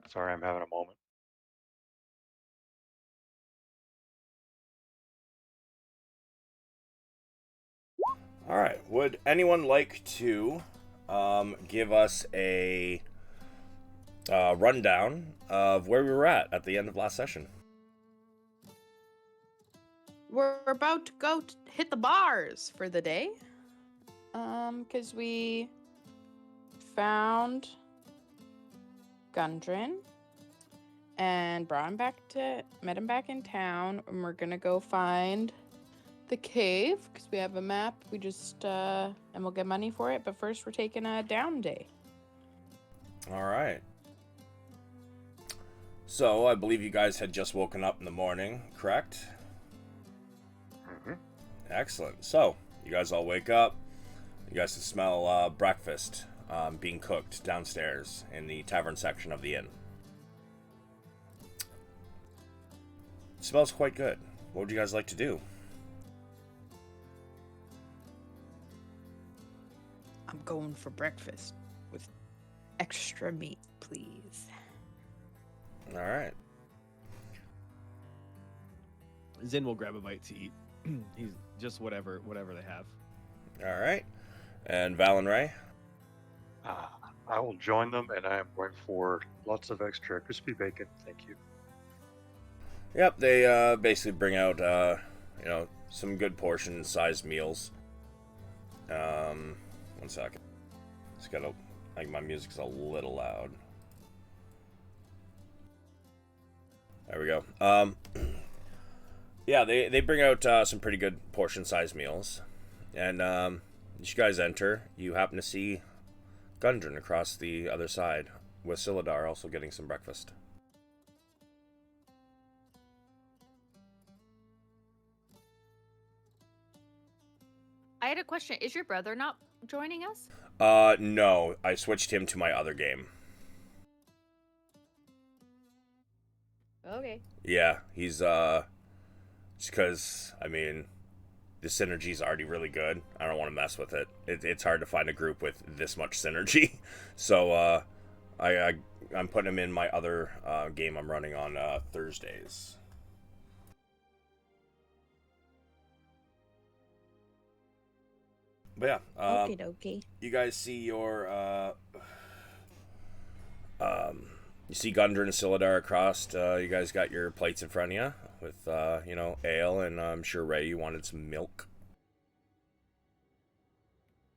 Sorry, I'm having a moment. All right. Would anyone like to give us a rundown of where we were at the end of last session? We're about to go hit the bars for the day. Because we found Gundren and met him back in town, and we're gonna go find the cave because we have a map. We just and we'll get money for it. But first, we're taking a down day. All right. So I believe you guys had just woken up in the morning, correct? Mm-hmm. Excellent. So you guys all wake up. You guys can smell breakfast being cooked downstairs in the tavern section of the inn. It smells quite good. What would you guys like to do? I'm going for breakfast with extra meat, please. All right. Zin will grab a bite to eat. He's just whatever they have. All right. And Val and Ray? I will join them, and I am going for lots of extra crispy bacon. Thank you. Yep, they basically bring out some good portion-sized meals. One second. It's got like my music's a little loud. There we go. Yeah, they bring out some pretty good portion-sized meals, and as you guys enter, you happen to see Gundren across the other side, with Silidar also getting some breakfast. I had a question. Is your brother not joining us? No, I switched him to my other game. Okay. Yeah, he's just because the synergy's already really good. I don't want to mess with it. It's hard to find a group with this much synergy, so I'm putting him in my other game I'm running on Thursdays. But yeah, Okie dokie. you guys see your you see Gundren and Silidar across. You guys got your plates in front of you with ale, and I'm sure Ray, you wanted some milk.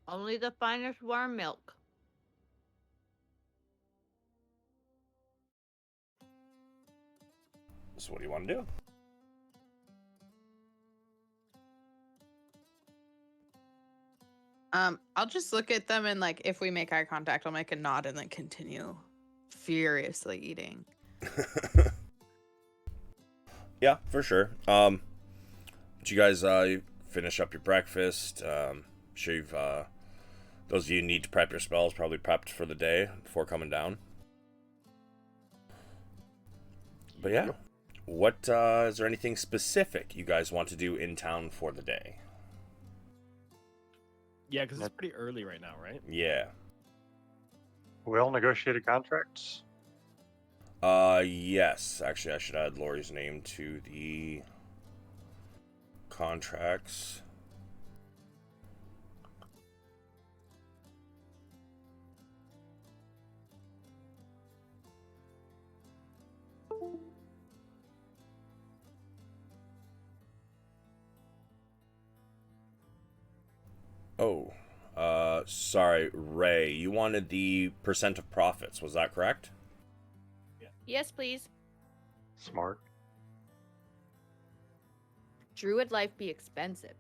Only the finest warm milk. So what do you want to do? I'll just look at them and if we make eye contact, I'll make a nod and then continue furiously eating. Yeah, for sure. But you guys you finish up your breakfast. Sure you've those of you who need to prep your spells probably prepped for the day before coming down. But yeah, what is there anything specific you guys want to do in town for the day? Yeah, because it's pretty early right now, right? Yeah. We all negotiated contracts. Yes. Actually, I should add Lori's name to the contracts. Oh, sorry, Ray. You wanted the percent of profits, was that correct? Yes, please. Smart. Druid life be expensive.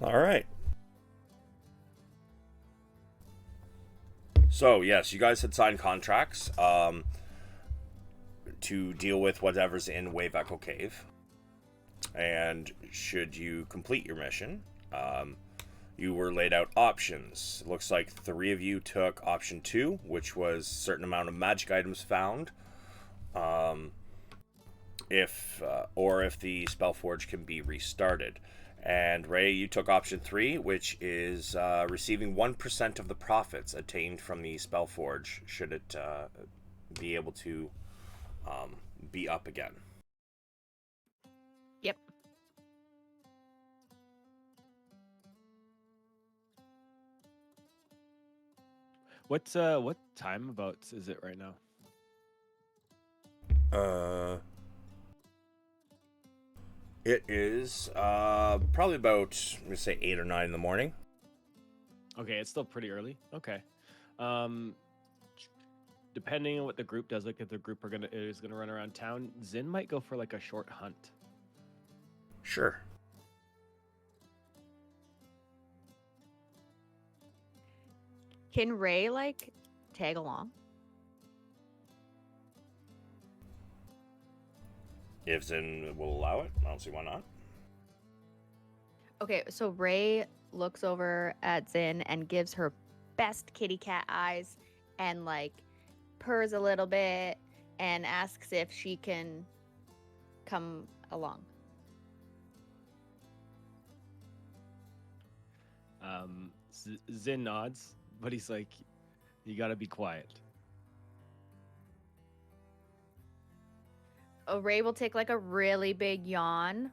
All right. So, yes, you guys had signed contracts to deal with whatever's in Wave Echo Cave. And should you complete your mission, you were laid out options. It looks like 3 of you took option 2, which was a certain amount of magic items found. if the Spellforge can be restarted. And Ray, you took option 3, which is receiving 1% of the profits attained from the Spellforge should it be able to be up again. Yep. What time about is it right now? It is probably about, let me say, 8 or 9 in the morning. Okay, it's still pretty early. Okay. Depending on what the group does, like if the group is gonna run around town, Zin might go for like a short hunt. Sure. Can Ray like tag along? If Zin will allow it, I don't see why not. Okay, so Ray looks over at Zin and gives her best kitty cat eyes and like purrs a little bit and asks if she can come along. Zin nods, but he's like, "You gotta be quiet." Ray will take like a really big yawn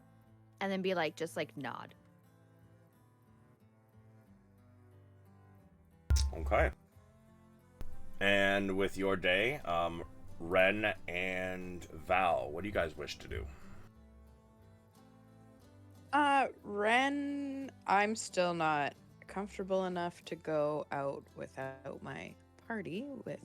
and then be like, just like nod. Okay. And with your day, Ren and Val, what do you guys wish to do? Ren, I'm still not comfortable enough to go out without my party with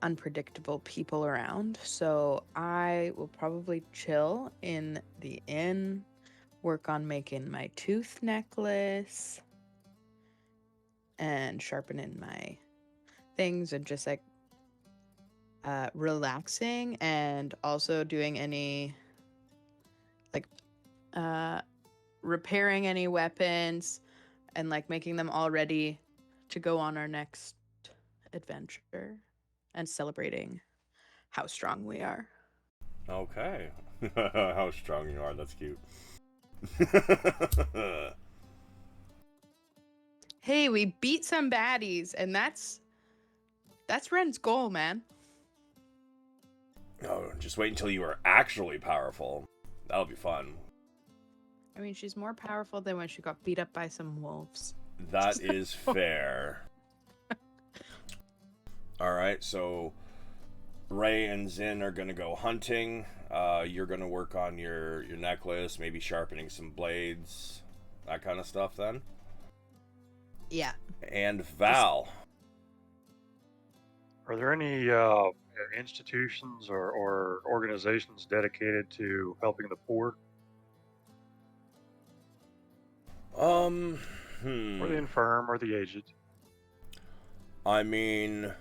unpredictable people around. So I will probably chill in the inn, work on making my tooth necklace, and sharpening my things, and just like relaxing, and also doing any like repairing any weapons and like making them all ready to go on our next adventure and celebrating how strong we are. Okay. How strong you are, that's cute. Hey, we beat some baddies, and that's Ren's goal, man. Oh, just wait until you are actually powerful. That'll be fun. I mean, she's more powerful than when she got beat up by some wolves. That is fair. Alright, so Ray and Zin are gonna go hunting. You're gonna work on your necklace, maybe sharpening some blades, that kind of stuff then. Yeah. And Val. Are there any institutions or organizations dedicated to helping the poor or the infirm or the aged? I mean,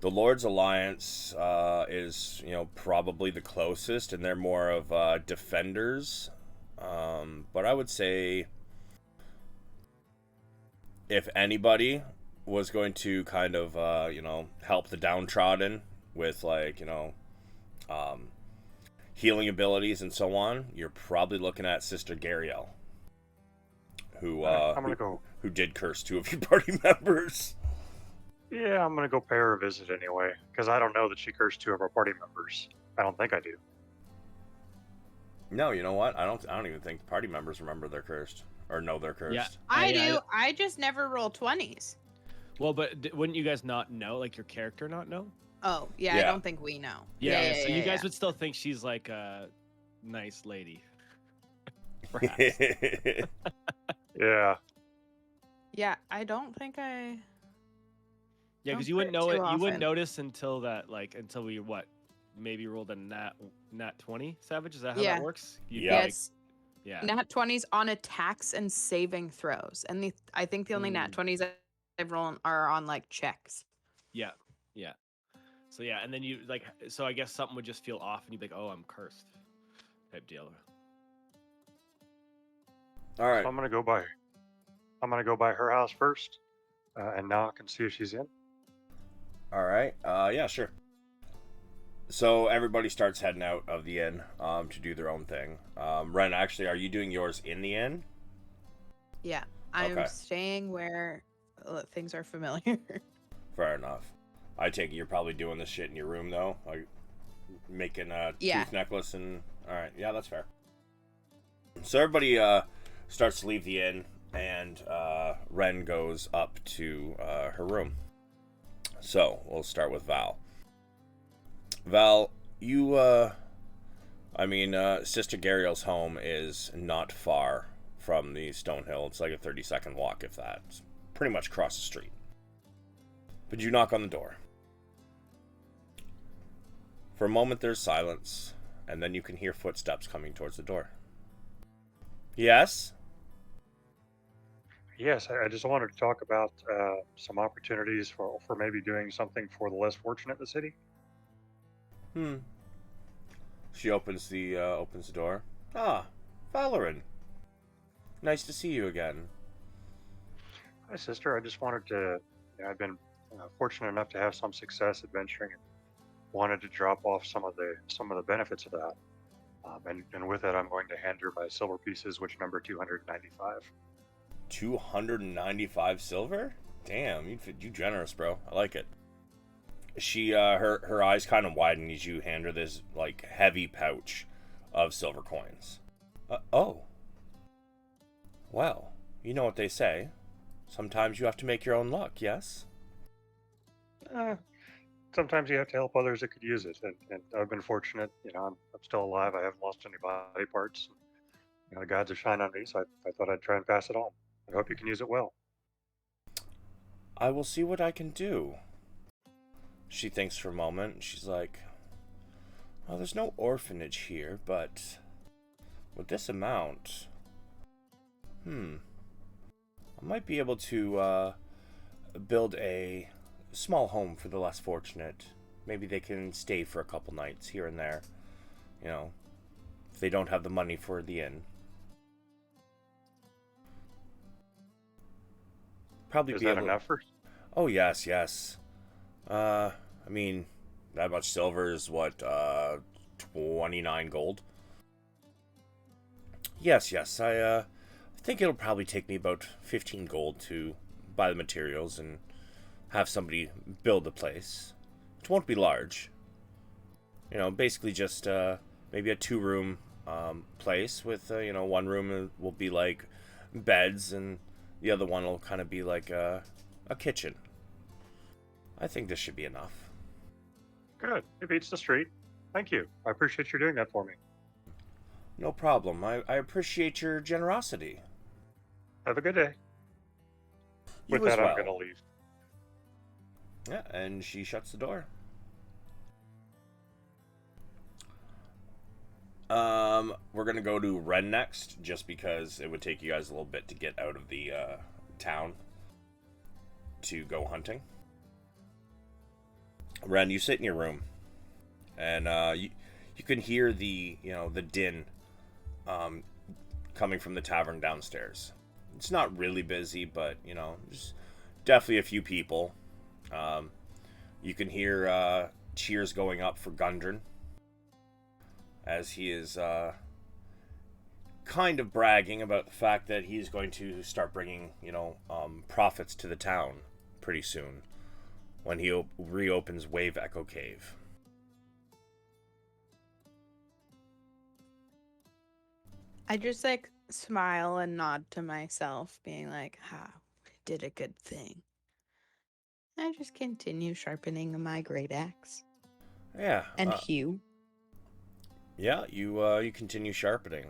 the Lord's Alliance is, probably the closest, and they're more of defenders. But I would say if anybody was going to kind of, help the downtrodden with, like, healing abilities and so on, you're probably looking at Sister Gariel, who I'm gonna go. who did curse 2 of your party members. Yeah, I'm gonna go pay her a visit anyway, because I don't know that she cursed 2 of our party members. I don't think I do. No, you know what? I don't even think party members remember they're cursed or know they're cursed. Yeah. I do. I just never roll 20s. Well, but wouldn't you guys not know? Like your character not know? Oh, yeah, I Yeah. don't think we know. Yeah. So you guys would still think she's like a nice lady. Perhaps. Yeah. Yeah, I don't think I... Yeah, because Don't you wouldn't put know it it. too You wouldn't often. notice until we maybe rolled a nat 20. Savage, is that how Yeah. that works? You'd be Yeah. like- Yes. yeah. Nat 20s on attacks and saving throws. And I think the only Nat 20s I've rolled are on like checks. Yeah. So yeah, and then you like, so I guess something would just feel off, and you'd be like, "Oh, I'm cursed," type deal. All right. So I'm gonna go by her house first, and knock and see if she's in. All right. Yeah, sure. So everybody starts heading out of the inn to do their own thing. Ren, actually, are you doing yours in the inn? Yeah, I'm Okay. staying where things are familiar. Fair enough. I take it you're probably doing this shit in your room, though? Like making a Yeah. tooth necklace and... Alright, yeah, that's fair. So everybody starts to leave the inn, and Ren goes up to her room. So, we'll start with Val. Val, you, Sister Gariel's home is not far from the Stonehill. It's like a 30-second walk, if that. It's pretty much across the street. But you knock on the door. For a moment, there's silence, and then you can hear footsteps coming towards the door. Yes? Yes, I just wanted to talk about some opportunities for maybe doing something for the less fortunate in the city. She opens the door. Ah, Valoran. Nice to see you again. Hi, sister. I just wanted to. I've been fortunate enough to have some success adventuring, and wanted to drop off some of the benefits of that. And with that, I'm going to hand her my silver pieces, which number 295. 295 silver? Damn, you generous, bro. I like it. She her eyes kind of widen as you hand her this like heavy pouch of silver coins. Oh. Well, you know what they say. Sometimes you have to make your own luck, yes? Sometimes you have to help others that could use it, and I've been fortunate. I'm still alive. I haven't lost any body parts. The gods have shined on me, so I thought I'd try and pass it on. I hope you can use it well. I will see what I can do. She thinks for a moment. She's like, well, there's no orphanage here, but with this amount, I might be able to build a small home for the less fortunate. Maybe they can stay for a couple nights here and there. If they don't have the money for the inn. Probably Is be that able. enough for? Oh yes. That much silver is what 29 gold. Yes. I think it'll probably take me about 15 gold to buy the materials and have somebody build the place. It won't be large. Basically just maybe a 2-room place with one room will be like beds and the other one will kind of be like a kitchen. I think this should be enough. Good. It beats the street. Thank you. I appreciate you doing that for me. No problem. I appreciate your generosity. Have a good day. You With as that, well. I'm going to leave. Yeah, and she shuts the door. We're gonna go to Ren next, just because it would take you guys a little bit to get out of the town to go hunting. Ren, you sit in your room, and you can hear the din coming from the tavern downstairs. It's not really busy, but there's definitely a few people. You can hear cheers going up for Gundren, as he is kind of bragging about the fact that he's going to start bringing profits to the town pretty soon when he reopens Wave Echo Cave. I just smile and nod to myself, being like, "Ha, did a good thing." I just continue sharpening my great axe. Yeah. And Hugh. Yeah, you continue sharpening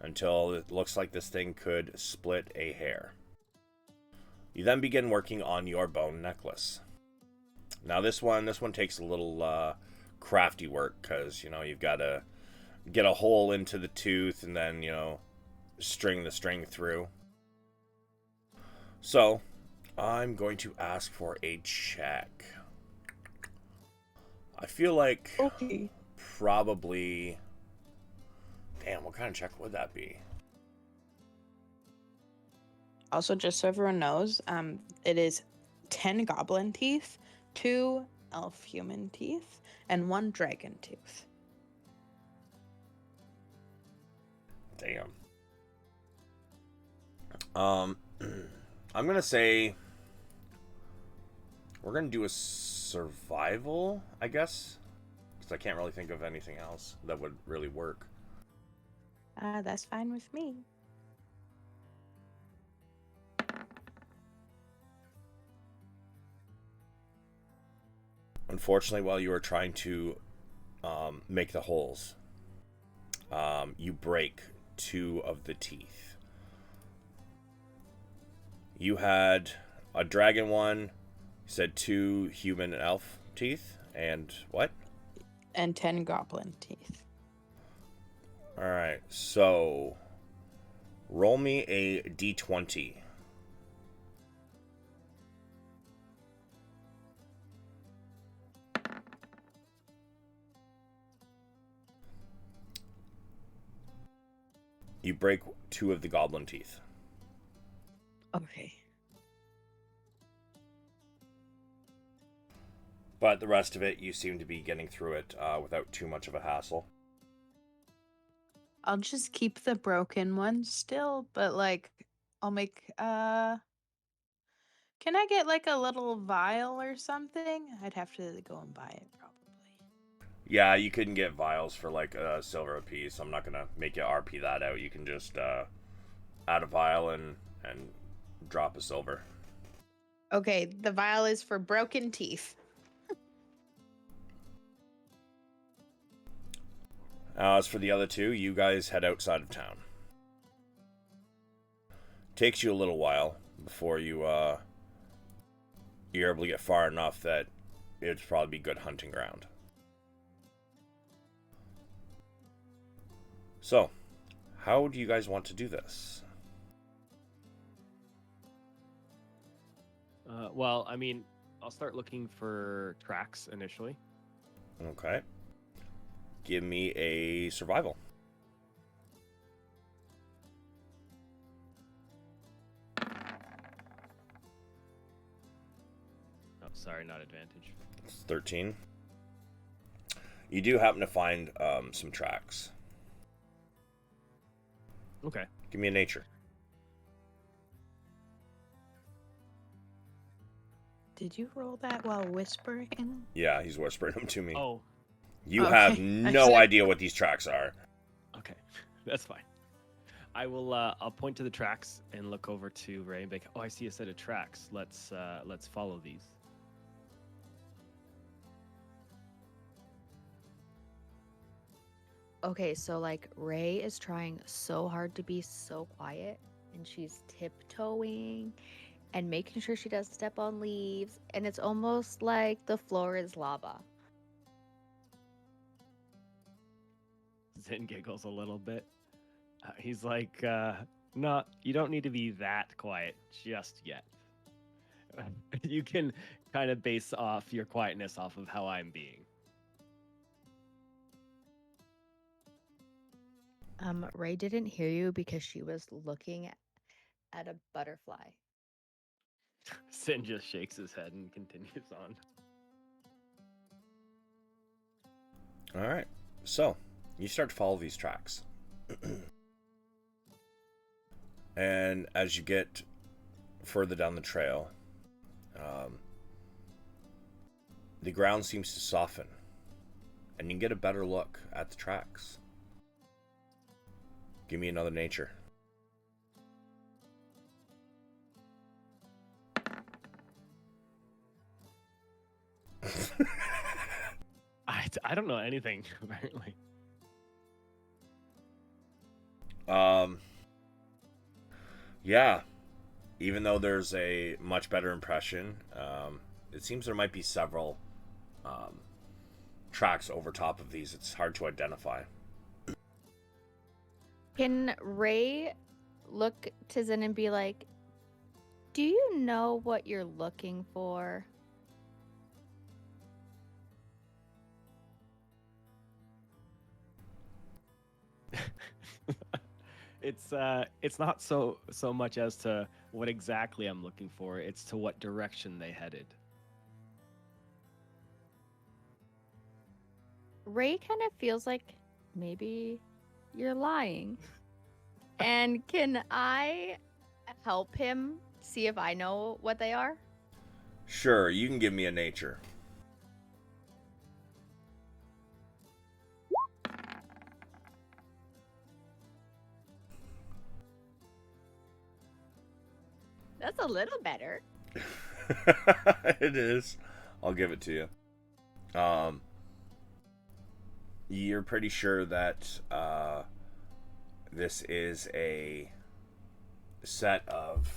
until it looks like this thing could split a hair. You then begin working on your bone necklace. Now this one takes a little crafty work because you've got to get a hole into the tooth and then string the string through. So I'm going to ask for a check. I feel like Okay. probably. Damn, what kind of check would that be? Also, just so everyone knows, it is 10 goblin teeth, 2 elf human teeth, and 1 dragon tooth. Damn. I'm gonna say we're gonna do a survival, I guess, because I can't really think of anything else that would really work. That's fine with me. Unfortunately, while you were trying to make the holes, you break 2 of the teeth. You had a dragon one, you said 2 human and elf teeth, and what? And 10 goblin teeth. Alright, so roll me a d20. You break 2 of the goblin teeth. Okay. But the rest of it, you seem to be getting through it without too much of a hassle. I'll just keep the broken one still, but like I'll make can I get like a little vial or something? I'd have to go and buy it probably. Yeah, you couldn't get vials for like a silver a piece. I'm not gonna make you RP that out. You can just add a vial and drop a silver. Okay, the vial is for broken teeth. As for the other 2, you guys head outside of town. Takes you a little while before you're able to get far enough that it'd probably be good hunting ground. So, how do you guys want to do this? Well, I mean, I'll start looking for tracks initially. Okay. Give me a survival. Oh, sorry, not advantage. It's 13. You do happen to find some tracks. Okay. Give me a nature. Did you roll that while whispering? Yeah, he's whispering them to me. Oh, You Okay. have I no said- idea what these tracks are. okay. That's fine. I will I'll point to the tracks and look over to Ray and be like, "Oh, I see a set of tracks. Let's follow these." Okay, so like Ray is trying so hard to be so quiet, and she's tiptoeing and making sure she doesn't step on leaves, and it's almost like the floor is lava. Zin giggles a little bit. He's like, "No, you don't need to be that quiet just yet. You can kind of base off your quietness off of how I'm being." Ray didn't hear you because she was looking at a butterfly. Sin just shakes his head and continues on. All right. So, you start to follow these tracks. And as you get further down the trail, the ground seems to soften, and you can get a better look at the tracks. Give me another nature. I don't know anything, apparently. Yeah. Even though there's a much better impression, it seems there might be several tracks over top of these. It's hard to identify. Can Ray look to Zen and be like, "Do you know what you're looking for?" It's not so much as to what exactly I'm looking for, it's to what direction they headed. Ray kind of feels like maybe you're lying. And can I help him see if I know what they are? Sure, you can give me a nature. That's a little better. It is. I'll give it to you. You're pretty sure that this is a set of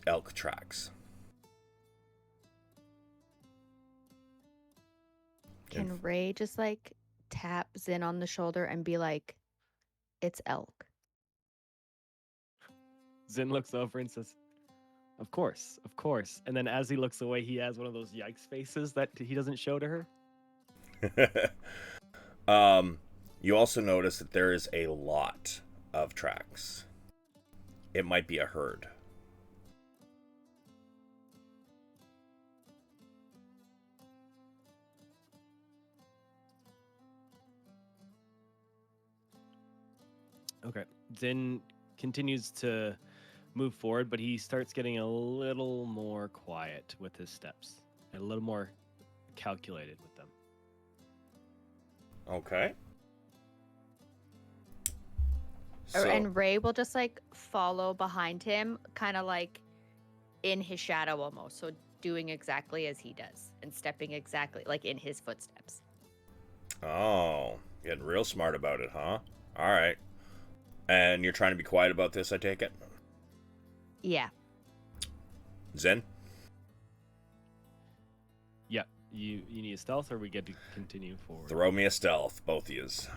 elk tracks. Can Ray just like tap Zin on the shoulder and be like, it's elk? Zin looks over and says, of course, of course. And then as he looks away, he has one of those yikes faces that he doesn't show to her. You also notice that there is a lot of tracks. It might be a herd. Okay. Zin continues to move forward, but he starts getting a little more quiet with his steps, and a little more calculated with them. Okay. And Ray will just like follow behind him, kind of like in his shadow almost. So doing exactly as he does and stepping exactly like in his footsteps. Oh, getting real smart about it, huh? All right. And you're trying to be quiet about this, I take it? Yeah. Zen? Yeah. You need a stealth, or we get to continue forward? Throw me a stealth, both of yous.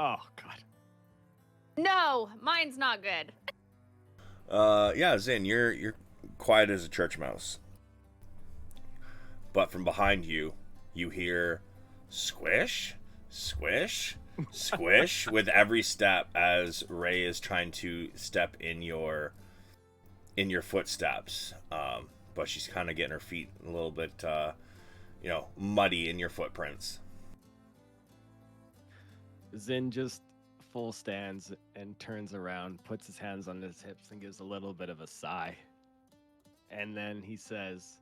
Oh, God. No, mine's not good. Yeah, Zin, you're quiet as a church mouse. But from behind you, you hear squish, squish, squish with every step as Ray is trying to step in your footsteps. But she's kind of getting her feet a little bit, muddy in your footprints. Zin just full stands and turns around, puts his hands on his hips, and gives a little bit of a sigh. And then he says,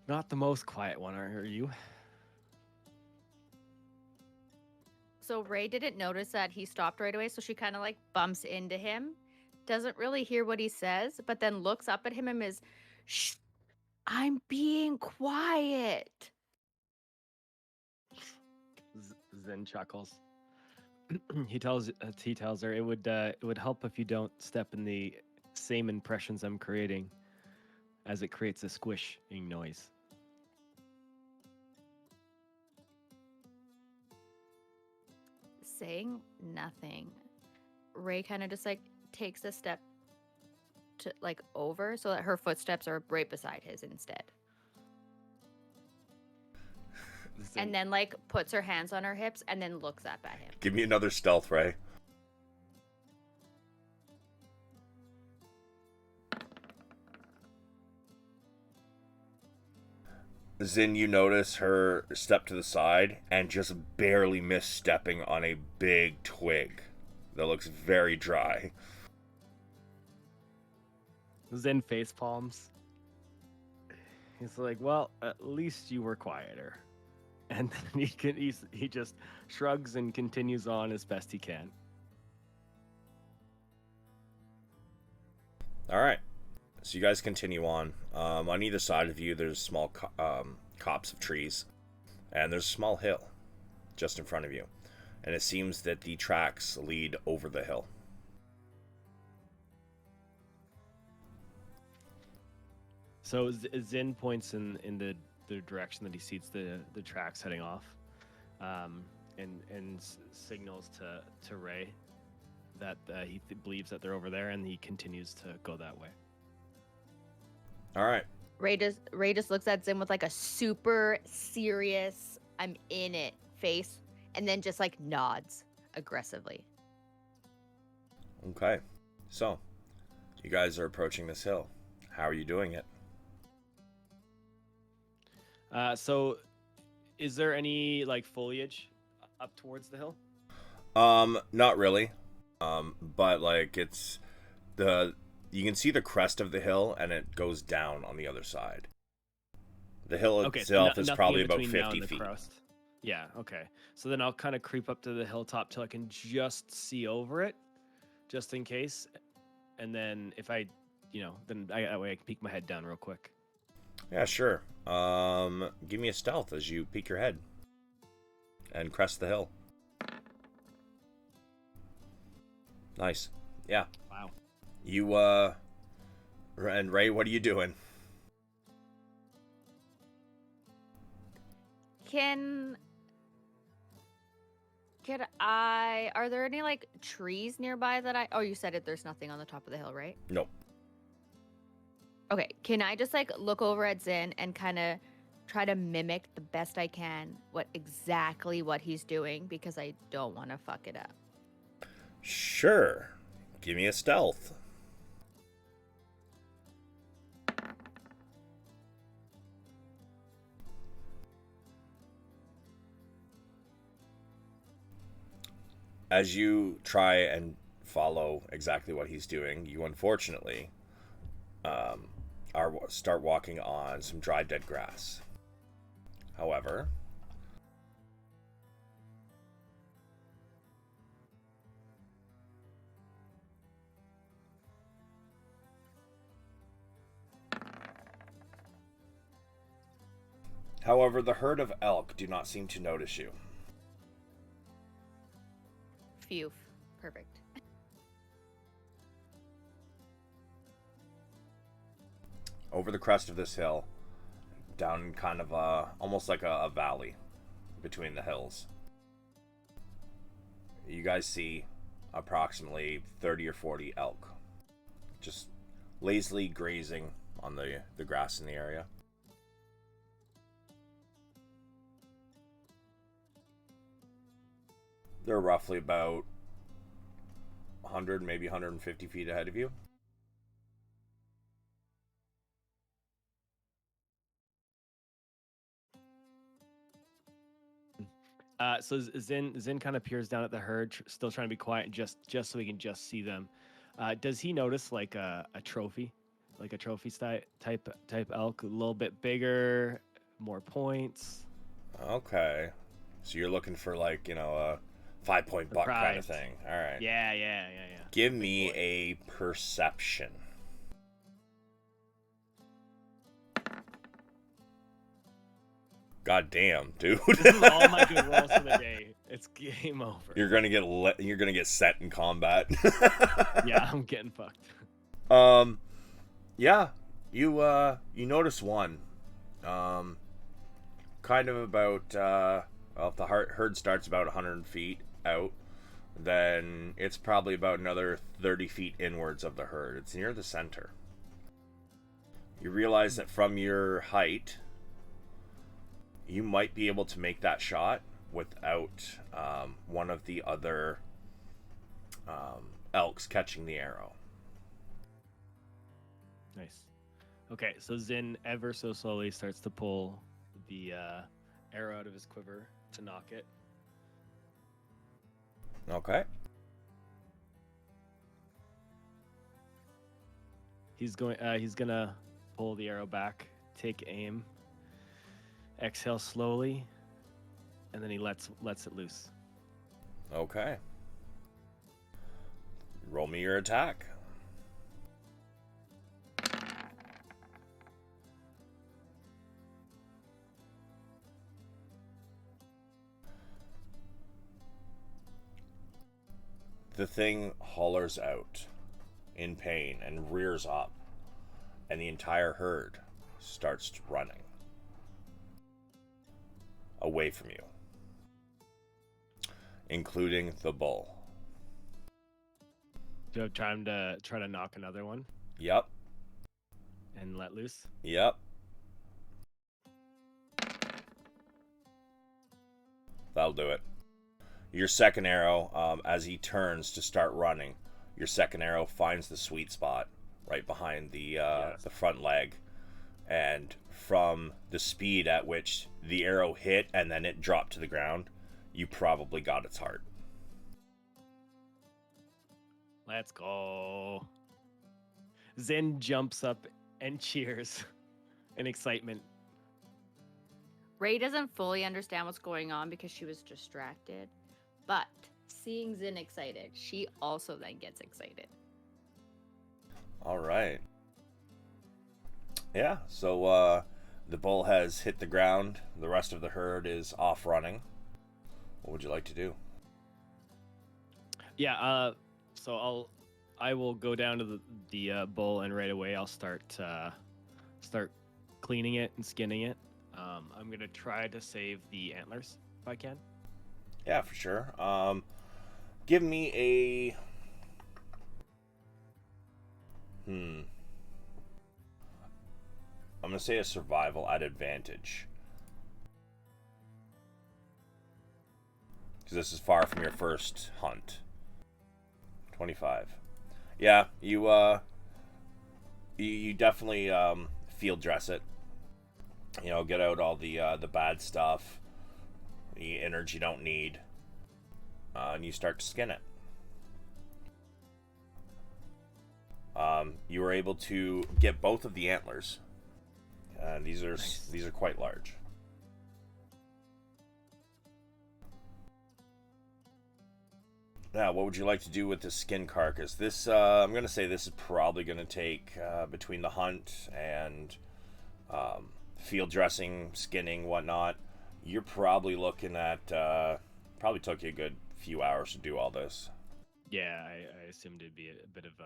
not the most quiet one, are you? So Ray didn't notice that he stopped right away, so she kind of like bumps into him, doesn't really hear what he says, but then looks up at him and is, shh, I'm being quiet. Zin chuckles. he tells her it would help if you don't step in the same impressions I'm creating, as it creates a squishing noise. Saying nothing, Ray kind of just like takes a step to like over so that her footsteps are right beside his instead. And then like puts her hands on her hips and then looks up at him. Give me another stealth, Ray. Zin, you notice her step to the side and just barely misstepping on a big twig that looks very dry. Zin face palms. He's like, well, at least you were quieter. And then he just shrugs and continues on as best he can. All right. So you guys continue on. On either side of you, there's small copse of trees. And there's a small hill just in front of you. And it seems that the tracks lead over the hill. So Zin points in the direction that he sees the tracks heading off, and signals to Ray that he believes that they're over there, and he continues to go that way. All right. Ray just looks at Zin with like a super serious "I'm in it" face, and then just like nods aggressively. Okay. So, You guys are approaching this hill. How are you doing it? So, is there any like foliage up towards the hill? Not really. But like it's you can see the crest of the hill and it goes down on the other side. The hill Okay, itself is nothing probably in about between now 50 and the feet. crest. Yeah, okay. So then I'll kind of creep up to the hilltop till I can just see over it, just in case. And then if I, then that way I can peek my head down real quick. Yeah, sure. Give me a stealth as you peek your head and crest the hill. Nice. Yeah. Wow. You and Ray, what are you doing? Are there any like trees nearby oh, you said there's nothing on the top of the hill, right? Nope. Okay, can I just like look over at Zin and kind of try to mimic the best I can exactly what he's doing, because I don't want to fuck it up. Sure. Give me a stealth. As you try and follow exactly what he's doing, you unfortunately start walking on some dry dead grass. However, the herd of elk do not seem to notice you. Phew. Perfect. Over the crest of this hill, down kind of almost like a valley between the hills, you guys see approximately 30 or 40 elk just lazily grazing on the grass in the area. They're roughly about 100, maybe 150 feet ahead of you. So Zin kind of peers down at the herd, still trying to be quiet, just so he can just see them. Does he notice like a trophy, like a trophy type elk, a little bit bigger, more points? Okay, so you're looking for like a 5-point buck kind of thing. All right. Yeah. Give me a perception. God damn, dude. This is all my good rolls for the day. It's game over. You're gonna get set in combat. Yeah, I'm getting fucked. Yeah, you notice one, kind of about if the herd starts about 100 feet out, then it's probably about another 30 feet inwards of the herd. It's near the center. You realize that from your height, you might be able to make that shot without one of the other elks catching the arrow. Nice. Okay, so Zin ever so slowly starts to pull the arrow out of his quiver to knock it. Okay. He's gonna pull the arrow back, take aim, exhale slowly, and then he lets it loose. Okay. Roll me your attack. The thing hollers out in pain and rears up, and the entire herd starts running away from you, including the bull. Do you have time to try to knock another one Yep. and let loose? Yep. That'll do it. Your second arrow, as he turns to start running, your second arrow finds the sweet spot right behind the Yes. the front leg, and from the speed at which the arrow hit and then it dropped to the ground, you probably got its heart. Let's go. Zen jumps up and cheers in excitement. Ray doesn't fully understand what's going on because she was distracted, but seeing Zin excited, she also then gets excited. All right. Yeah, so the bull has hit the ground. The rest of the herd is off running. What would you like to do? Yeah, so I will go down to the bull, and right away I'll start cleaning it and skinning it. I'm gonna try to save the antlers if I can. Yeah, for sure. Give me a I'm gonna say a survival at advantage, because this is far from your first hunt. 25. Yeah, you definitely field dress it. You know, get out all the bad stuff, the innards you don't need, and you start to skin it. You were able to get both of the antlers. These are Nice. these are quite large. Now, what would you like to do with the skin carcass? This, I'm going to say this is probably going to take, between the hunt and field dressing, skinning, whatnot, you're probably looking at, probably took you a good few hours to do all this. Yeah, I assumed it'd be a bit of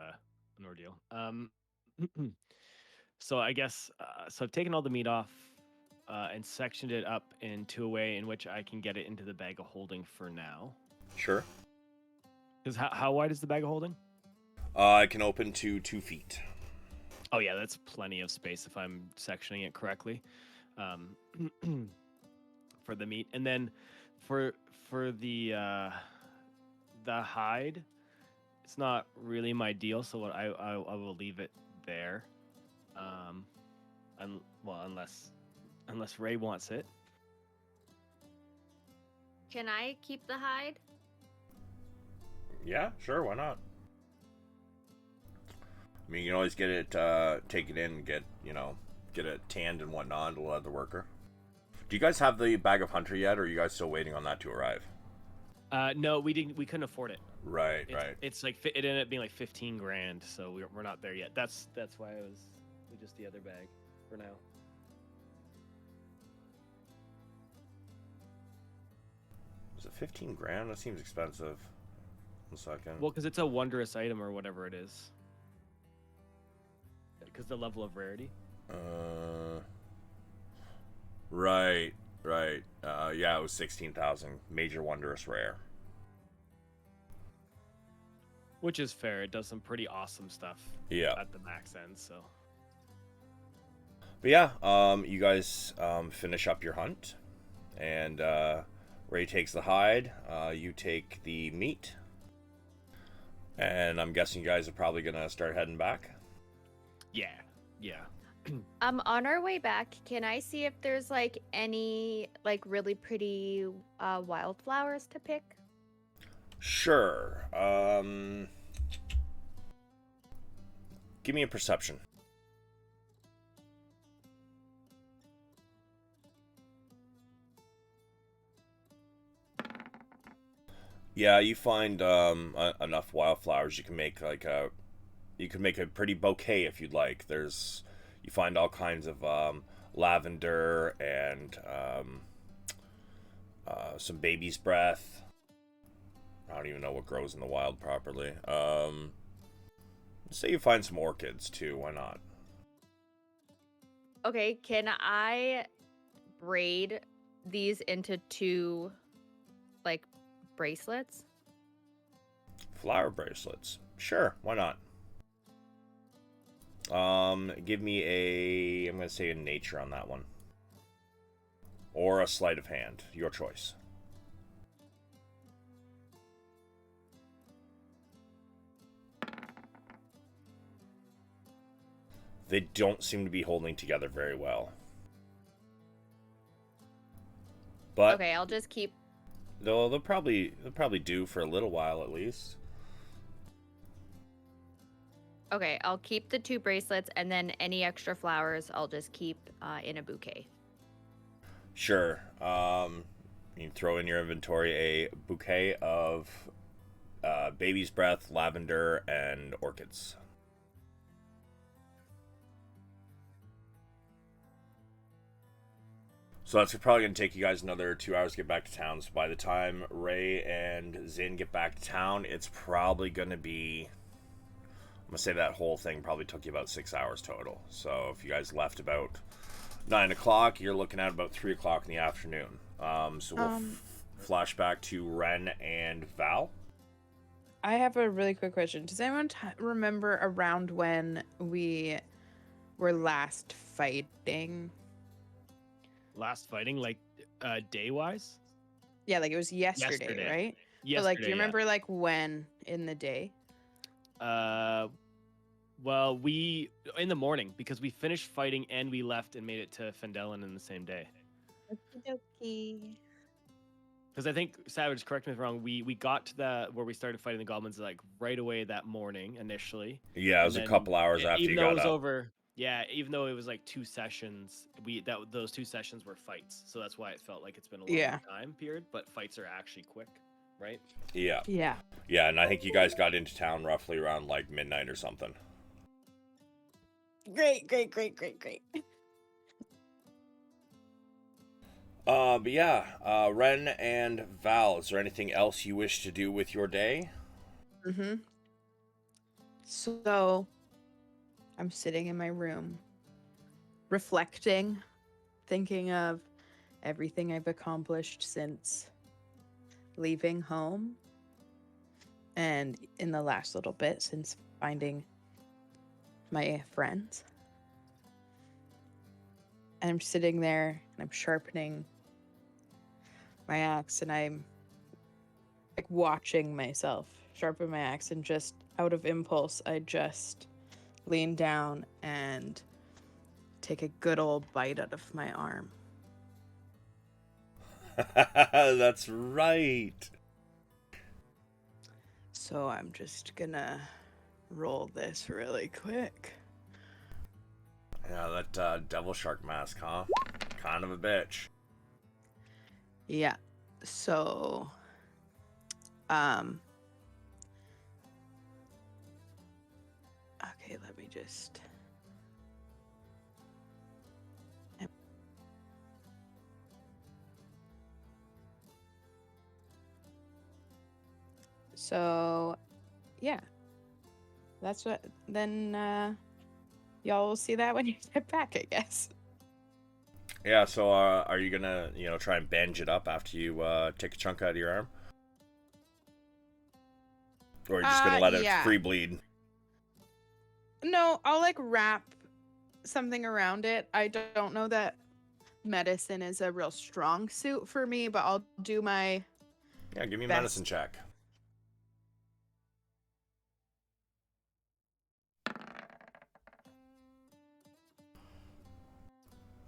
an ordeal. So I guess so. I've taken all the meat off and sectioned it up into a way in which I can get it into the bag of holding for now. Sure. Because how wide is the bag of holding? It can open to 2 feet. Oh yeah, that's plenty of space if I'm sectioning it correctly, for the meat. And then for the hide, it's not really my deal. So what I will leave it there. Unless Ray wants it. Can I keep the hide? Yeah, sure, why not? I mean, you can always get it, take it in and get it tanned and whatnot, a leather worker. Do you guys have the bag of hunter yet, or are you guys still waiting on that to arrive? No, we didn't. We couldn't afford it. Right, It's, right. It's like it ended up being like 15 grand, so we're not there yet. That's why I was with just the other bag for now. Is it 15 grand? That seems expensive. 1 second. Well, because it's a wondrous item or whatever it is. Because the level of rarity. Right. Yeah, it was 16,000. Major wondrous rare. Which is fair. It does some pretty awesome stuff. Yeah. At the max end, so. But yeah, you guys finish up your hunt, and Ray takes the hide. You take the meat, and I'm guessing you guys are probably gonna start heading back. Yeah. On our way back, can I see if there's like any like really pretty wildflowers to pick? Sure. Give me a perception. Yeah, you find enough wildflowers. You can make a pretty bouquet if you'd like. You find all kinds of lavender and some baby's breath. I don't even know what grows in the wild properly. Say you find some orchids too. Why not? Okay, can I braid these into 2 like bracelets? Flower bracelets. Sure, why not? Give me I'm gonna say a nature on that one. Or a sleight of hand. Your choice. they don't seem to be holding together very well. But Okay, I'll just keep. they'll probably do for a little while at least. Okay, I'll keep the 2 bracelets, and then any extra flowers I'll just keep in a bouquet. Sure. You can throw in your inventory a bouquet of baby's breath, lavender, and orchids. So that's probably going to take you guys another 2 hours to get back to town. So by the time Ray and Zin get back to town, it's probably going to be... I'm going to say that whole thing probably took you about 6 hours total. So if you guys left about 9 o'clock, you're looking at about 3 o'clock in the afternoon. So we'll flash back to Ren and Val. I have a really quick question. Does anyone remember around when we were last fighting? Last fighting, like day wise? Yeah, like it was yesterday, right? But like, do you remember like when in the day? Well, we in the morning, because we finished fighting and we left and made it to Fendelin in the same day. Okie Because I think, Savage, correct me if I'm wrong, we got to where we started fighting the goblins like right away that morning initially. Yeah, it was a couple hours after you got up. Even though it was over, yeah, even though it was like 2 sessions, those 2 sessions were fights, so that's why it felt like it's been a long time period. But fights are actually quick, right? Yeah. Yeah. Yeah, and I think you guys got into town roughly around like midnight or something. Great. But yeah, Ren and Val, is there anything else you wish to do with your day? Mm-hmm. So, I'm sitting in my room, reflecting, thinking of everything I've accomplished since leaving home, and in the last little bit since finding my friends. And I'm sitting there and I'm sharpening my axe, and I'm like watching myself sharpen my axe, and just out of impulse I just lean down and take a good old bite out of my arm. That's right. So I'm just gonna roll this really quick. Yeah, that devil shark mask, huh? Kind of a bitch. Yeah. So okay, let me just So yeah. That's what then y'all will see that when you get back, I guess. Yeah, so are you gonna, try and bandage it up after you take a chunk out of your arm? Or are you just gonna let it free bleed? No, I'll like wrap something around it. I don't know that medicine is a real strong suit for me, but I'll do my Yeah, give me a best. medicine check.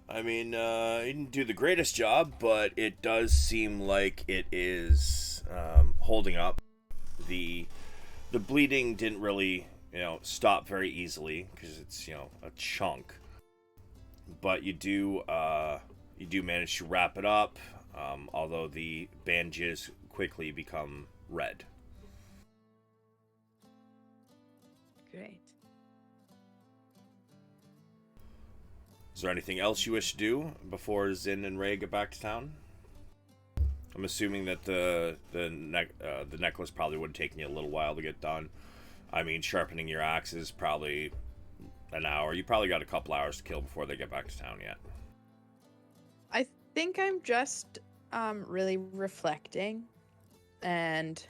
I mean, you didn't do the greatest job, but it does seem like it is holding up. The bleeding didn't really, stop very easily because it's, a chunk. But you do manage to wrap it up, although the bandages quickly become red. Great. Is there anything else you wish to do before Zin and Ray get back to town? I'm assuming that the necklace probably would have taken you a little while to get done. I mean, sharpening your axe is probably an hour. You probably got a couple hours to kill before they get back to town yet. I think I'm just really reflecting and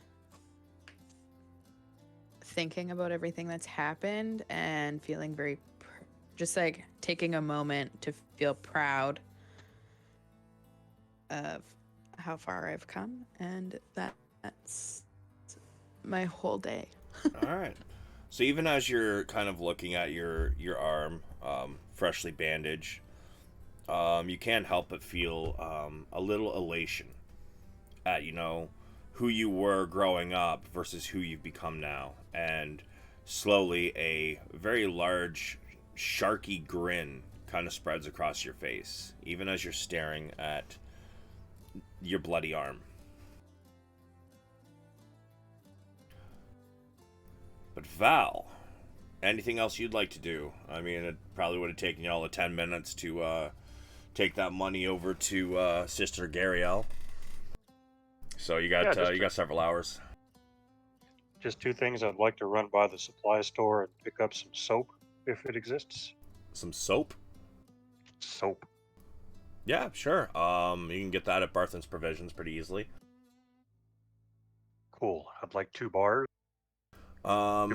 thinking about everything that's happened and feeling very just like taking a moment to feel proud of how far I've come, and that's my whole day. All right. So even as you're kind of looking at your arm, freshly bandaged, you can't help but feel a little elation at who you were growing up versus who you've become now, and slowly a very large sharky grin kind of spreads across your face, even as you're staring at your bloody arm. But Val, anything else you'd like to do? I mean, it probably would have taken you all of 10 minutes to take that money over to Sister Gariel. So you got Yeah, you got several hours. just two things. I'd like to run by the supply store and pick up some soap, if it exists. Some soap? Soap. Yeah, sure. You can get that at Barthen's Provisions pretty easily. Cool. I'd like 2 bars. 2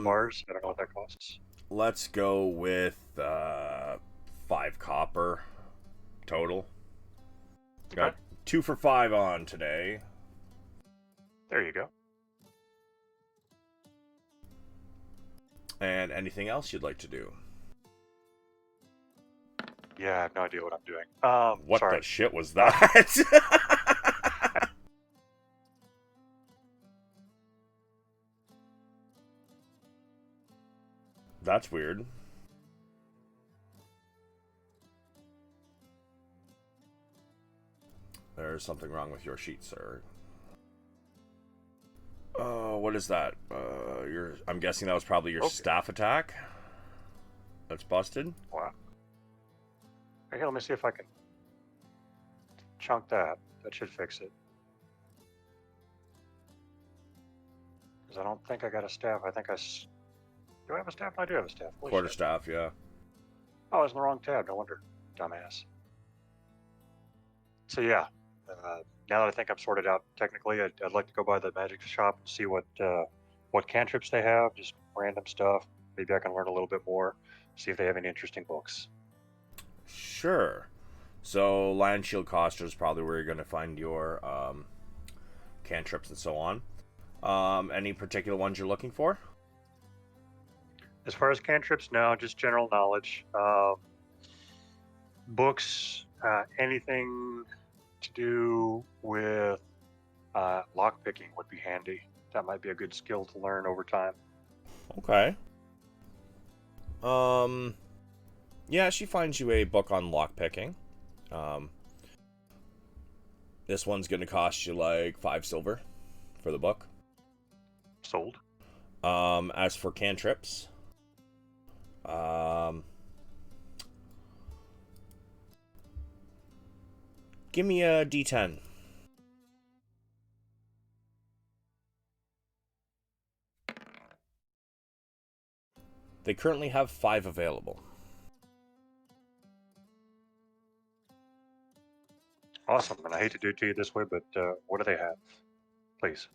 bars. I don't know what that costs. Let's go with 5 copper total. Got Okay. 2 for 5 on today. There you go. And anything else you'd like to do? Yeah, I have no idea what I'm doing. What sorry. the shit was that? That's weird. There's something wrong with your sheet, sir. What is that? I'm guessing that was probably your Okay. staff attack. That's busted. Wow. Okay, let me see if I can chunk that. That should fix it. Because I don't think I got a staff. I think do I have a staff? I do have a staff. Holy Quarter shit. staff, yeah. Oh, I was in the wrong tab. No wonder. Dumbass. So yeah, now that I think I'm sorted out technically, I'd like to go by the magic shop and see what cantrips they have. Just random stuff. Maybe I can learn a little bit more. See if they have any interesting books. Sure. So Lion Shield Costa is probably where you're going to find your cantrips and so on. Any particular ones you're looking for? As far as cantrips, no, just general knowledge. Books, anything to do with lockpicking would be handy. That might be a good skill to learn over time. Okay. Yeah, she finds you a book on lockpicking. This one's going to cost you like 5 silver for the book. Sold. As for cantrips, give me a D10. They currently have 5 available. Awesome, and I hate to do it to you this way, but what do they have? Please.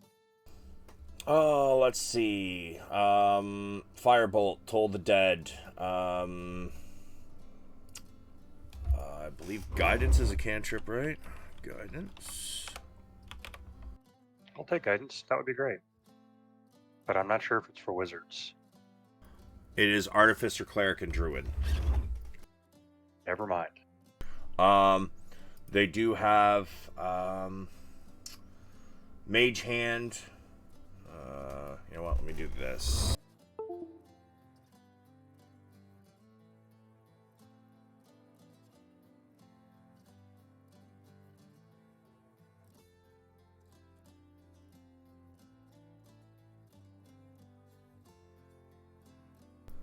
Oh, let's see. Firebolt, Toll the Dead. I believe Guidance is a cantrip, right? Guidance. I'll take guidance. That would be great. But I'm not sure if it's for wizards. It is Artificer, Cleric, and Druid. Never mind. They do have Mage Hand. You know what? Let me do this.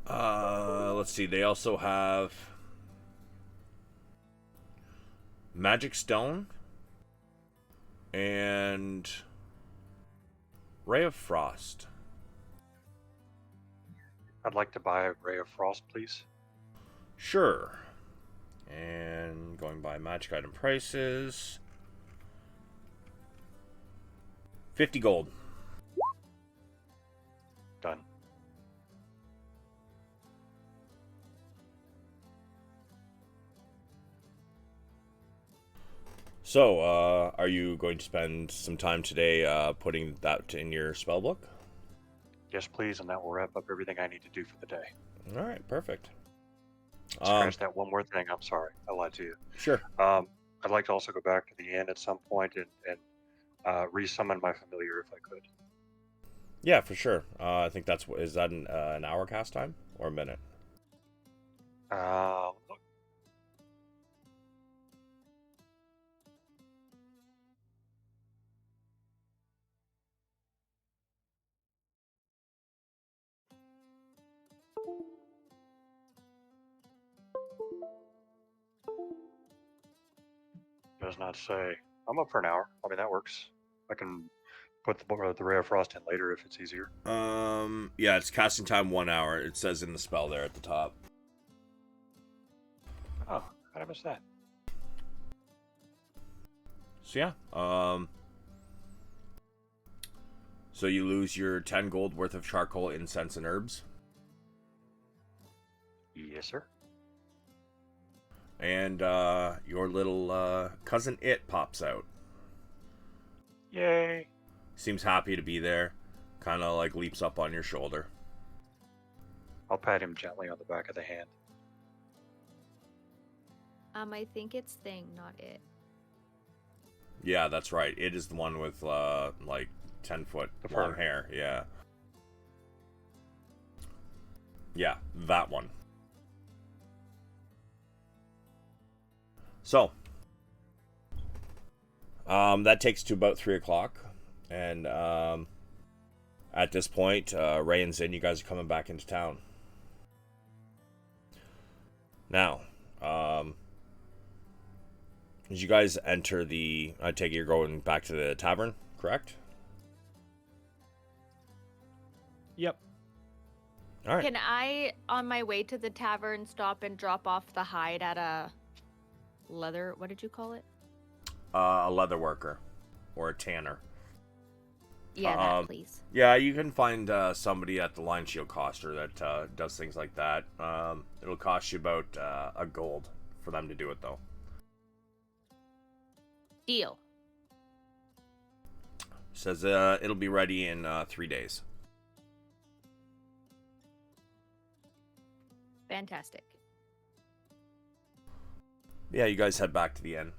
Let's see. They also have Magic Stone and Ray of Frost. I'd like to buy a Ray of Frost, please. Sure. And going by magic item prices, 50 gold. Done. So, are you going to spend some time today putting that in your spellbook? Yes, please, and that will wrap up everything I need to do for the day. All right, perfect. Scratch that one more thing. I'm sorry, I lied to you. Sure. I'd like to also go back to the inn at some point and resummon my familiar if I could. Yeah, for sure. I think is that an hour cast time or a minute? Look, does not say. I'm up for an hour. I mean, that works. I can put the ray of frost in later if it's easier. Yeah, it's casting time 1 hour. It says in the spell there at the top. Oh, how did I miss that? So yeah, so you lose your 10 gold worth of charcoal, incense, and herbs, Yes, sir. and your little cousin It pops out. Yay. Seems happy to be there. Kind of like leaps up on your shoulder. I'll pat him gently on the back of the hand. I think it's Thing, not It. Yeah, that's right. It is the one with like 10-foot The long fur. hair. Yeah. Yeah, that one. So, that takes to about 3 o'clock, and at this point, Ray and Zin, you guys are coming back into town. Now, as you guys enter I take it you're going back to the tavern, correct? Yep. All right. Can I, on my way to the tavern, stop and drop off the hide at a leather? What did you call it? A leather worker or a tanner. Yeah, that please. Yeah, you can find somebody at the Line Shield Coster that does things like that. It'll cost you about a gold for them to do it, though. Deal. Says it'll be ready in 3 days. Fantastic. Yeah, you guys head back to the inn.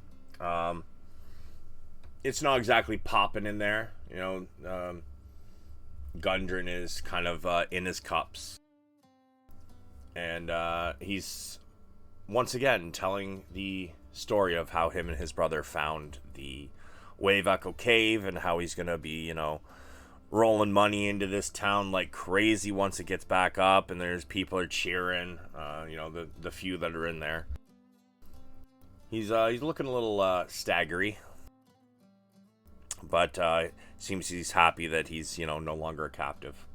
It's not exactly popping in there, you know. Gundren is kind of in his cups, and he's once again telling the story of how him and his brother found the Wave Echo Cave and how he's gonna be, you know, rolling money into this town like crazy once it gets back up, and there's people are cheering, you know, the few that are in there. He's looking a little staggery, but seems he's happy that he's, you know, no longer a captive.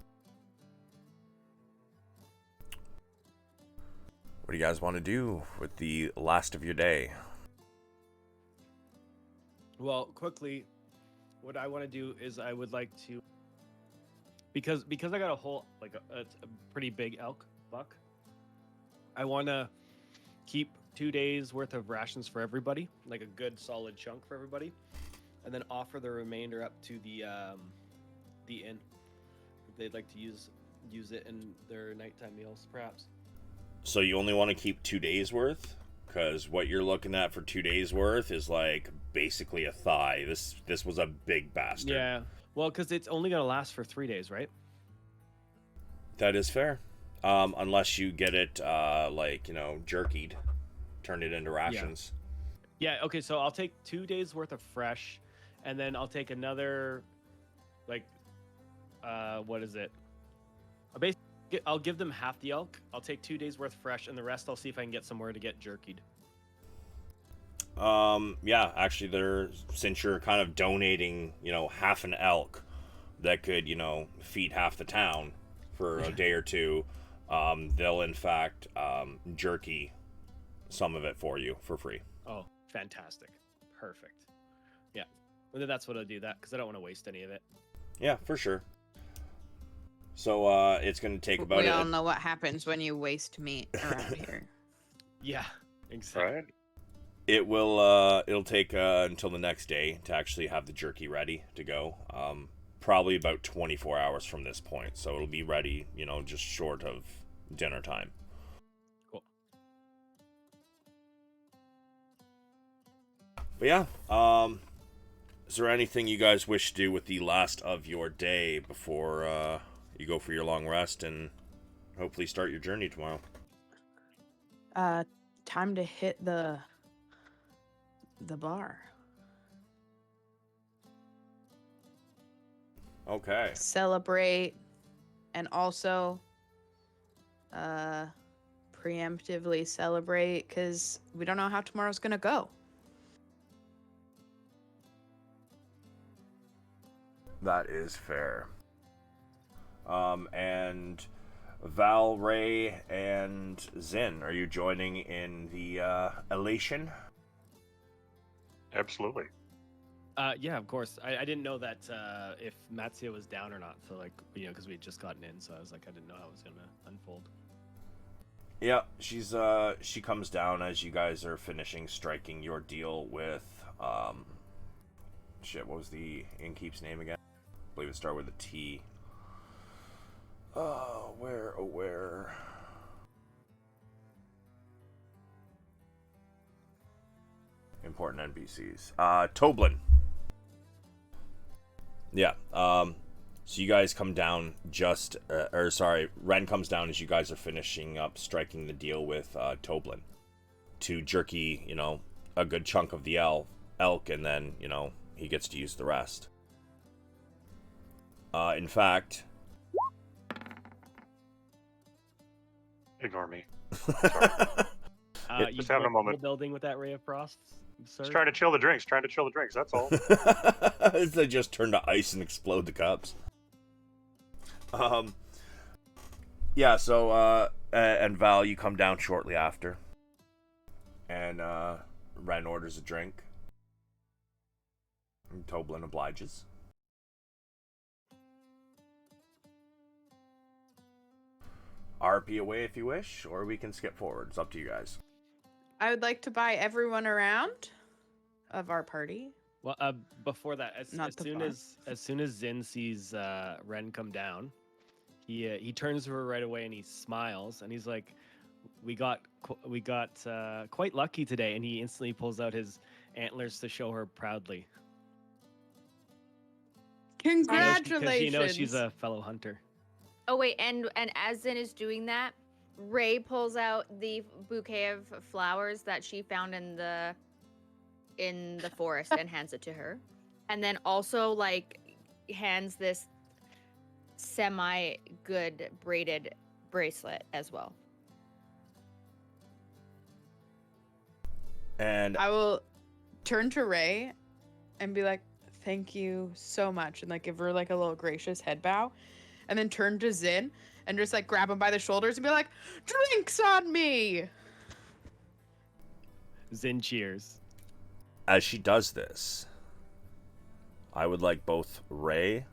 What do you guys want to do with the last of your day? Well, quickly, what I want to do is I would like to, because I got a whole a pretty big elk buck. I want to keep 2 days worth of rations for everybody, like a good solid chunk for everybody, and then offer the remainder up to the inn if they'd like to use it in their nighttime meals, perhaps. So you only want to keep 2 days worth? Because what you're looking at for 2 days worth is like basically a thigh. This was a big bastard. Yeah. Well, because it's only gonna last for 3 days, right? That is fair. Unless you get it like, you know, jerkied, turn it into rations. Yeah. Okay. So I'll take 2 days worth of fresh, and then I'll take another, like, what is it? I'll give them half the elk. I'll take 2 days worth fresh, and the rest I'll see if I can get somewhere to get jerkied. Yeah, actually, since you're kind of donating, you know, half an elk that could, you know, feed half the town for a day or two, they'll in fact jerky some of it for you for free. Oh, fantastic. Perfect. Yeah. Well, then that's what I'll do, that, because I don't want to waste any of it. Yeah, for sure. So it's going to take about We all know what happens when you waste meat around here. Yeah, exactly. Right? it'll take until the next day to actually have the jerky ready to go. probably about 24 hours from this point, so it'll be ready, just short of dinner time. Cool. But yeah, is there anything you guys wish to do with the last of your day before you go for your long rest and hopefully start your journey tomorrow? Time to hit the bar. Okay. Celebrate, and also preemptively celebrate, because we don't know how tomorrow's gonna go. That is fair. And Val, Ray, and Zin, are you joining in the elation? Absolutely. Yeah, of course. I didn't know that if Matsuya was down or not. So like, because we had just gotten in, so I was like, I didn't know how it was gonna unfold. Yeah, she comes down as you guys are finishing striking your deal with what was the innkeep's name again? I believe it started with a T. Where? Important NPCs. Toblin. Yeah. So you guys come down Ren comes down as you guys are finishing up striking the deal with Toblin to jerky, a good chunk of the elk, and then, he gets to use the rest. In fact... Ignore me. You Just having a moment. The building with that ray of frost. Sir? Just trying to chill the drinks. That's all. They just turn to ice and explode the cups. Yeah, so, and Val, you come down shortly after. And, Ren orders a drink. And Toblin obliges. RP away if you wish, or we can skip forward. It's up to you guys. I would like to buy everyone around of our party. Well, before that, as soon as Zin sees Ren come down, he turns to her right away and he smiles and he's like, "We got quite lucky today," and he instantly pulls out his antlers to show her proudly. Congratulations! Because he knows she's a fellow hunter. Oh wait, and as Zin is doing that, Ray pulls out the bouquet of flowers that she found in the forest and hands it to her, and then also like hands this semi-good braided bracelet as well. And I will turn to Ray and be like, "Thank you so much," and like give her like a little gracious head bow, and then turn to Zin and just like grab him by the shoulders and be like, "Drinks on me!" Zin cheers. as she does this, I would like both Ray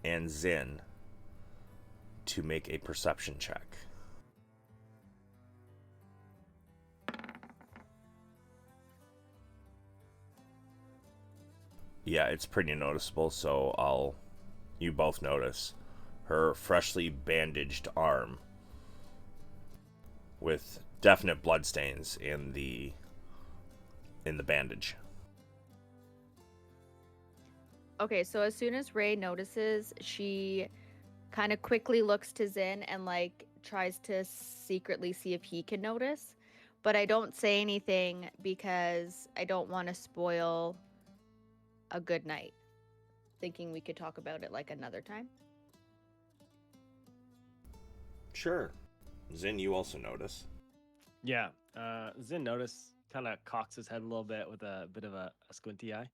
and Zin to make a perception check. Yeah, it's pretty noticeable, so you both notice her freshly bandaged arm with definite bloodstains in the bandage. Okay, so as soon as Ray notices, she kind of quickly looks to Zin and like tries to secretly see if he can notice. But I don't say anything because I don't want to spoil a good night. Thinking we could talk about it like another time. Sure. Zin, you also notice. Yeah, Zin kind of cocks his head a little bit with a bit of a squinty eye.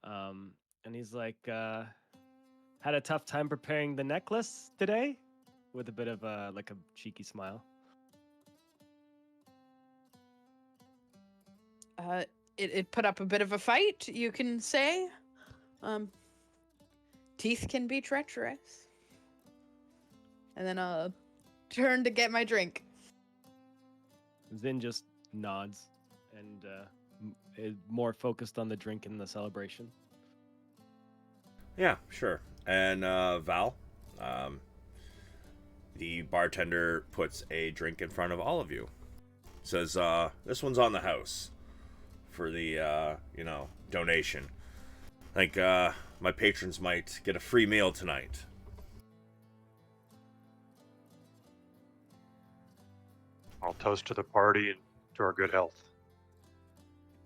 And he's like, had a tough time preparing the necklace today? With a bit of a cheeky smile. It put up a bit of a fight, you can say. Teeth can be treacherous. And then I'll turn to get my drink. Zin just nods and is more focused on the drink and the celebration. Yeah, sure. And Val, the bartender puts a drink in front of all of you. Says, this one's on the house for the, donation. I think my patrons might get a free meal tonight. I'll toast to the party and to our good health.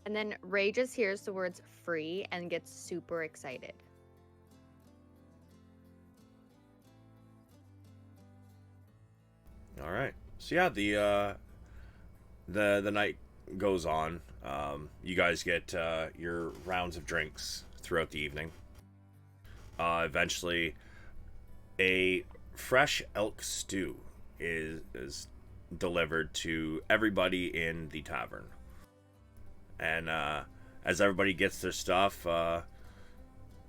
And then Ray just hears the words free and gets super excited. All right. So yeah, the night goes on. You guys get your rounds of drinks throughout the evening. Eventually, a fresh elk stew is delivered to everybody in the tavern. And as everybody gets their stuff,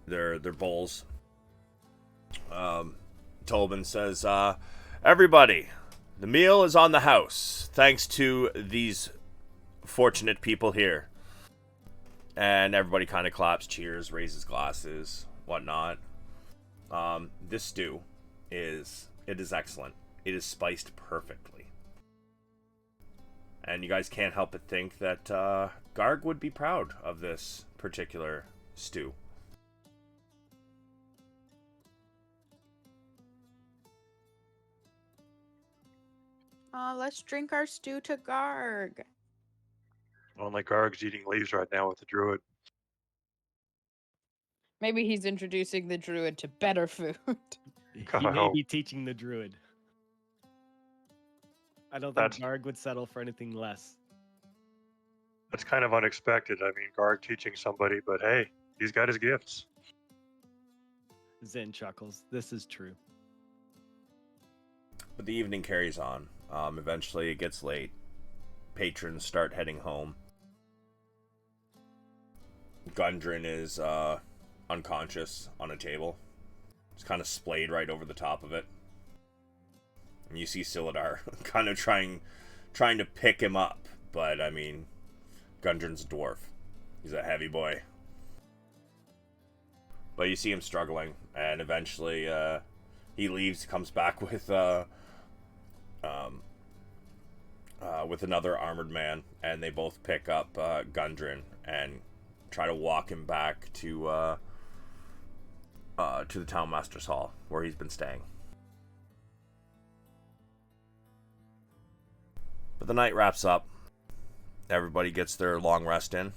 their bowls, Tobin says, everybody, the meal is on the house, thanks to these fortunate people here. And everybody kind of claps, cheers, raises glasses, whatnot. This stew is excellent. It is spiced perfectly. And you guys can't help but think that Garg would be proud of this particular stew. Let's drink our stew to Garg. Only Garg's eating leaves right now with the druid. Maybe he's introducing the druid to better food. God, He I may hope. be teaching the druid. I don't think That's- Garg would settle for anything less. That's kind of unexpected. I mean, Garg teaching somebody, but hey, he's got his gifts. Zen chuckles. This is true. But the evening carries on. Eventually it gets late. Patrons start heading home. Gundren is unconscious on a table. It's kind of splayed right over the top of it. And you see Silidar kind of trying to pick him up. But, I mean, Gundren's a dwarf. He's a heavy boy. But you see him struggling. And eventually he leaves, comes back with another armored man. And they both pick up Gundren and try to walk him back to the Townmaster's Hall, where he's been staying. But the night wraps up. Everybody gets their long rest in.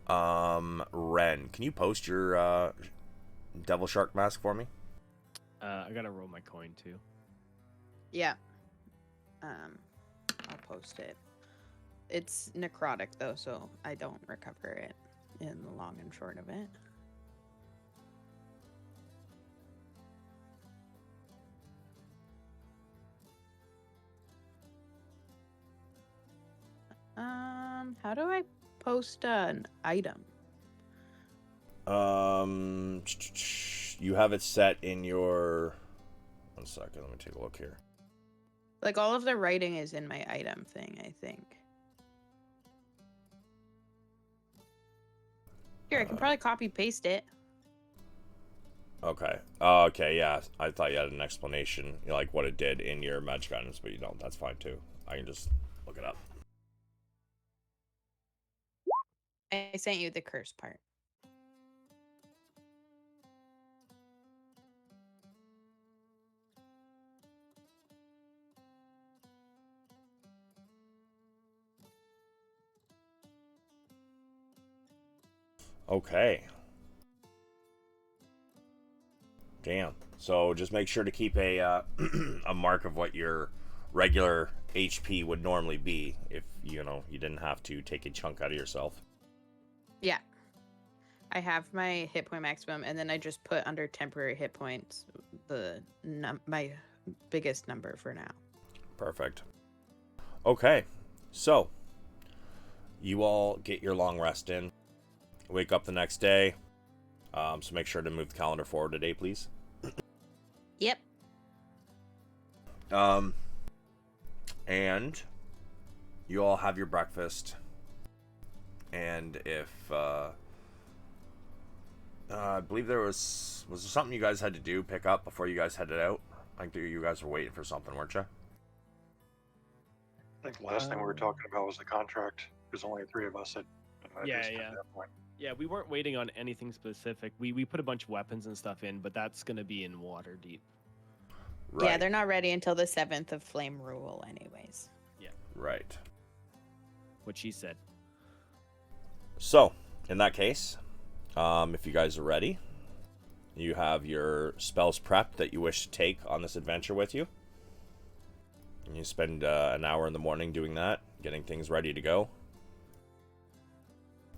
Ren, can you post your Devil Shark mask for me? I gotta roll my coin too. Yeah. I'll post it. It's necrotic though, so I don't recover it in the long and short of it. How do I post an item? You have it set in your... One second, let me take a look here. Like all of the writing is in my item thing, I think. Here, I can probably copy paste it. Okay. Okay, yeah. I thought you had an explanation, like what it did in your magic items, but you don't. That's fine too. I can just look it up. I sent you the curse part. Okay. Damn. So just make sure to keep a a mark of what your regular HP would normally be if you didn't have to take a chunk out of yourself. Yeah. I have my hit point maximum, and then I just put under temporary hit points my biggest number for now. Perfect. Okay. So you all get your long rest in. Wake up the next day. So make sure to move the calendar forward a day, please. Yep. And you all have your breakfast. And if I believe there was there something you guys had to do, pick up before you guys headed out? I think you guys were waiting for something, weren't you? I think the last thing we were talking about was the contract, because only three of us had Yeah, just yeah. at that point. Yeah, we weren't waiting on anything specific. We put a bunch of weapons and stuff in, but that's gonna be in water deep. Right. Yeah, they're not ready until the 7th of Flame Rule, anyways. Right. What she said. So, in that case, if you guys are ready, you have your spells prepped that you wish to take on this adventure with you. And you spend an hour in the morning doing that, getting things ready to go.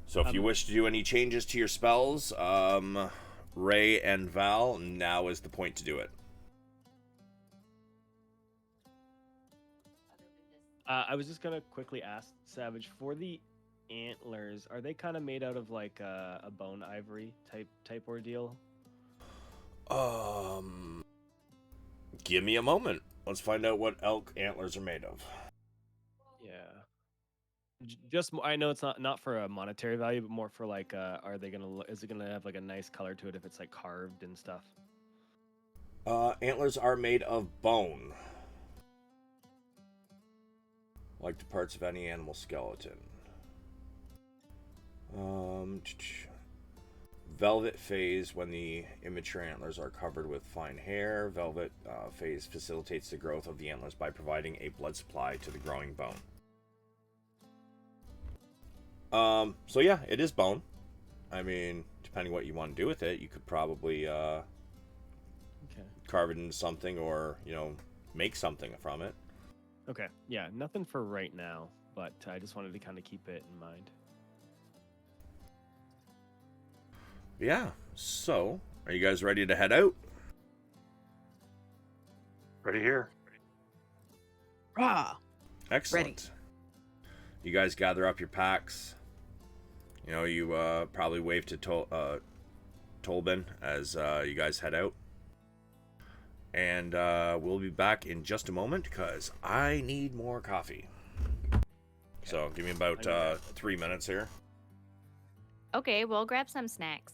So if you wish to do any changes to your spells, Ray and Val, now is the point to do it. I was just gonna quickly ask Savage, for the antlers, are they kind of made out of like a bone ivory type ordeal? Give me a moment. Let's find out what elk antlers are made of. Yeah. Just I know it's not for a monetary value, but more for like are they gonna is it gonna have like a nice color to it if it's like carved and stuff? Antlers are made of bone, like the parts of any animal skeleton. Velvet phase when the immature antlers are covered with fine hair. Velvet phase facilitates the growth of the antlers by providing a blood supply to the growing bone. So yeah, it is bone. I mean, depending what you want to do with it, you could probably carve it into something or, make something from it. Okay. Yeah, nothing for right now, but I just wanted to kind of keep it in mind. Yeah, so, are you guys ready to head out? Ready here. Rah! Excellent. You guys gather up your packs. You probably wave to Tolbin as you guys head out. And we'll be back in just a moment because I need more coffee. So give me about 3 minutes here. Okay, we'll grab some snacks.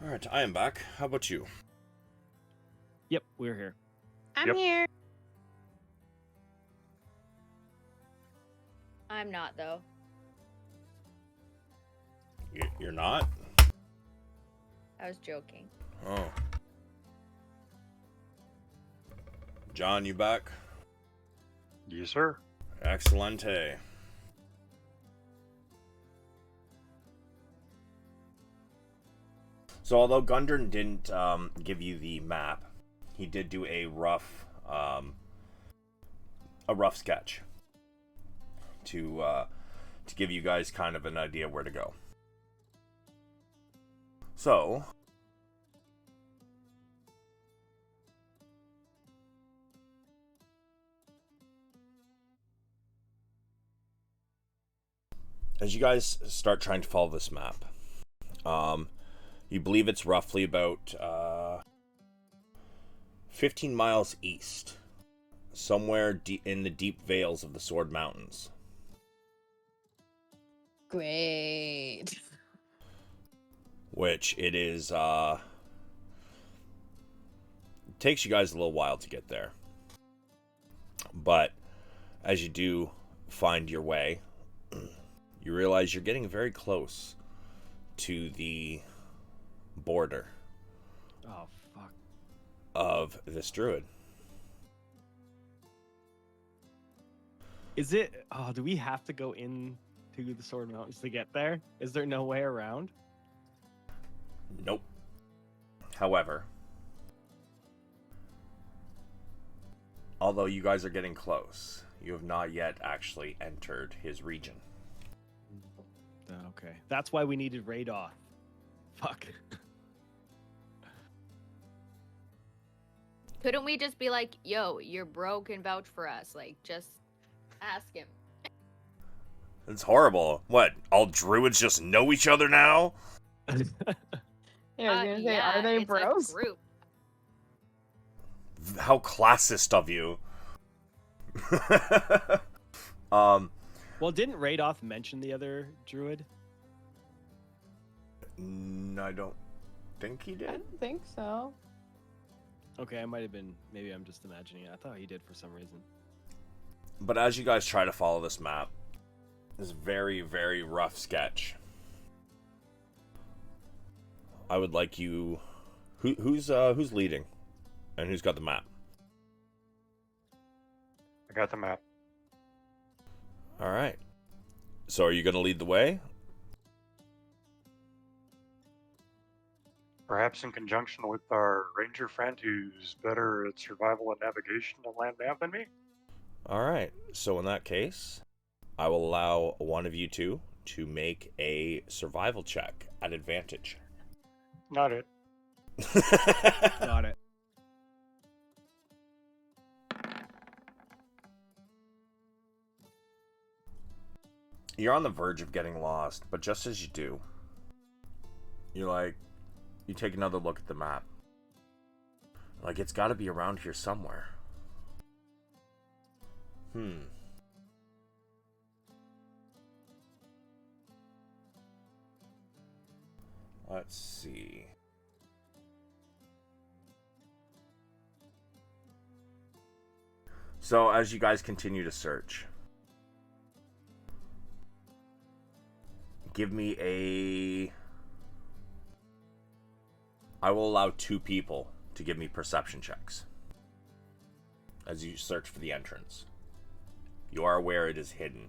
All right, I am back. How about you? Yep, we're here. I'm Yep. here. I'm not though. You're not? I was joking. Oh. John, you back? Yes, sir. Excelente. So although Gundren didn't give you the map, he did do a rough sketch to give you guys kind of an idea where to go. So as you guys start trying to follow this map, you believe it's roughly about 15 miles east, somewhere in the deep vales of the Sword Mountains. Great. Which it is, takes you guys a little while to get there. But as you do find your way, you realize you're getting very close to the border Oh, fuck. of this druid. Is it... Oh, do we have to go in to the Sword Mountains to get there? Is there no way around? Nope. However, although you guys are getting close, you have not yet actually entered his region. Okay. That's why we needed raid off. Fuck. Couldn't we just be like, yo, your bro can vouch for us? Like, just ask him. It's horrible. What? All druids just know each other now? Yeah, I was gonna say, yeah, are they it's bros? A group. How classist of you. Well, didn't Radoff mention the other druid? I don't think he I did. don't think so. Okay, I might have been... Maybe I'm just imagining it. I thought he did for some reason. But as you guys try to follow this map, this very, very rough sketch, I would like you... Who's leading? And who's got the map? I got the map. All right. So are you going to lead the way? Perhaps in conjunction with our ranger friend who's better at survival and navigation and land nav than me? All right. So in that case, I will allow one of you two to make a survival check at advantage. Not it. Got it. You're on the verge of getting lost, but just as you do, you take another look at the map. Like, it's got to be around here somewhere. Let's see. So, as you guys continue to search, give me a... I will allow 2 people to give me perception checks as you search for the entrance. You are aware it is hidden.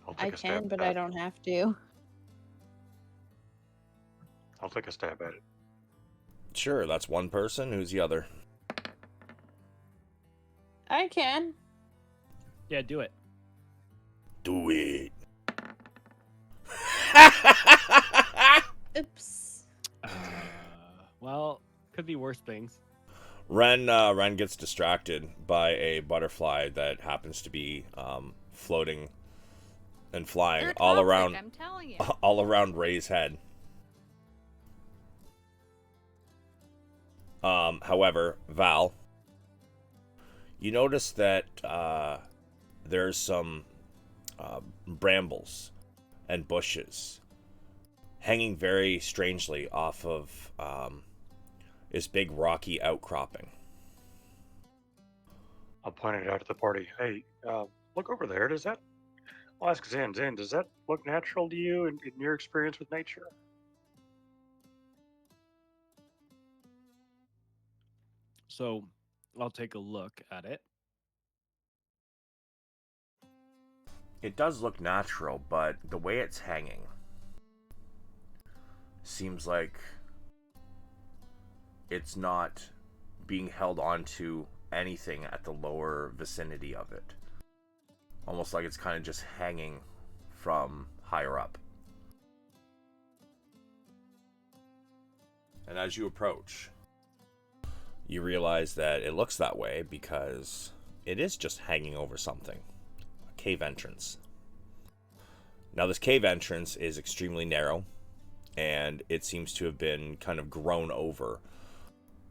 I'll I take a stab can, at but that. I don't have to. I'll take a stab at it. Sure, that's one person. Who's the other? I can. Yeah, do it. Do it. Oops. Well, could be worse things. Ren gets distracted by a butterfly that happens to be floating and flying They're all toxic, around I'm telling you. all around Ray's head. However, Val, you notice that there's some brambles and bushes, hanging very strangely off of this big rocky outcropping. I'll point it out to the party. Hey, look over there. I'll ask Zen. Zen, does that look natural to you in your experience with nature? So I'll take a look at it. It does look natural, but the way it's hanging seems like it's not being held onto anything at the lower vicinity of it. Almost like it's kind of just hanging from higher up. And as you approach, you realize that it looks that way because it is just hanging over something. A cave entrance. Now this cave entrance is extremely narrow, and it seems to have been kind of grown over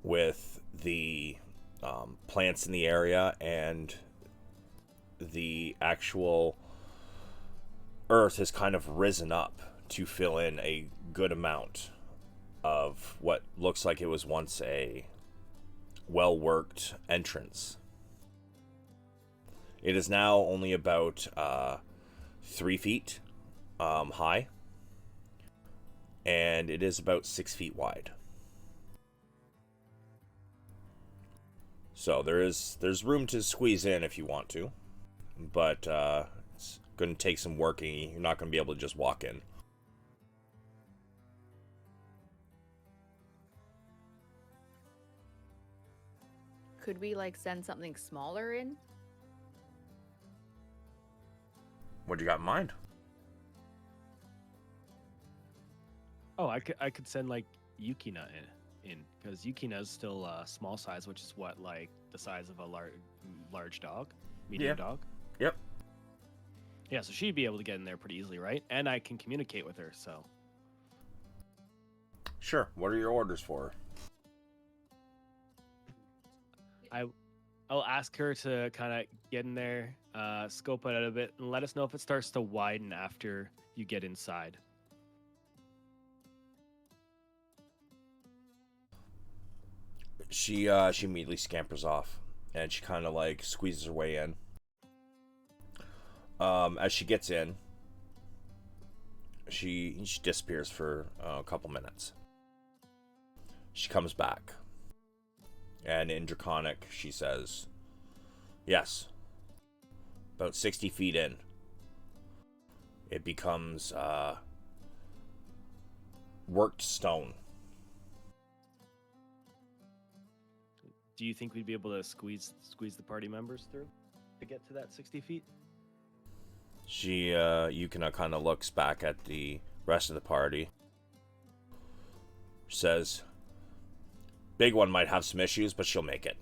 with the plants in the area, and the actual earth has kind of risen up to fill in a good amount of what looks like it was once a well-worked entrance. It is now only about 3 feet high, and it is about 6 feet wide. So there's room to squeeze in if you want to, but it's going to take some working. You're not going to be able to just walk in. Could we like send something smaller in? What do you got in mind? Oh, I could send like Yukina in because Yukina is still small size, which is what, like the size of a large dog, medium dog. Yep. Yeah, so she'd be able to get in there pretty easily, right? And I can communicate with her, so. Sure. What are your orders for her? I'll ask her to kind of get in there, scope it out a bit, and let us know if it starts to widen after you get inside. She immediately scampers off, and she kind of like squeezes her way in. As she gets in, she disappears for a couple minutes. She comes back, and in Draconic, she says, "Yes, about 60 feet in, it becomes worked stone." Do you think we'd be able to squeeze the party members through to get to that 60 feet? Yukina kind of looks back at the rest of the party. Says, "Big one might have some issues, but she'll make it."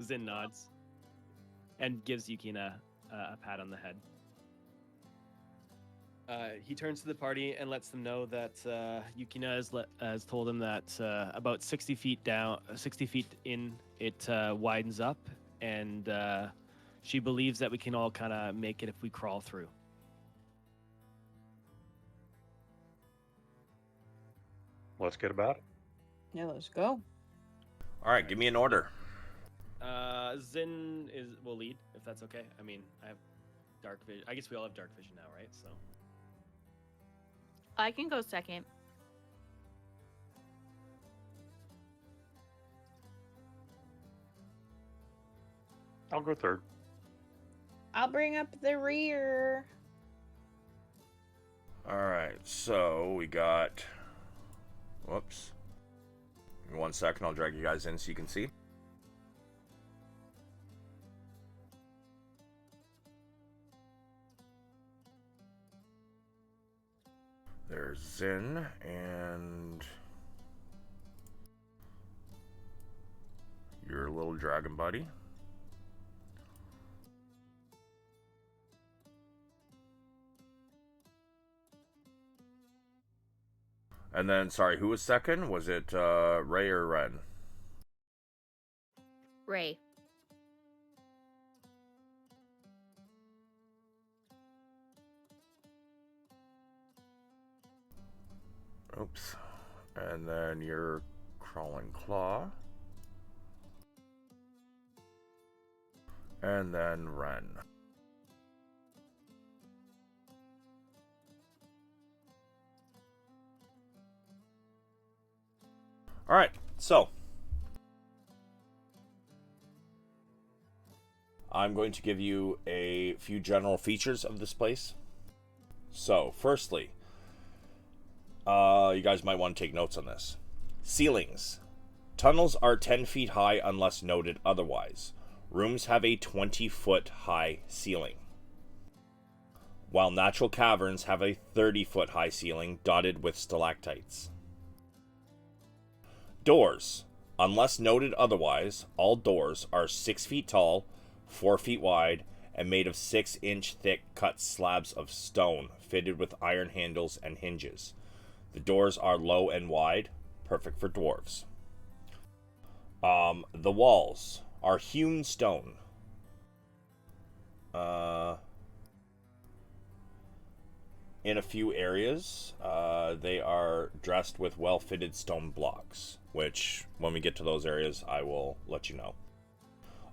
Zin nods and gives Yukina a pat on the head. He turns to the party and lets them know that Yukina has told him that about 60 feet in, it widens up, and she believes that we can all kind of make it if we crawl through. Let's get about it. Yeah, let's go. All right, give me an order. Zin will lead, if that's okay. I mean, I have dark vision. I guess we all have dark vision now, right? So. I can go second. I'll go third. I'll bring up the rear. All right, so we got. Whoops. Give me 1 second. I'll drag you guys in so you can see. There's Zin and your little dragon buddy. And then, sorry, who was second? Was it Ray or Ren? Ray. Oops. And then your crawling claw. And then Ren. Alright, so I'm going to give you a few general features of this place. So, firstly, you guys might want to take notes on this. Ceilings. Tunnels are 10 feet high unless noted otherwise. Rooms have a 20-foot high ceiling, while natural caverns have a 30-foot high ceiling dotted with stalactites. Doors. Unless noted otherwise, all doors are 6 feet tall, 4 feet wide, and made of 6-inch thick cut slabs of stone fitted with iron handles and hinges. The doors are low and wide, perfect for dwarves. The walls are hewn stone. In a few areas, they are dressed with well-fitted stone blocks, which, when we get to those areas, I will let you know.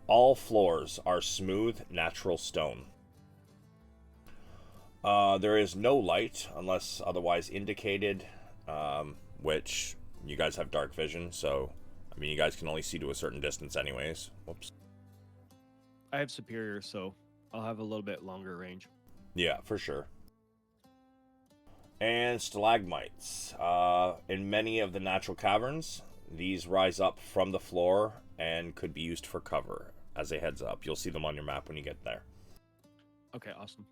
All floors are smooth, natural stone. There is no light, unless otherwise indicated, which you guys have dark vision, so, I mean, you guys can only see to a certain distance anyways. Whoops. I have superior, so I'll have a little bit longer range. Yeah, for sure. And stalagmites. In many of the natural caverns, these rise up from the floor and could be used for cover. As a heads up, you'll see them on your map when you get there. Okay, awesome.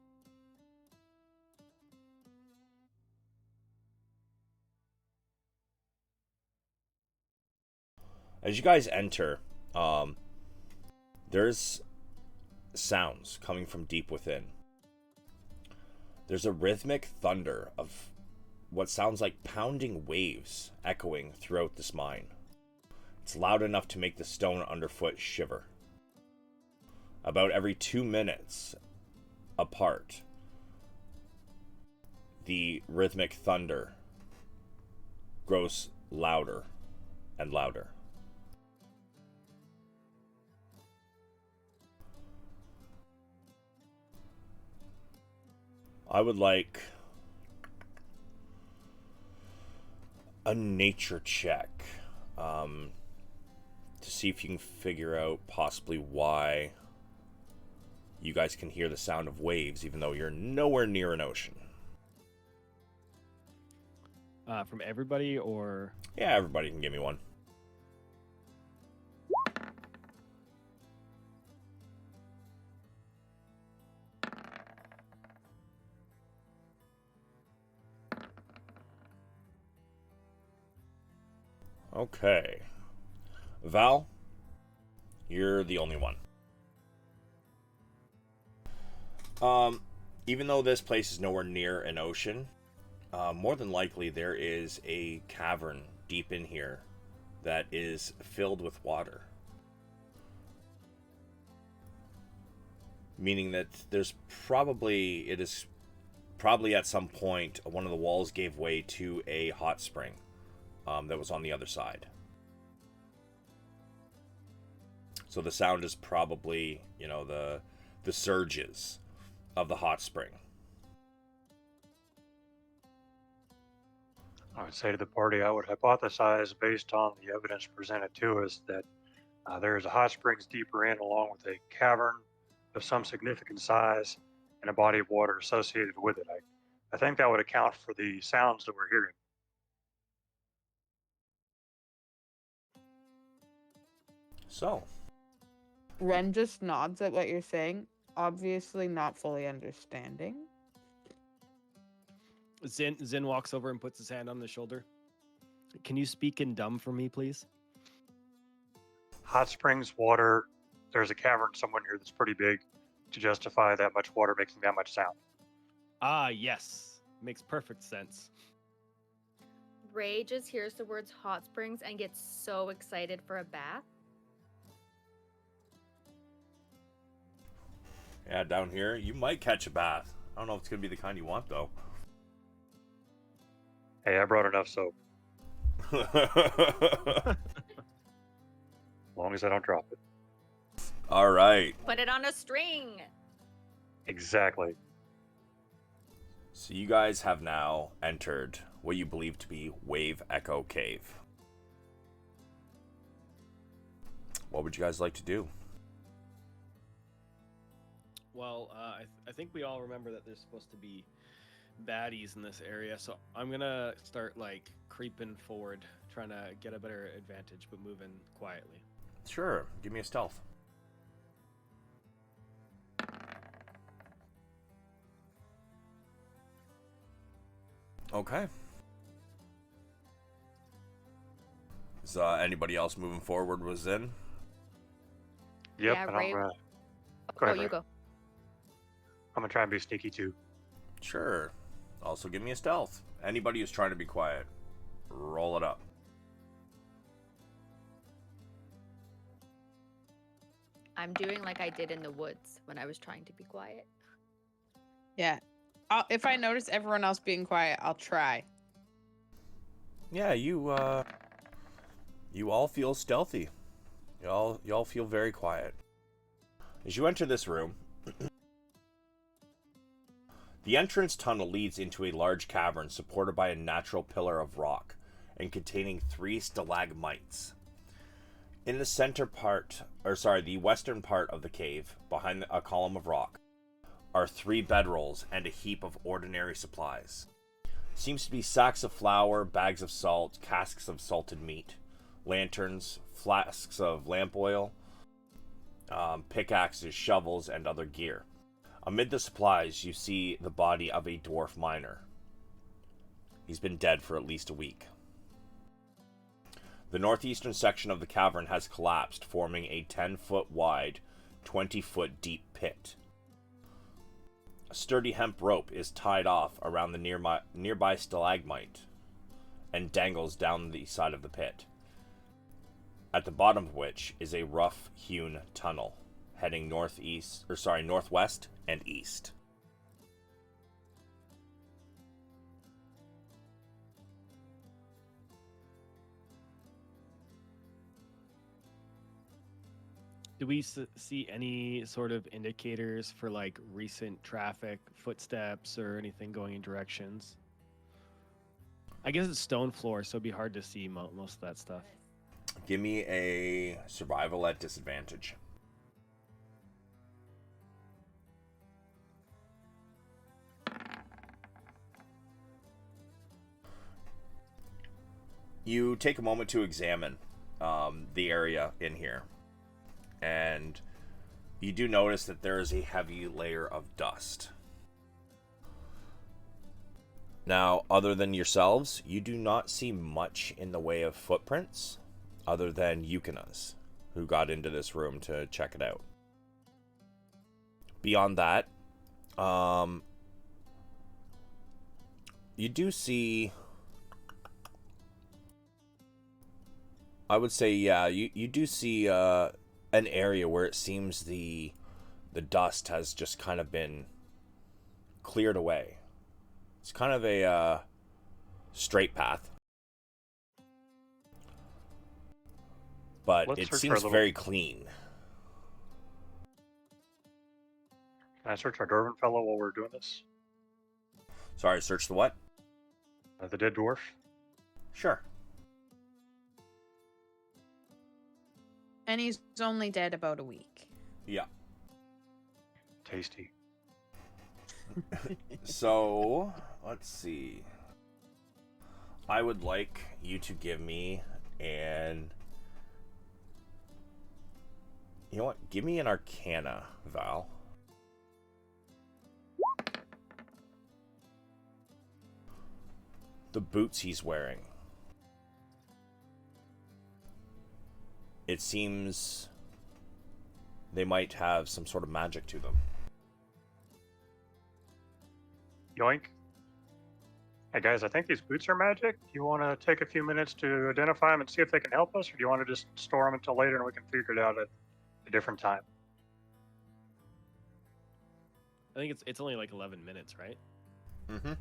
As you guys enter, there's sounds coming from deep within. There's a rhythmic thunder of what sounds like pounding waves echoing throughout this mine. It's loud enough to make the stone underfoot shiver. About every 2 minutes apart, the rhythmic thunder grows louder and louder. I would like a nature check to see if you can figure out possibly why you guys can hear the sound of waves even though you're nowhere near an ocean. From everybody, or Yeah, everybody can give me one. Okay. Val, you're the only one. Even though this place is nowhere near an ocean, more than likely there is a cavern deep in here that is filled with water. Meaning that it is probably at some point one of the walls gave way to a hot spring that was on the other side. So the sound is probably, the surges of the hot spring. I would say to the party, I would hypothesize, based on the evidence presented to us, that there is a hot springs deeper in, along with a cavern of some significant size and a body of water associated with it. I think that would account for the sounds that we're hearing. So, Ren just nods at what you're saying, obviously not fully understanding. Zin walks over and puts his hand on the shoulder. Can you speak in dumb for me, please? Hot springs, water, there's a cavern somewhere here that's pretty big to justify that much water making that much sound. Ah, yes. Makes perfect sense. Ray just hears the words hot springs and gets so excited for a bath. yeah, down here, you might catch a bath. I don't know if it's going to be the kind you want, though. Hey, I brought enough soap. As long as I don't drop it. All right. Put it on a string. Exactly. So you guys have now entered what you believe to be Wave Echo Cave. What would you guys like to do? Well, I think we all remember that there's supposed to be baddies in this area, so I'm gonna start like creeping forward, trying to get a better advantage, but moving quietly. Sure. Give me a stealth. Okay. Is anybody else moving forward was in? Yep, Yeah, and Ray- go ahead, Oh, you Ray. go. I'm gonna try and be sneaky too. Sure. Also give me a stealth. Anybody who's trying to be quiet, roll it up. I'm doing like I did in the woods when I was trying to be quiet. Yeah. If I notice everyone else being quiet, I'll try. Yeah, you all feel stealthy. Y'all feel very quiet. As you enter this room, the entrance tunnel leads into a large cavern supported by a natural pillar of rock and containing 3 stalagmites. In the the western part of the cave, behind a column of rock, are 3 bedrolls and a heap of ordinary supplies. Seems to be sacks of flour, bags of salt, casks of salted meat, lanterns, flasks of lamp oil, pickaxes, shovels, and other gear. Amid the supplies, you see the body of a dwarf miner. He's been dead for at least a week. The northeastern section of the cavern has collapsed, forming a 10-foot wide, 20-foot deep pit. A sturdy hemp rope is tied off around the nearby stalagmite and dangles down the side of the pit, at the bottom of which is a rough-hewn tunnel heading northwest and east. Do we see any sort of indicators for like recent traffic, footsteps, or anything going in directions? I guess it's stone floor, so it'd be hard to see most of that stuff. Give me a survival at disadvantage. You take a moment to examine the area in here, and you do notice that there is a heavy layer of dust. Now, other than yourselves, you do not see much in the way of footprints, other than Yukina's, who got into this room to check it out. Beyond that, you do see, I would say, yeah, you do see an area where it seems the dust has just kind of been cleared away. It's kind of a straight path, but Let's it search for a seems little- very clean. Can I search our dwarven fellow while we're doing this? Sorry, search the what? The dead dwarf? Sure. And he's only dead about a week. Yeah. Tasty. So, let's see. I would like you to give me an... You know what? Give me an Arcana, Val. The boots he's wearing. It seems they might have some sort of magic to them. Yoink. Hey guys, I think these boots are magic. Do you want to take a few minutes to identify them and see if they can help us, or do you want to just store them until later and we can figure it out at a different time? I think it's only like 11 minutes, right? Mm-hmm.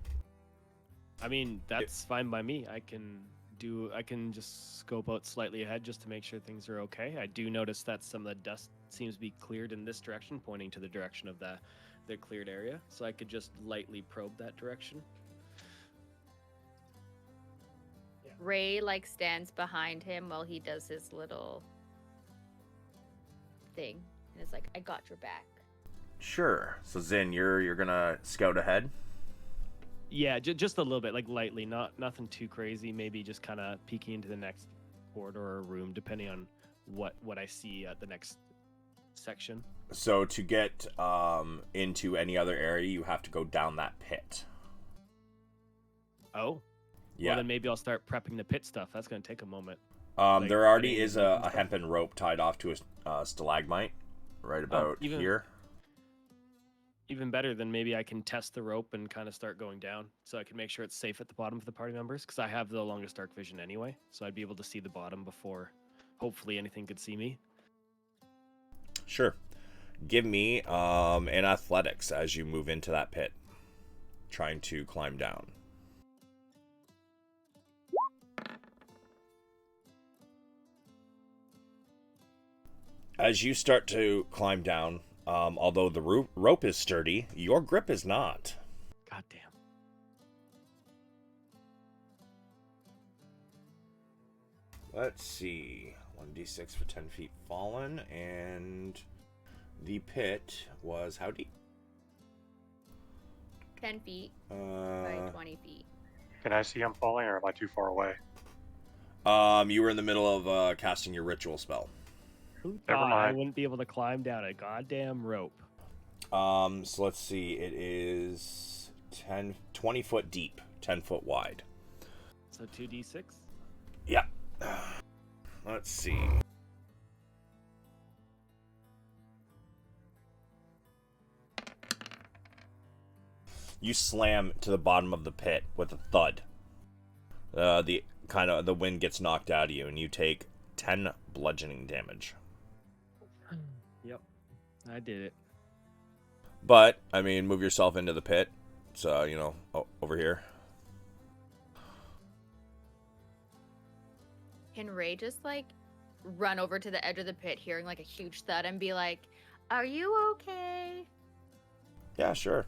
I mean, that's fine by me. I can just scope out slightly ahead just to make sure things are okay. I do notice that some of the dust seems to be cleared in this direction, pointing to the direction of the cleared area. So I could just lightly probe that direction. Ray like stands behind him while he does his little thing, and is like, "I got your back." Sure. So Zin, you're gonna scout ahead. Yeah, just a little bit, like lightly, nothing too crazy. Maybe just kind of peeking into the next corridor or room, depending on what I see at the next section. So to get into any other area, you have to go down that pit. Oh, Yeah. well, then maybe I'll start prepping the pit stuff. That's gonna take a moment. There already putting is meat and a stuff. hempen rope tied off to a stalagmite right about here. Even better, then maybe I can test the rope and kind of start going down, so I can make sure it's safe at the bottom for the party members, because I have the longest dark vision anyway, so I'd be able to see the bottom before, hopefully, anything could see me. Sure. Give me an athletics as you move into that pit, trying to climb down. As you start to climb down, although the rope is sturdy, your grip is not. God damn. Let's see. 1d6 for 10 feet fallen, and the pit was how deep? 10 feet by 20 feet. Can I see him falling, or am I too far away? You were in the middle of casting your ritual spell. Who Never thought I mind. wouldn't be able to climb down a goddamn rope? So let's see. It is 20 foot deep, 10 foot wide. So 2d6? Yeah. Let's see. You slam to the bottom of the pit with a thud. The wind gets knocked out of you, and you take 10 bludgeoning damage. Yep, I did it. But I mean, move yourself into the pit. So over here. Can Ray just like run over to the edge of the pit, hearing like a huge thud, and be like, "Are you okay?" Yeah, sure.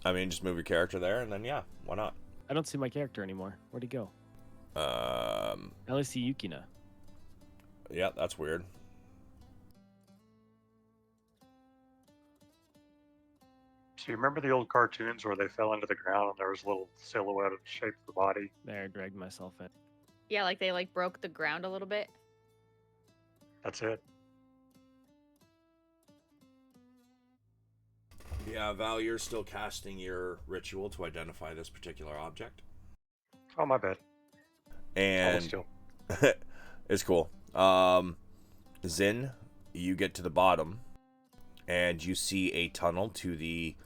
I mean, just move your character there, and then yeah, why not? I don't see my character anymore. Where'd he go? I only see Yukina. Yeah, that's weird. So you remember the old cartoons where they fell into the ground and there was a little silhouette of the shape of the body? There, dragged myself in. Yeah, like they like broke the ground a little bit. That's it. Yeah, Val, you're still casting your ritual to identify this particular object. Oh, my bad. And Still. it's cool. Zin, you get to the bottom, and you see a tunnel to the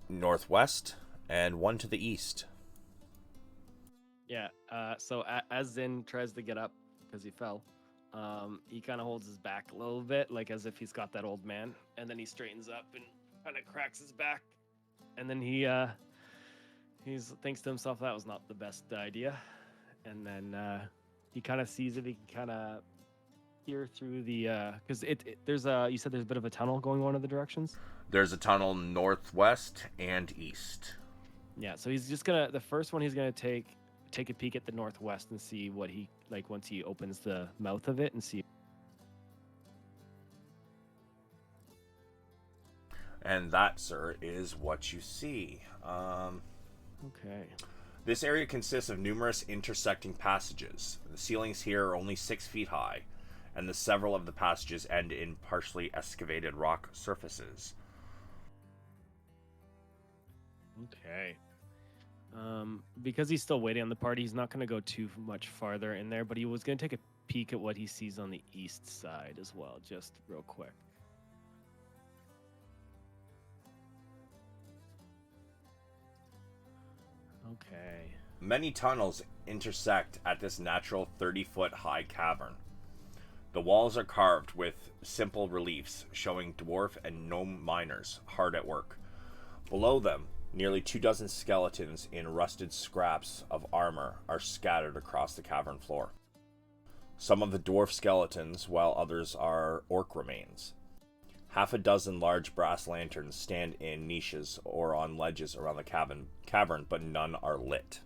northwest and one to the east. Yeah, so as Zin tries to get up, because he fell, he kind of holds his back a little bit, like as if he's got that old man, and then he straightens up and kind of cracks his back, and then he thinks to himself that was not the best idea, and then he kind of sees if he can kind of peer through the because you said there's a bit of a tunnel going one of the directions. There's a tunnel northwest and east. Yeah, so he's just gonna the first one he's gonna take a peek at the northwest and see what he like once he opens the mouth of it and see. And that, sir, is what you see. Okay. This area consists of numerous intersecting passages. The ceilings here are only 6 feet high, and several of the passages end in partially excavated rock surfaces. Okay. Because he's still waiting on the party, he's not going to go too much farther in there, but he was going to take a peek at what he sees on the east side as well, just real quick. Okay. Many tunnels intersect at this natural 30-foot high cavern. The walls are carved with simple reliefs showing dwarf and gnome miners hard at work. Below them, Nearly 24 skeletons in rusted scraps of armor are scattered across the cavern floor. Some of the dwarf skeletons, while others are orc remains. Half a dozen large brass lanterns stand in niches or on ledges around the cavern, but none are lit.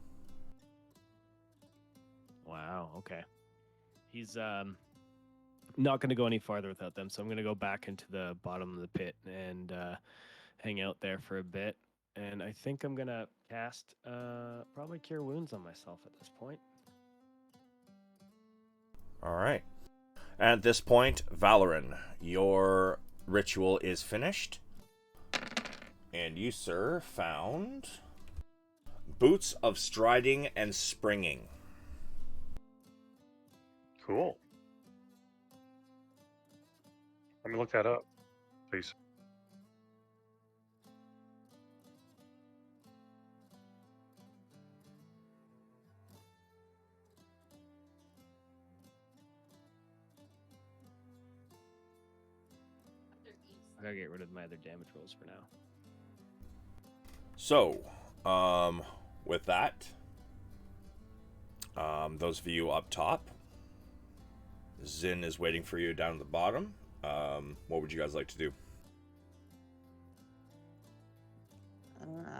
Wow, okay. He's not going to go any farther without them, so I'm going to go back into the bottom of the pit and hang out there for a bit. And I think I'm going to cast probably Cure Wounds on myself at this point. All right. And at this point, Valoran, your ritual is finished. And you, sir, found Boots of Striding and Springing. Cool. Let me look that up, please. I gotta get rid of my other damage rolls for now. So, with that, those of you up top, Zin is waiting for you down at the bottom. What would you guys like to do?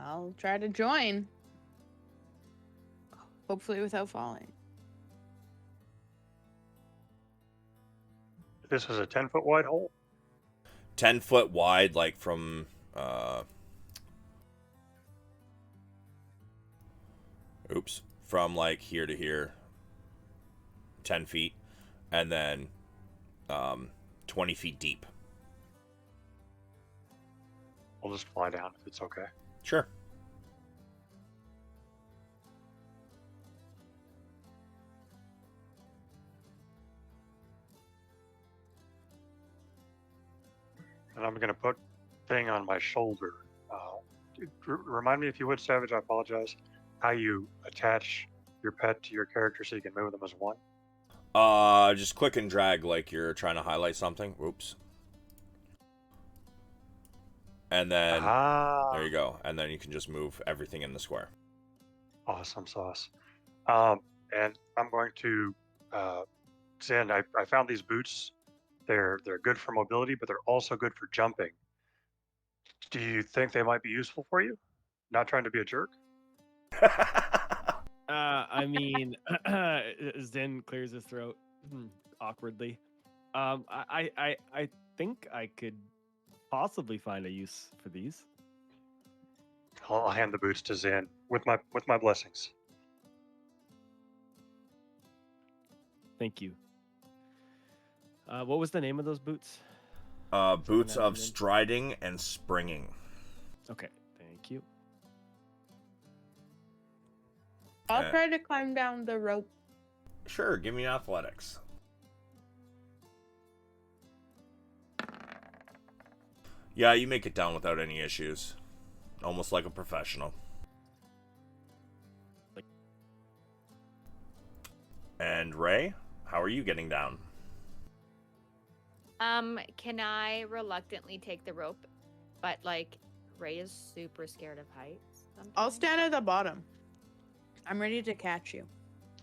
I'll try to join. Hopefully without falling. This was a 10-foot wide hole? 10 foot wide, like from, from like here to here, 10 feet, and then 20 feet deep. I'll just fly down if it's okay. Sure. And I'm going to put thing on my shoulder. Remind me, if you would, Savage, I apologize, how you attach your pet to your character so you can move them as one. Just click and drag like you're trying to highlight something. Oops. And then, there you go. And then you can just move everything in the square. Awesome sauce. And I'm going to, Zin, I found these boots. They're good for mobility, but they're also good for jumping. Do you think they might be useful for you? Not trying to be a jerk? I mean, Zen clears his throat awkwardly. I think I could possibly find a use for these. I'll hand the boots to Zin with my blessings. Thank you. What was the name of those boots? Boots of Striding and Springing. Okay, thank you. I'll try to climb down the rope. Sure, give me athletics. Yeah, you make it down without any issues. Almost like a professional. And Ray, how are you getting down? Can I reluctantly take the rope? But like, Ray is super scared of heights. I'll stand at the bottom. I'm ready to catch you.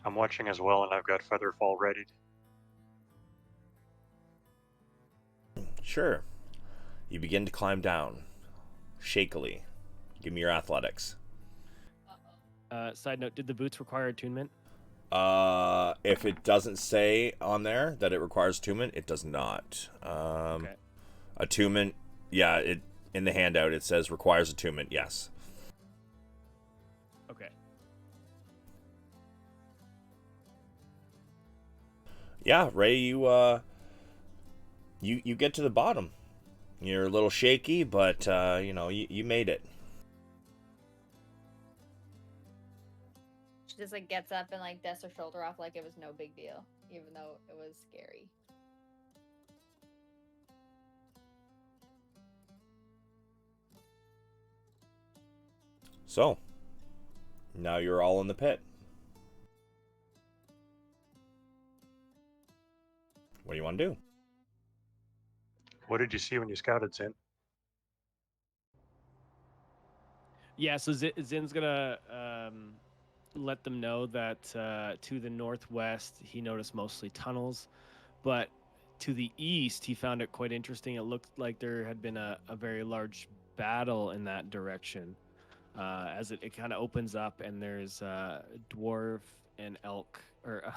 I'm watching as well, and I've got Featherfall ready. Sure. You begin to climb down. Shakily. Give me your athletics. Side note, did the boots require attunement? If it doesn't say on there that it requires attunement, it does not. Okay. Attunement, yeah, it in the handout it says requires attunement, yes. Okay. Yeah, Ray, you get to the bottom. You're a little shaky, but you made it. She just like gets up and like dusts her shoulder off like it was no big deal, even though it was scary. So, now you're all in the pit. What do you want to do? What did you see when you scouted, Zin? Yeah, so Zin's gonna let them know that to the northwest he noticed mostly tunnels, but to the east he found it quite interesting. It looked like there had been a very large battle in that direction. As it kind of opens up and there's dwarf and elk, or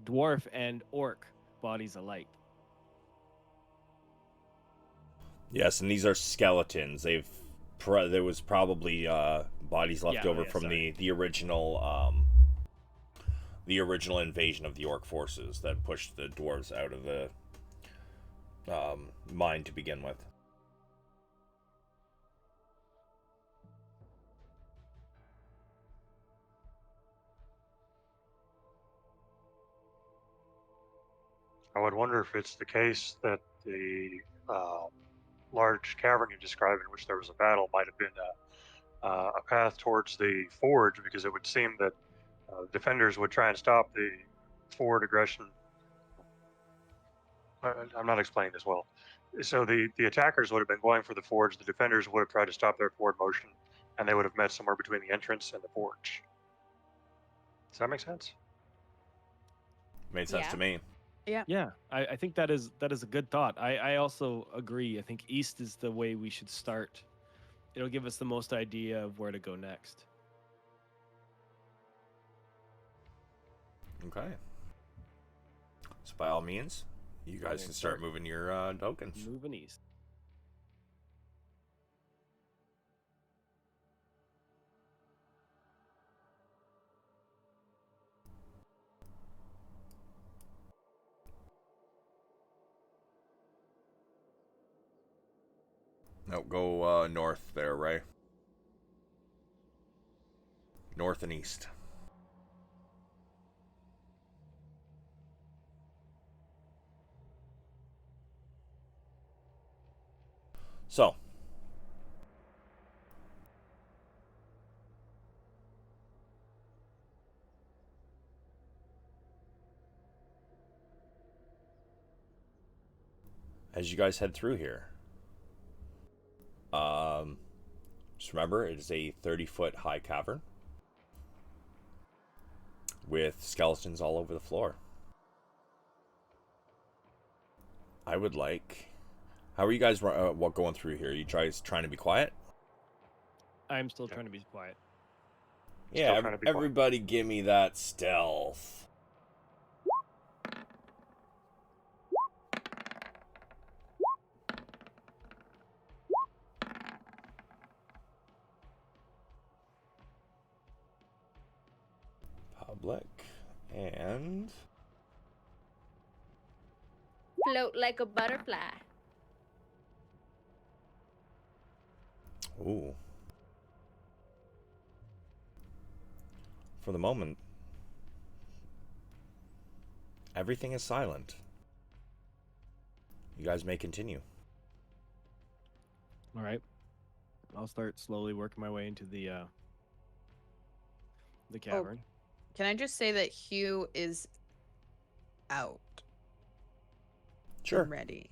dwarf and orc bodies alike. Yes, and these are skeletons. There was probably bodies left over from sorry. the original invasion of the orc forces that pushed the dwarves out of the mine to begin with. I would wonder if it's the case that the large cavern you described, in which there was a battle, might have been a path towards the forge, because it would seem that defenders would try and stop the forward aggression. I'm not explaining this well. So the attackers would have been going for the forge. The defenders would have tried to stop their forward motion, and they would have met somewhere between the entrance and the forge. Does that make sense? Made sense Yeah. to me. Yeah, I think that is a good thought. I also agree. I think east is the way we should start. It'll give us the most idea of where to go next. Okay. So by all means, you guys can start moving your tokens. Moving east. No, go north there, Ray. North and east. So, as you guys head through here, just remember it is a 30-foot high cavern with skeletons all over the floor. I would like. How are you guys going through here? You guys trying to be quiet? I'm still trying to be quiet. Yeah, everybody give me that stealth. Public and Float like a butterfly. ooh. For the moment, everything is silent. You guys may continue. All right. I'll start slowly working my way into the cavern. Can I just say that Hugh is out? Sure. And ready.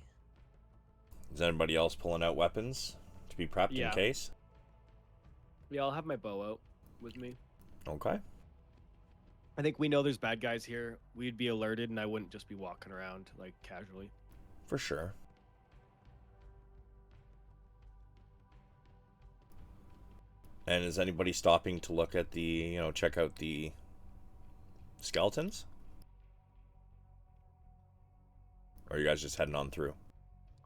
Is anybody else pulling out weapons to be prepped in case? Yeah, I'll have my bow out with me. Okay. I think we know there's bad guys here. We'd be alerted, and I wouldn't just be walking around like casually. For sure. And is anybody stopping to look at check out the skeletons? Or are you guys just heading on through?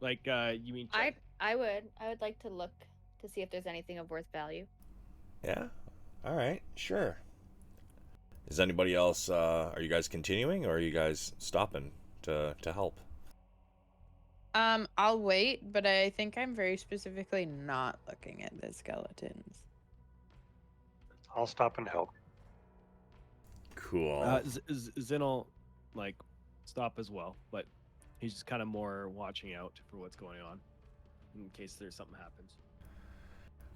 Like, you mean? I would like to look to see if there's anything of worth value. Yeah. All right. Sure. Is anybody else? Are you guys continuing, or are you guys stopping to help? I'll wait, but I think I'm very specifically not looking at the skeletons. I'll stop and help. Cool. Zin will like stop as well, but he's just kind of more watching out for what's going on in case there's something happens.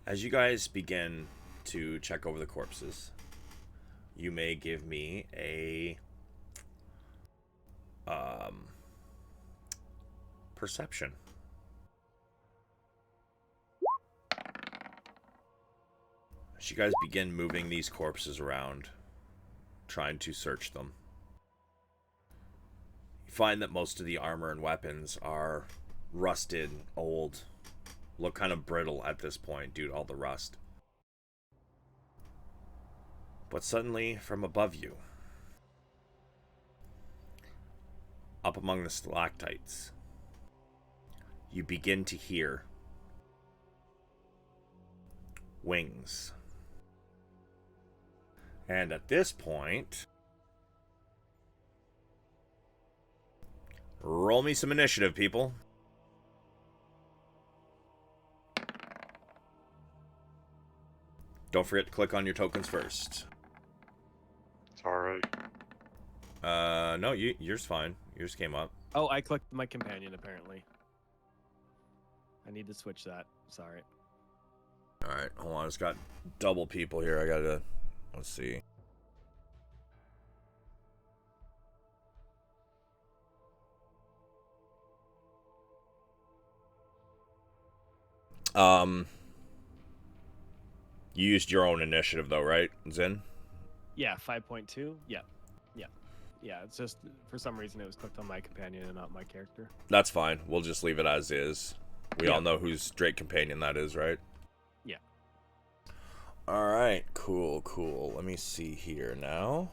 As you guys begin to check over the corpses, you may give me a perception. So you guys begin moving these corpses around, trying to search them. You find that most of the armor and weapons are rusted, old, look kind of brittle at this point due to all the rust. But suddenly, from above you, up among the stalactites, you begin to hear wings. And at this point, roll me some initiative, people. Don't forget to click on your tokens first. It's alright. No, yours fine. Yours came up. Oh, I clicked my companion, apparently. I need to switch that. Sorry. Alright, hold on. It's got double people here. I gotta... Let's see. You used your own initiative, though, right, Zin? Yeah, 5.2. Yeah. Yeah, it's just, for some reason, it was clicked on my companion and not my character. That's fine. We'll just leave it as is. We Yeah. all know whose Drake companion that is, right? Yeah. Alright, cool. Let me see here now.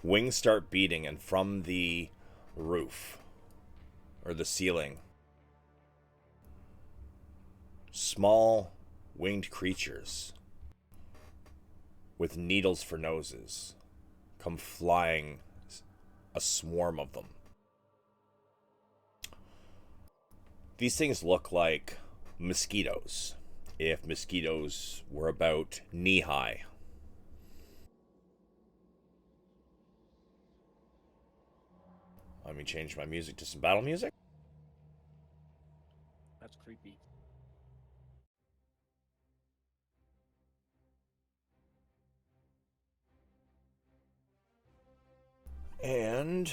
Wings start beating, and from the roof, or the ceiling, small winged creatures with needles for noses come flying, a swarm of them. These things look like mosquitoes, if mosquitoes were about knee-high. Let me change my music to some battle music. That's creepy. And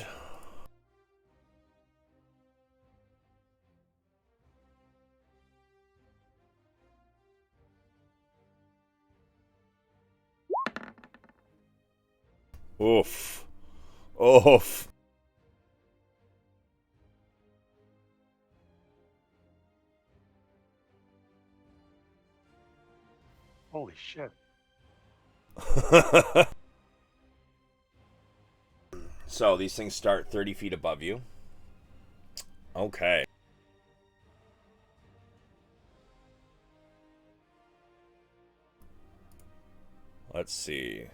oof. Holy shit. So these things start 30 feet above you. Okay. Let's see.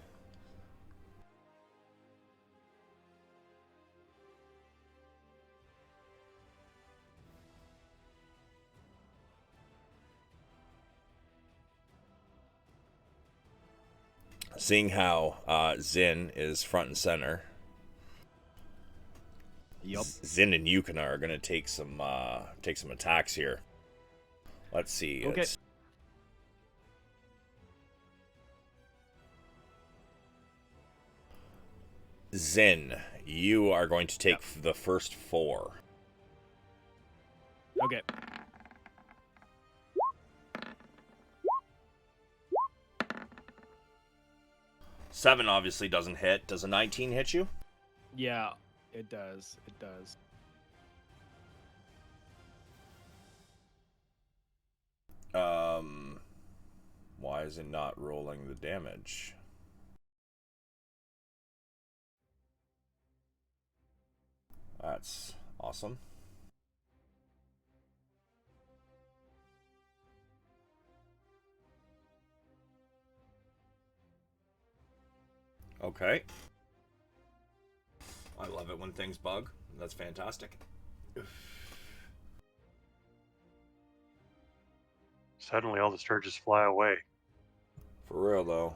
Seeing how Zin is front and center, Yup. Zin and Yukina are gonna take some attacks here. Let's see. Okay. Zin, you are going to take the first 4. Okay. Seven obviously doesn't hit. Does a 19 hit you? Yeah, it does. It does. Why is it not rolling the damage? That's awesome. Okay. I love it when things bug. That's fantastic. Suddenly all the sturges fly away. For real, though.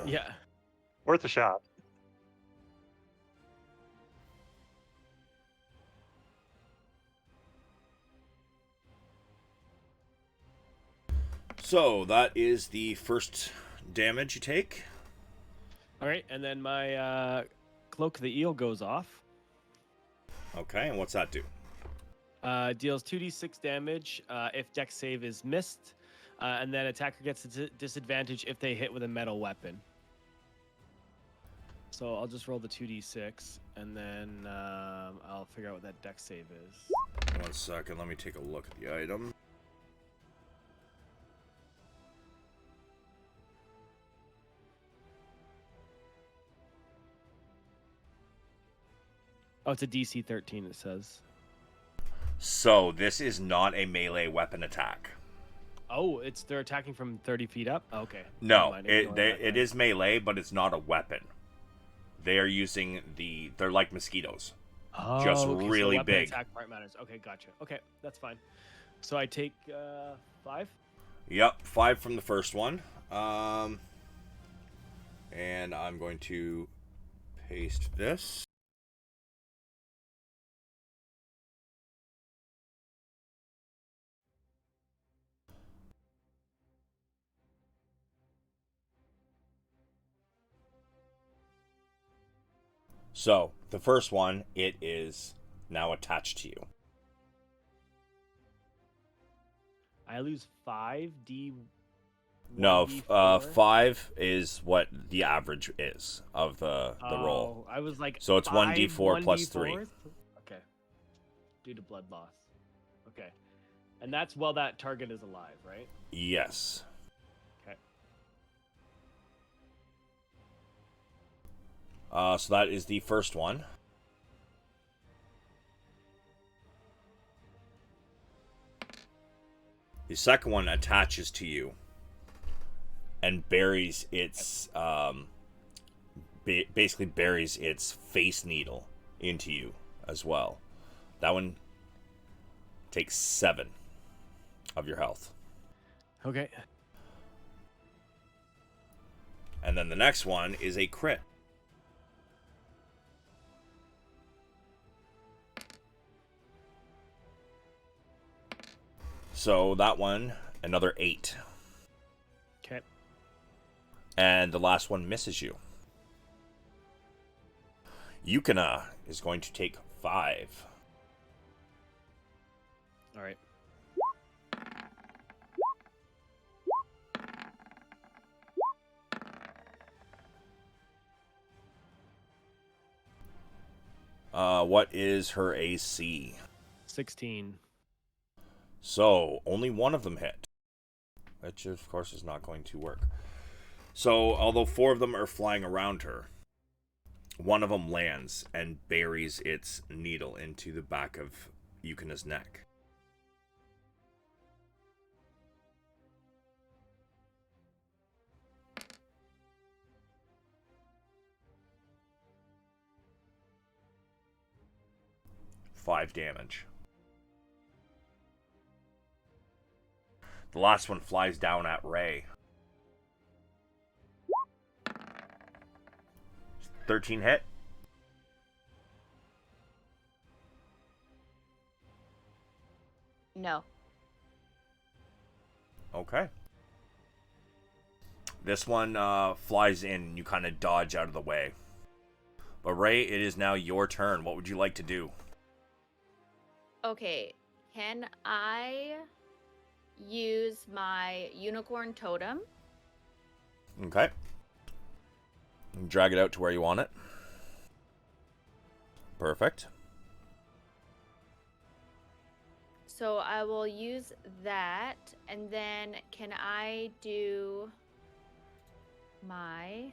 Yeah. Worth a shot. So, that is the first damage you take. All right, and then my cloak of the eel goes off. Okay, and what's that do? Deals 2d6 damage if dex save is missed, and then attacker gets a disadvantage if they hit with a metal weapon. So I'll just roll the 2d6, and then I'll figure out what that dex save is. 1 second, let me take a look at the item. Oh, it's a DC 13, it says. So this is not a melee weapon attack. Oh, they're attacking from 30 feet up? Okay. No, Never mind, ignore that it then. is melee, but it's not a weapon. They are using they're like mosquitoes. Oh, just okay, so really weapon big. attack part matters. Okay, gotcha. Okay, that's fine. So I take 5? Yep, 5 from the first one. And I'm going to paste this. So, the first one, it is now attached to you. I lose 5d. No, 1d4? 5 is what the average is of the roll. I was like, So it's 5 1d4 plus 3. 1d4s? Okay. Due to blood loss. Okay. And that's while that target is alive, right? Yes. Okay. So that is the first one. The second one attaches to you and buries its basically buries its face needle into you as well. That one takes 7 of your health. Okay. And then the next one is a crit. So that one, another 8. Okay. And the last one misses you. Yukina is going to take 5. All right. What is her AC? 16. So, only one of them hit. Which, of course, is not going to work. So, although 4 of them are flying around her, one of them lands and buries its needle into the back of Yukina's neck. Five damage. The last one flies down at Ray. 13 hit. No. Okay. This one flies in. You kind of dodge out of the way. But Ray, it is now your turn. What would you like to do? Okay. Can I use my unicorn totem? Okay. Drag it out to where you want it. Perfect. So I will use that, and then can I do my...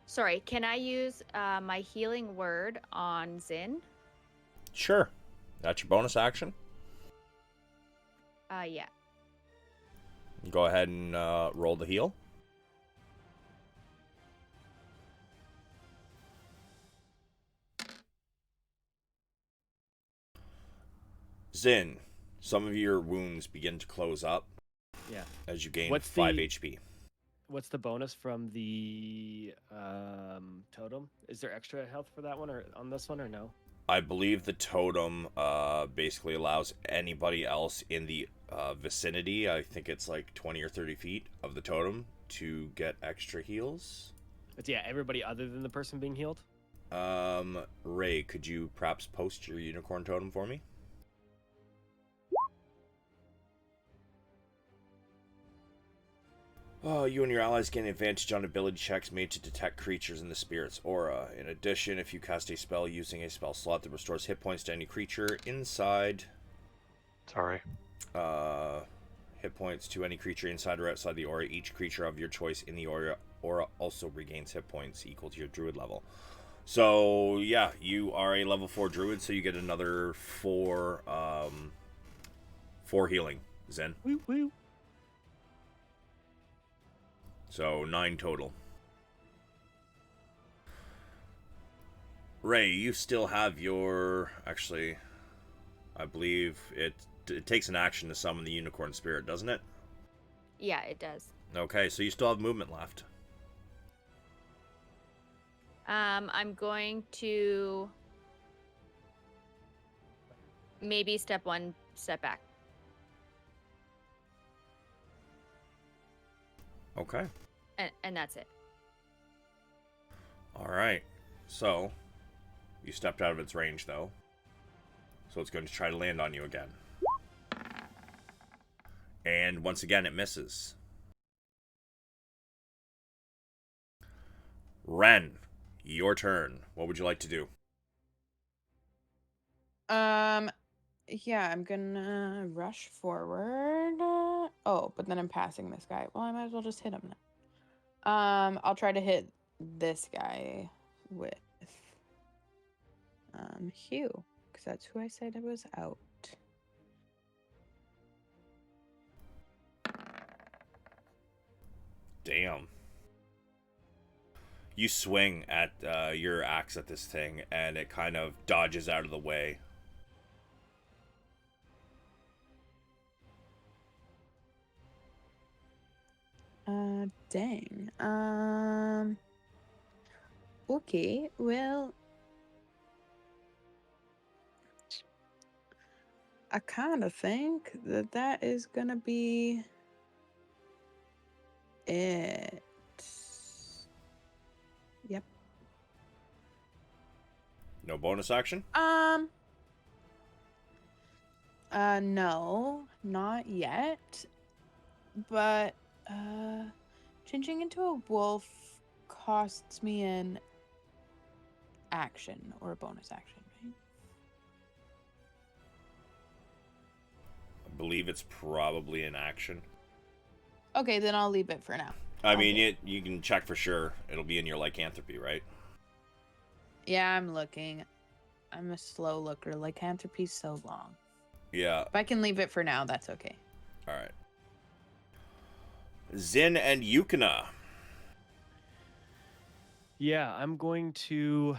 Sorry, can I use my healing word on Zin? Sure. That's your bonus action. Yeah. Go ahead and roll the heal. Zin, some of your wounds begin to close up Yeah. as you gain What's 5 the- HP. what's the bonus from the totem? Is there extra health for that one or on this one or no? I believe the totem basically allows anybody else in the vicinity, I think it's like 20 or 30 feet of the totem, to get extra heals. It's everybody other than the person being healed. Ray, could you perhaps post your unicorn totem for me? Oh, you and your allies gain advantage on ability checks made to detect creatures in the spirit's aura. In addition, if you cast a spell using a spell slot that restores hit points to any creature inside... Sorry. Hit points to any creature inside or outside the aura. Each creature of your choice in the aura also regains hit points equal to your druid level. So, yeah, you are a level 4 druid, so you get another 4 healing, Zen. Woo woo. So 9 total. Ray, you still have your... Actually, I believe it takes an action to summon the unicorn spirit, doesn't it? Yeah, it does. Okay, so you still have movement left. I'm going to maybe step back. Okay. And that's it. All right. So, you stepped out of its range, though. So it's going to try to land on you again. And once again, it misses. Ren, your turn. What would you like to do? Yeah, I'm gonna rush forward. Oh, but then I'm passing this guy. Well, I might as well just hit him now. I'll try to hit this guy with Hugh, because that's who I said it was out. Damn. You swing at your axe at this thing, and it kind of dodges out of the way. Dang. Okay, well, I kind of think that is gonna be it. Yep. No bonus action? No, not yet. But, changing into a wolf costs me an action or a bonus action, right? I believe it's probably an action. Okay, then I'll leave it for now. I mean, you can check for sure. It'll be in your lycanthropy, right? Yeah, I'm looking. I'm a slow looker. Lycanthropy's so long. Yeah. If I can leave it for now, that's okay. All right. Zin and Yukina. Yeah, I'm going to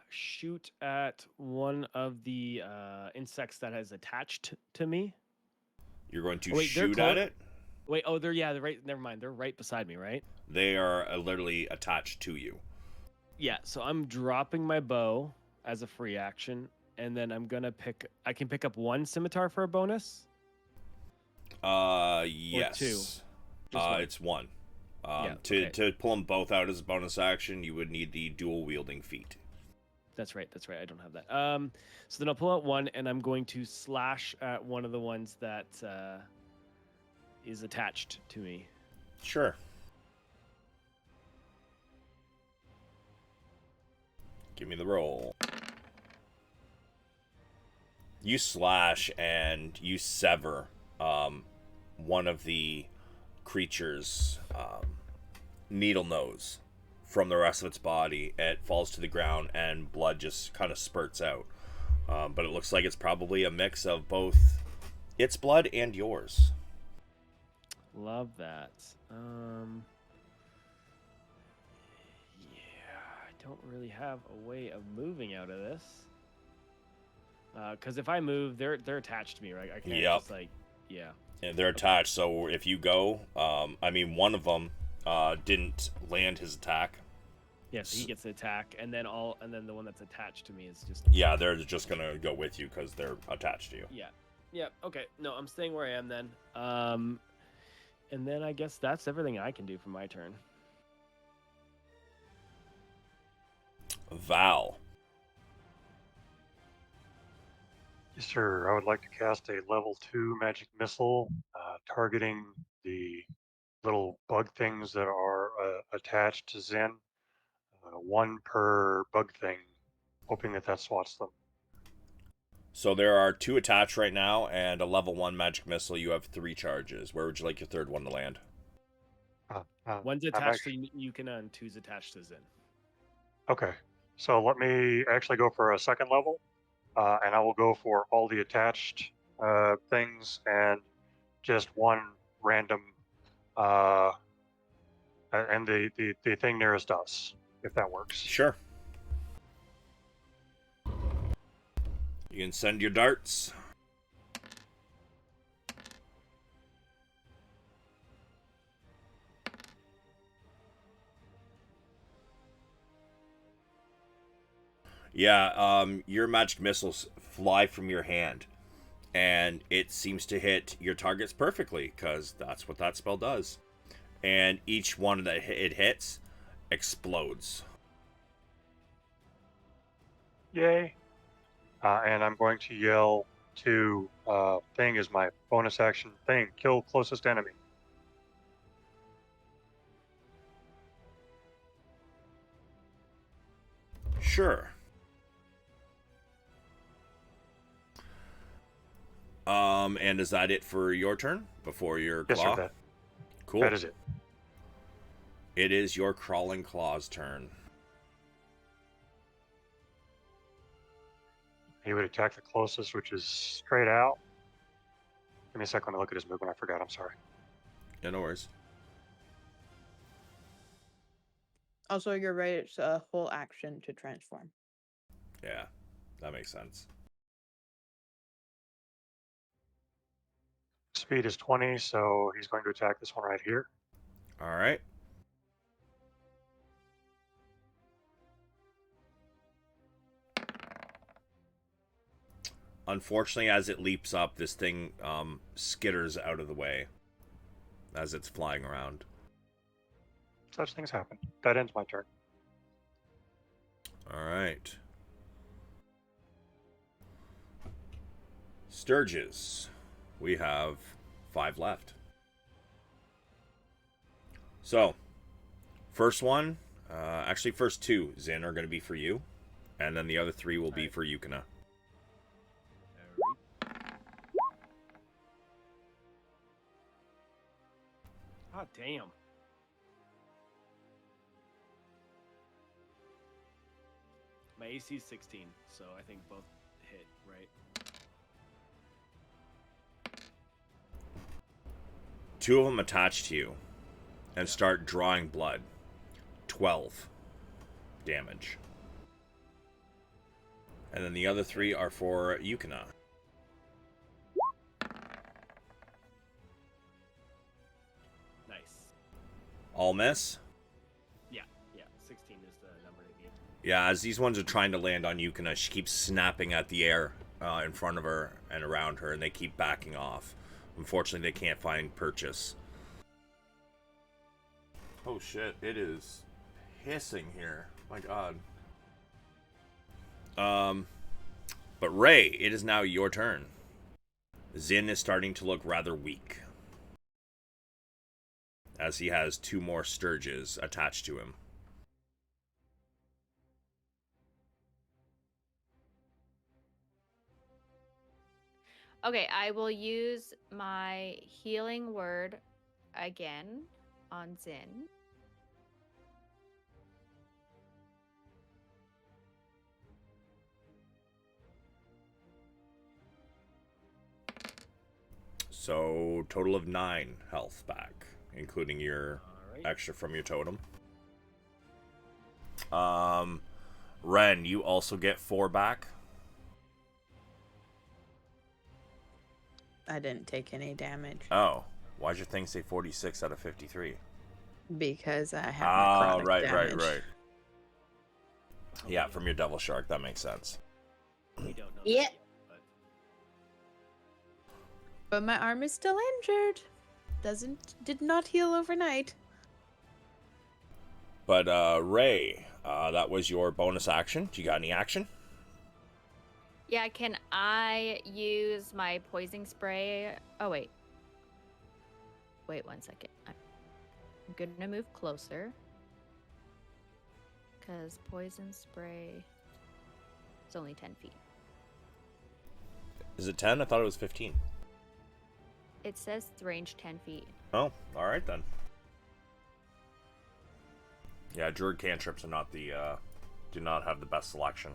shoot at one of the insects that has attached to me. You're going to Wait, shoot at it? Wait, they're right. Never mind. They're right beside me, right? They are literally attached to you. Yeah. So I'm dropping my bow as a free action, and then I'm gonna I can pick up one scimitar for a bonus. Yes. Or two. One. It's one. Okay. To pull them both out as a bonus action, you would need the dual wielding feat. That's right. I don't have that. So then I'll pull out one, and I'm going to slash at one of the ones that is attached to me. Sure. Give me the roll. You slash and you sever one of the creature's needle nose from the rest of its body. It falls to the ground and blood just kind of spurts out. But it looks like it's probably a mix of both its blood and yours. Love that. I don't really have a way of moving out of this. Because if I move, they're attached to me, right? I can't Yep. just yeah. And they're attached, so if you go, one of them didn't land his attack. Yeah, so he gets the attack, and then the one that's attached to me is just. Yeah, they're just gonna go with you because they're attached to you. Yeah. Yeah. Okay. No, I'm staying where I am then. And then I guess that's everything I can do for my turn. Val. Yes, sir. I would like to cast a level 2 magic missile, targeting the little bug things that are attached to Zen. One per bug thing, hoping that swats them. So there are 2 attached right now, and a level 1 magic missile. You have 3 charges. Where would you like your third one to land? One's I'm attached actually, to Yukina, and two's attached to Zin. okay, so let me actually go for a second level, and I will go for all the attached things and just one random, uh, and the thing nearest us, if that works. Sure. You can send your darts. Yeah, your magic missiles fly from your hand, and it seems to hit your targets perfectly, because that's what that spell does. And each one that it hits explodes. Yay! And I'm going to yell to thing as my bonus action thing, kill closest enemy. Sure. And is that it for your turn before your Yes, sir. claw? Cool. That is it. It is your crawling claw's turn. He would attack the closest, which is straight out. Give me a second to look at his movement. I forgot. I'm sorry. Yeah, no worries. Also, you're right. It's a whole action to transform. Yeah, that makes sense. Speed is 20, so he's going to attack this one right here. All right. Unfortunately, as it leaps up, this thing skitters out of the way as it's flying around. Such things happen. That ends my turn. All right. Sturges. We have 5 left. So, first one, actually, first 2, Zin, are going to be for you. And then the other 3 will be for Yukina. God damn. My AC is 16, so I think both hit, right? 2 of them attach to you and start drawing blood. 12 damage. And then the other 3 are for Yukina. Nice. All miss? Yeah, 16 is the number to beat. Yeah, as these ones are trying to land on Yukina, she keeps snapping at the air in front of her and around her, and they keep backing off. Unfortunately, they can't find purchase. Oh shit, it is hissing here. My god. But Ray, it is now your turn. Zin is starting to look rather weak, as he has 2 more Sturges attached to him. Okay, I will use my healing word again on Zin. So, total of 9 health back, including your extra from your totem. Ren, you also get 4 back. I didn't take any damage. Oh, why'd your thing say 46 out of 53? because I have Ah, necrotic right, damage. right. Yeah, from your devil shark, that makes sense. We don't know. Yeah. that yet, but But my arm is still injured. Did not heal overnight. But Ray, that was your bonus action. Do you got any action? Yeah, can I use my poison spray? Oh, wait. Wait 1 second. I'm gonna move closer. Because poison spray is only 10 feet. Is it 10? I thought it was 15. It says range 10 feet. Oh, all right then. Yeah, druid cantrips are not the do not have the best selection.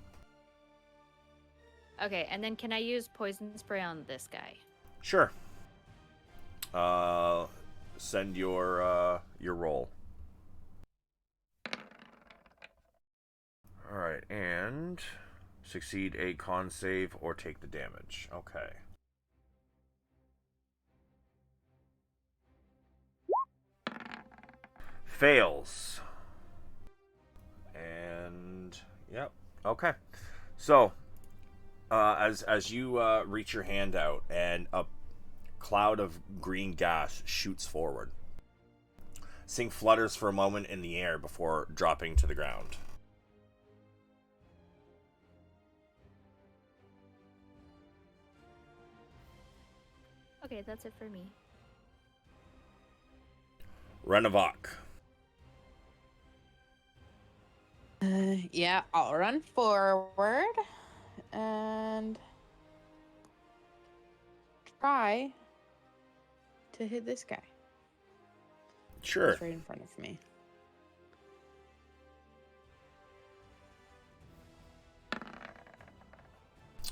Okay, and then can I use poison spray on this guy? Sure. Send your roll. All right, and succeed a con save or take the damage. Okay. Fails. And yep. Okay. So, as you reach your hand out and a cloud of green gas shoots forward, Sing flutters for a moment in the air before dropping to the ground. Okay, that's it for me. Renavok. Yeah, I'll run forward and try to hit this guy. Sure. He's right in front of me.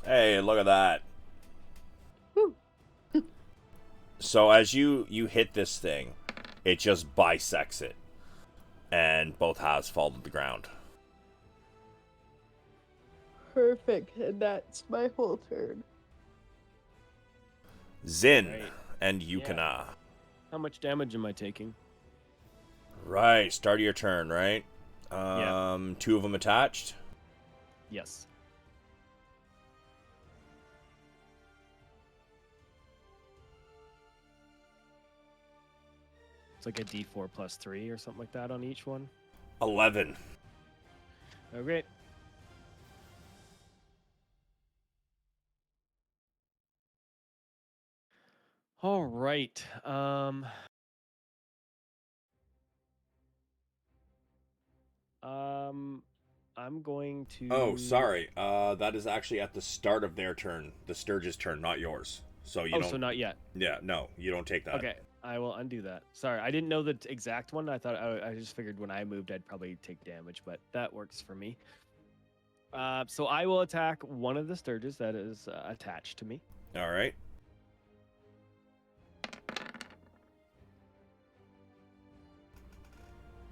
Hey, look at that. Woo. So as you hit this thing, it just bisects it, and both halves fall to the ground. Perfect, and that's my whole turn. Zin Right. and Yukina. How much damage am I taking? Right, start of your turn, right? Yeah. 2 of them attached. Yes. It's like a D4 plus 3 or something like that on each one. 11. Oh, great. All right. I'm going to. Oh, sorry. That is actually at the start of their turn, the Sturge's turn, not yours. So you Oh, don't. so not yet. Yeah, no, you don't take that. Okay, I will undo that. Sorry, I didn't know the exact one. I thought I just figured when I moved, I'd probably take damage, but that works for me. So I will attack one of the Sturges that is attached to me. All right.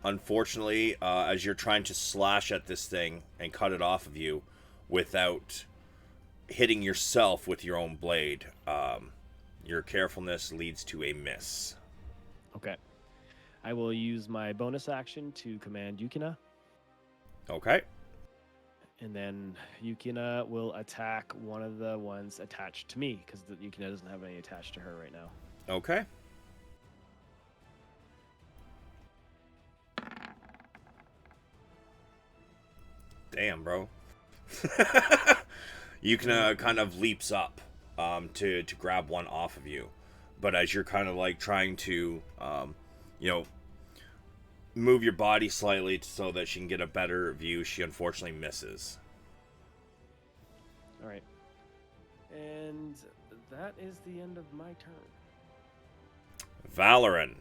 Unfortunately, as you're trying to slash at this thing and cut it off of you without hitting yourself with your own blade, your carefulness leads to a miss. Okay. I will use my bonus action to command Yukina, Okay. and then Yukina will attack one of the ones attached to me because Yukina doesn't have any attached to her right now. Okay. Damn, bro. Yukina kind of leaps up to grab one off of you. But as you're kind of like trying to, move your body slightly so that she can get a better view, she unfortunately misses. All right. And that is the end of my turn. Valoran.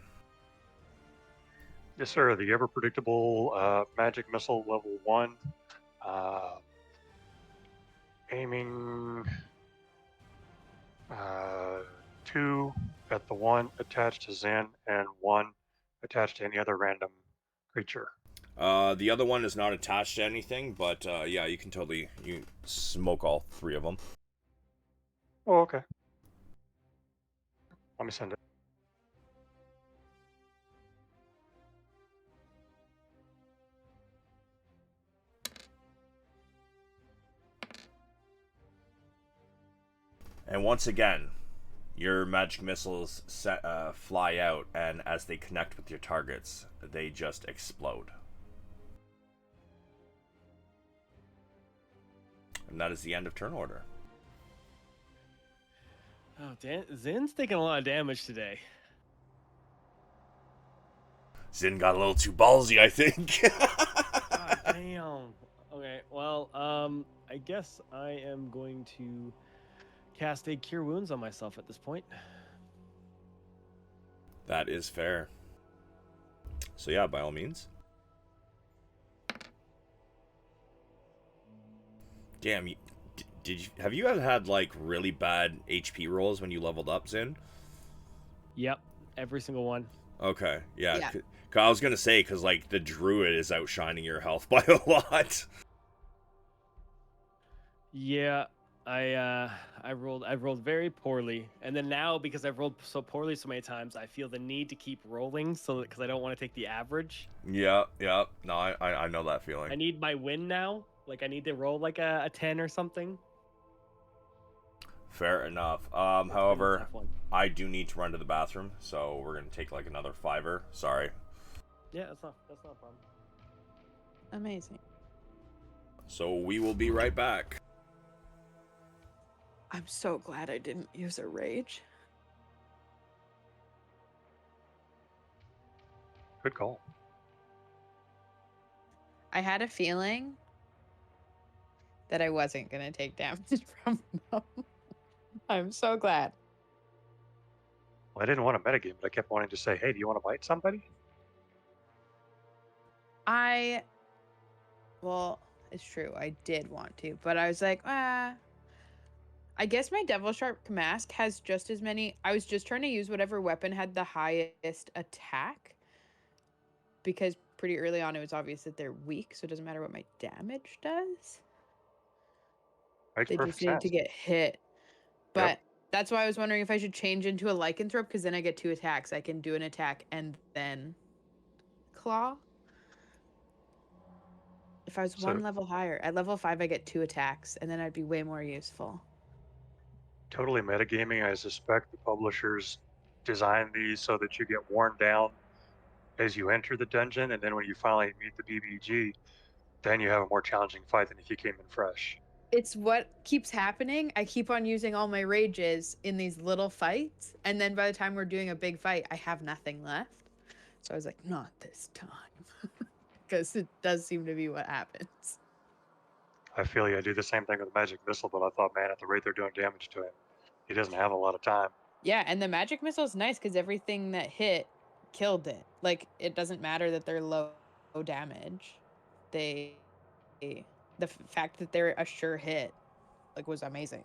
Yes, sir. The ever predictable magic missile level 1. Aiming 2 at the one attached to Zen and 1 attached to any other random creature. The other one is not attached to anything, but yeah, you can you smoke all 3 of them. Oh, okay. Let me send it. And once again, your magic missiles fly out, and as they connect with your targets, they just explode. And that is the end of turn order. Oh, Zin's taking a lot of damage today. Zin got a little too ballsy, I think. God damn. Okay, well, I guess I am going to cast a Cure Wounds on myself at this point. That is fair. So yeah, by all means. Damn, have you ever had like really bad HP rolls when you leveled up, Zin? Yep, every single one. Okay, yeah. Yeah. I was gonna say, because like the druid is outshining your health by a lot. Yeah, I rolled very poorly, and then now because I've rolled so poorly so many times, I feel the need to keep rolling because I don't want to take the average. Yeah. No, I know that feeling. I need my win now. Like I need to roll like a 10 or something. Fair enough. It's been a However, tough one. I do need to run to the bathroom, so we're gonna take like another 5-er. Sorry. Yeah, that's not a problem. Amazing. So we will be right back. I'm so glad I didn't use a rage. Good call. I had a feeling that I wasn't going to take damage from them. I'm so glad. Well, I didn't want to metagame, but I kept wanting to say, hey, do you want to bite somebody? Well, it's true. I did want to, but I was like, I guess my Devil Sharp Mask has just as many. I was just trying to use whatever weapon had the highest attack, because pretty early on it was obvious that they're weak, so it doesn't matter what my damage does. Makes They perfect just need sense. to get hit. But that's why I was wondering if I should change into a Lycanthrope, because then I get 2 attacks. I can do an attack and then claw. If I was So- one level higher, at level 5 I get 2 attacks, and then I'd be way more useful. Totally metagaming. I suspect the publishers designed these so that you get worn down as you enter the dungeon, and then when you finally meet the BBG, then you have a more challenging fight than if you came in fresh. It's what keeps happening. I keep on using all my rages in these little fights, and then by the time we're doing a big fight, I have nothing left. So I was like, not this time. Because it does seem to be what happens. I feel you. I do the same thing with Magic Missile, but I thought, man, at the rate they're doing damage to him, he doesn't have a lot of time. Yeah, and the magic missile is nice because everything that hit killed it. Like, it doesn't matter that they're low damage. The fact that they're a sure hit, like, was amazing.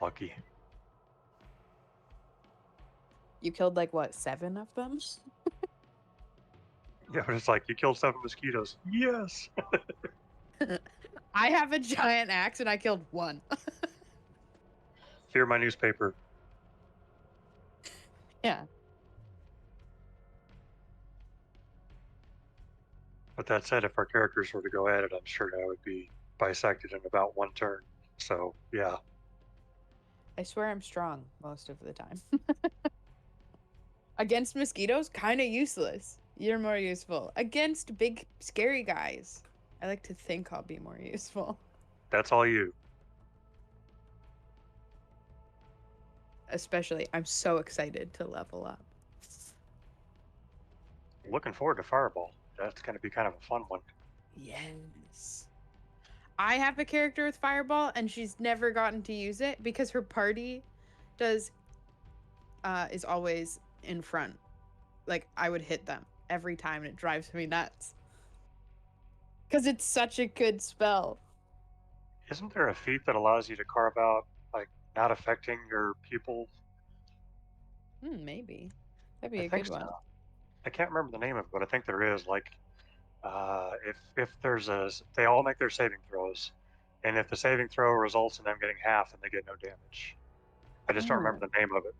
Lucky. You killed like what, 7 of them? Yeah, but it's like, you killed 7 mosquitoes. Yes! I have a giant axe and I killed 1. Fear my newspaper. Yeah. But that said, if our characters were to go at it, I'm sure I would be bisected in about 1 turn. So, yeah. I swear I'm strong most of the time. Against mosquitoes, kind of useless. You're more useful. Against big, scary guys, I like to think I'll be more useful. That's all you. Especially, I'm so excited to level up. Looking forward to Fireball. That's going to be kind of a fun one. Yes. I have a character with Fireball, and she's never gotten to use it because her party is always in front. Like, I would hit them every time, and it drives me nuts. Because it's such a good spell. Isn't there a feat that allows you to carve out, like, not affecting your pupil? Maybe. That'd be I a think good one. so. I can't remember the name of it, but I think there is. Like, if there's they all make their saving throws, and if the saving throw results in them getting half, then they get no damage. I just don't remember the name of it.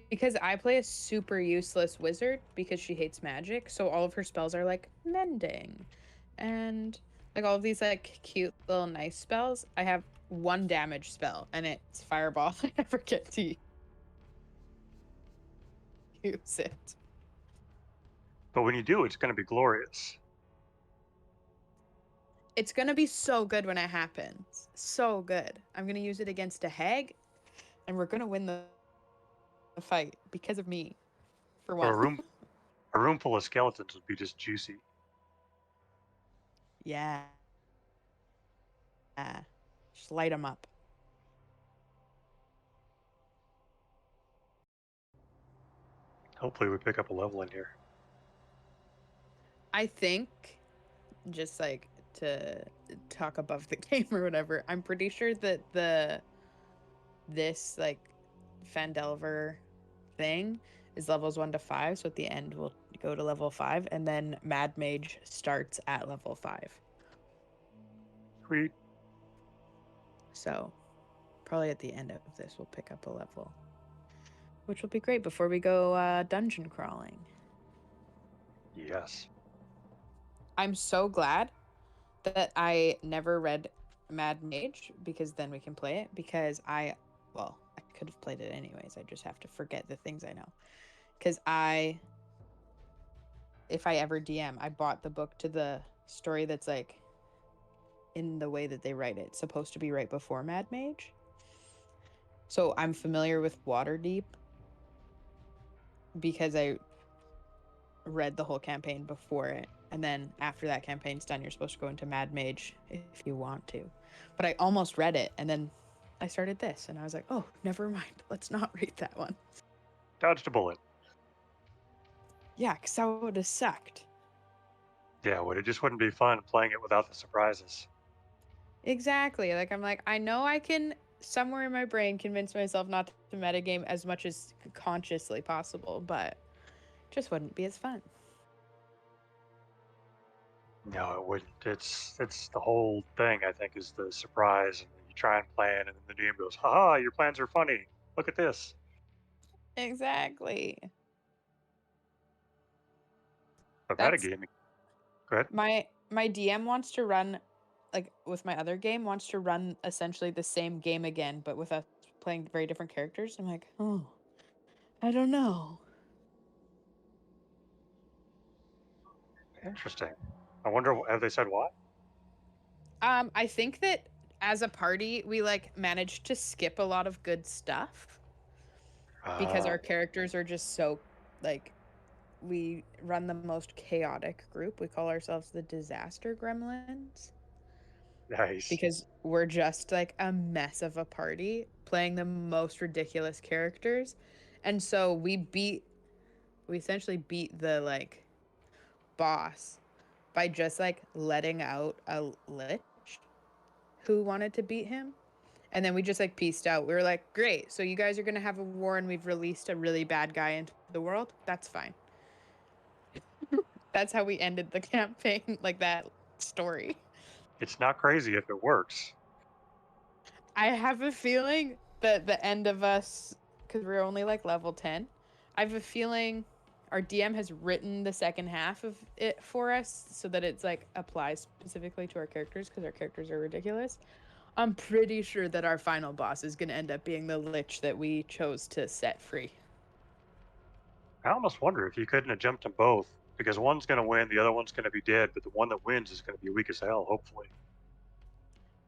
Because I play a super useless wizard because she hates magic, so all of her spells are like mending and Like all of these like cute little nice spells, I have one damage spell, and it's Fireball. I never get to use it. But when you do, it's going to be glorious. It's gonna be so good when it happens. So good. I'm gonna use it against a hag, and we're gonna win the fight because of me. For Or one. a room full of skeletons would be just juicy. Yeah. Just light them up. Hopefully, we pick up a level in here. I think, just like to talk above the game or whatever, I'm pretty sure that this like Fandelver thing is levels 1 to 5, so at the end we'll go to level 5, and then Mad Mage starts at level 5. Sweet. So probably at the end of this we'll pick up a level, which will be great before we go dungeon crawling. Yes. I'm so glad that I never read Mad Mage, because then we can play it, because I could have played it anyways. I just have to forget the things I know. Because if I ever DM, I bought the book to the story that's like in the way that they write it. It's supposed to be right before Mad Mage. So I'm familiar with Waterdeep because I read the whole campaign before it. And then after that campaign's done, you're supposed to go into Mad Mage if you want to. But I almost read it, and then I started this, and I was like, oh, never mind. Let's not read that one. Dodged a bullet. Yeah, because that would have sucked. Yeah, it just wouldn't be fun playing it without the surprises. Exactly. Like, I'm like, I know I can somewhere in my brain convince myself not to metagame as much as consciously possible, but just wouldn't be as fun. No, it wouldn't. It's the whole thing, I think, is the surprise, and you try and plan, and then the DM goes, "Haha, your plans are funny. Look at this." Exactly. But That's metagaming. Go ahead. my DM wants to run, like with my other game, wants to run essentially the same game again, but with us playing very different characters. I'm like, oh, I don't know. Interesting. I wonder, have they said why? I think that as a party, we like managed to skip a lot of good stuff because Uh, our characters are just so like, we run the most chaotic group. We call ourselves the Disaster Gremlins nice. because we're just like a mess of a party playing the most ridiculous characters. And so we essentially beat the like boss by just like letting out a lich who wanted to beat him. And then we just like pieced out. We were like, great. So you guys are going to have a war, and we've released a really bad guy into the world. That's fine. That's how we ended the campaign, like that story. It's not crazy if it works. I have a feeling that the end of us, because we're only like level 10, I have a feeling our DM has written the second half of it for us so that it's like applies specifically to our characters, because our characters are ridiculous. I'm pretty sure that our final boss is going to end up being the lich that we chose to set free. I almost wonder if you couldn't have jumped them both, because one's going to win, the other one's going to be dead, but the one that wins is going to be weak as hell, hopefully.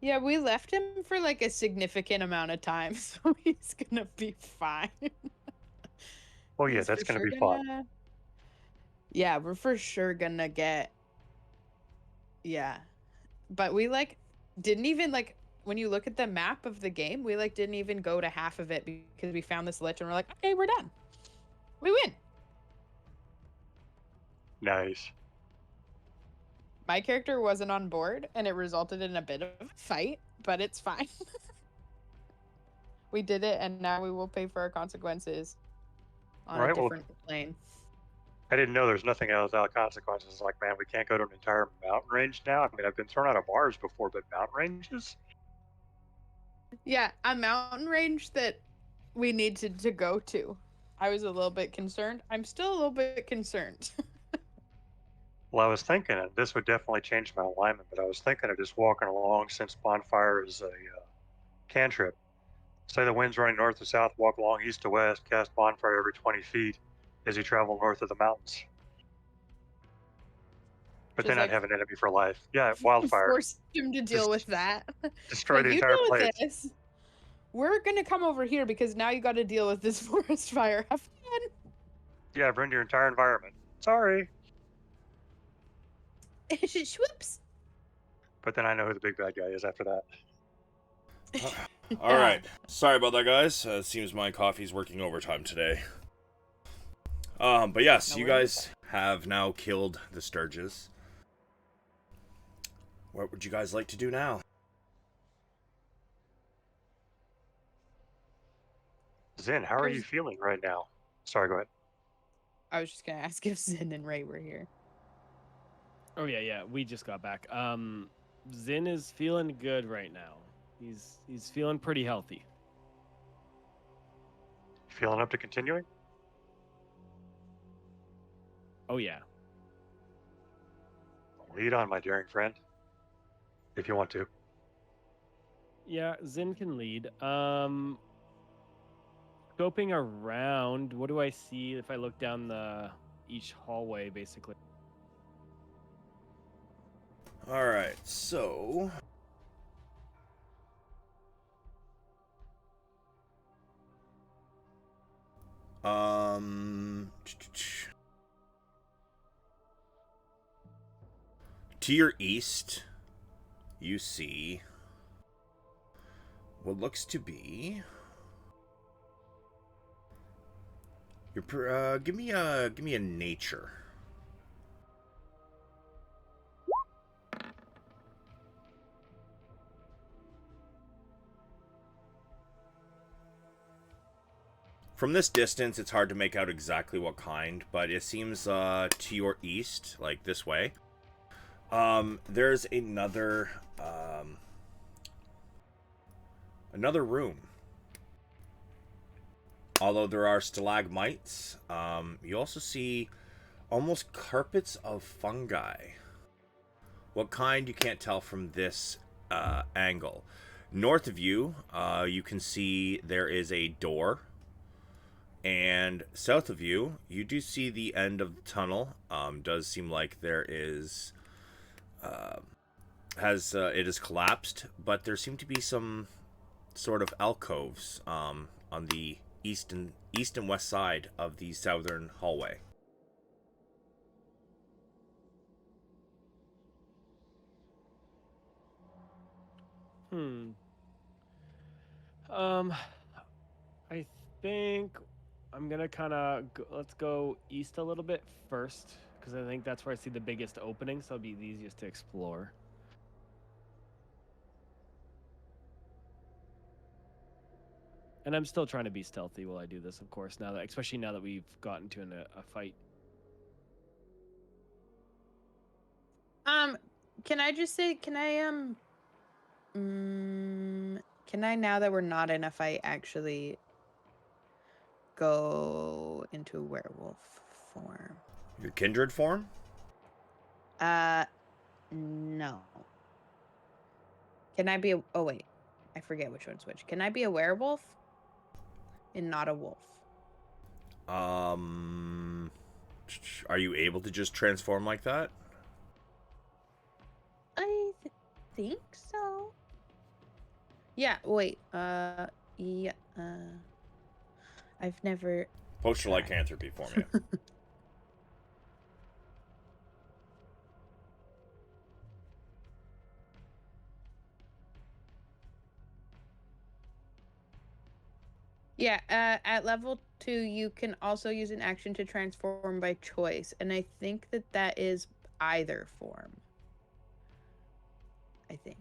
Yeah, we left him for like a significant amount of time, so he's gonna be fine. Oh, yeah, He's that's for going to sure be fun. gonna. Yeah, we're for sure gonna get. Yeah, but we like didn't even like, when you look at the map of the game, we like didn't even go to half of it because we found this lich and we're like, okay, we're done. We win. Nice. My character wasn't on board, and it resulted in a bit of a fight, but it's fine. We did it, and now we will pay for our consequences All on a right, well, different plane. I didn't know there's nothing else without consequences. Like, man, we can't go to an entire mountain range now. I mean, I've been thrown out of bars before, but mountain ranges? Yeah, a mountain range that we needed to go to. I was a little bit concerned. I'm still a little bit concerned. Well, I was thinking, and this would definitely change my alignment, but I was thinking of just walking along since bonfire is a cantrip. Say the wind's running north to south, walk along east to west, cast bonfire every 20 feet as you travel north of the mountains. But Just then I'd like have an enemy for life. Yeah, wildfire. force him to deal Just with that. destroy Like, the you entire deal with place. this. We're gonna come over here because now you got to deal with this forest fire. Have fun. Yeah, I've ruined your entire environment. Sorry. Whoops. But then I know who the big bad guy is after that. All Yeah. right. Sorry about that, guys. It seems my coffee's working overtime today. But yes, No you worries. guys have now killed the Sturges. What would you guys like to do now? Zin, how are you feeling right now? Sorry, go ahead. I was just gonna ask if Zin and Ray were here. Oh yeah, we just got back. Zin is feeling good right now. He's feeling pretty healthy. Feeling up to continuing? Oh yeah. Lead on, my daring friend. If you want to. Yeah, Zin can lead. Scoping around, what do I see if I look down each hallway basically? All right, so to your east, you see what looks to be give me a nature. From this distance, it's hard to make out exactly what kind, but it seems to your east, like this way, there's another room. Although there are stalagmites, you also see almost carpets of fungi. What kind, you can't tell from this angle. North of you, you can see there is a door. And south of you, you do see the end of the tunnel. Does seem like there is... it is collapsed, but there seem to be some sort of alcoves on the east and west side of the southern hallway. I think I'm gonna let's go east a little bit first, because I think that's where I see the biggest opening, so it'll be the easiest to explore. And I'm still trying to be stealthy while I do this, of course. Especially now that we've gotten to a fight. Can I just say, can I, now that we're not in a fight, actually go into werewolf form? Your kindred form? No. Can I be oh wait, I forget which one's which. Can I be a werewolf and not a wolf? Are you able to just transform like that? I think so. Yeah, wait. Yeah. I've never. Post your lycanthropy for me. Yeah, at level 2, you can also use an action to transform by choice, and I think that is either form. I think.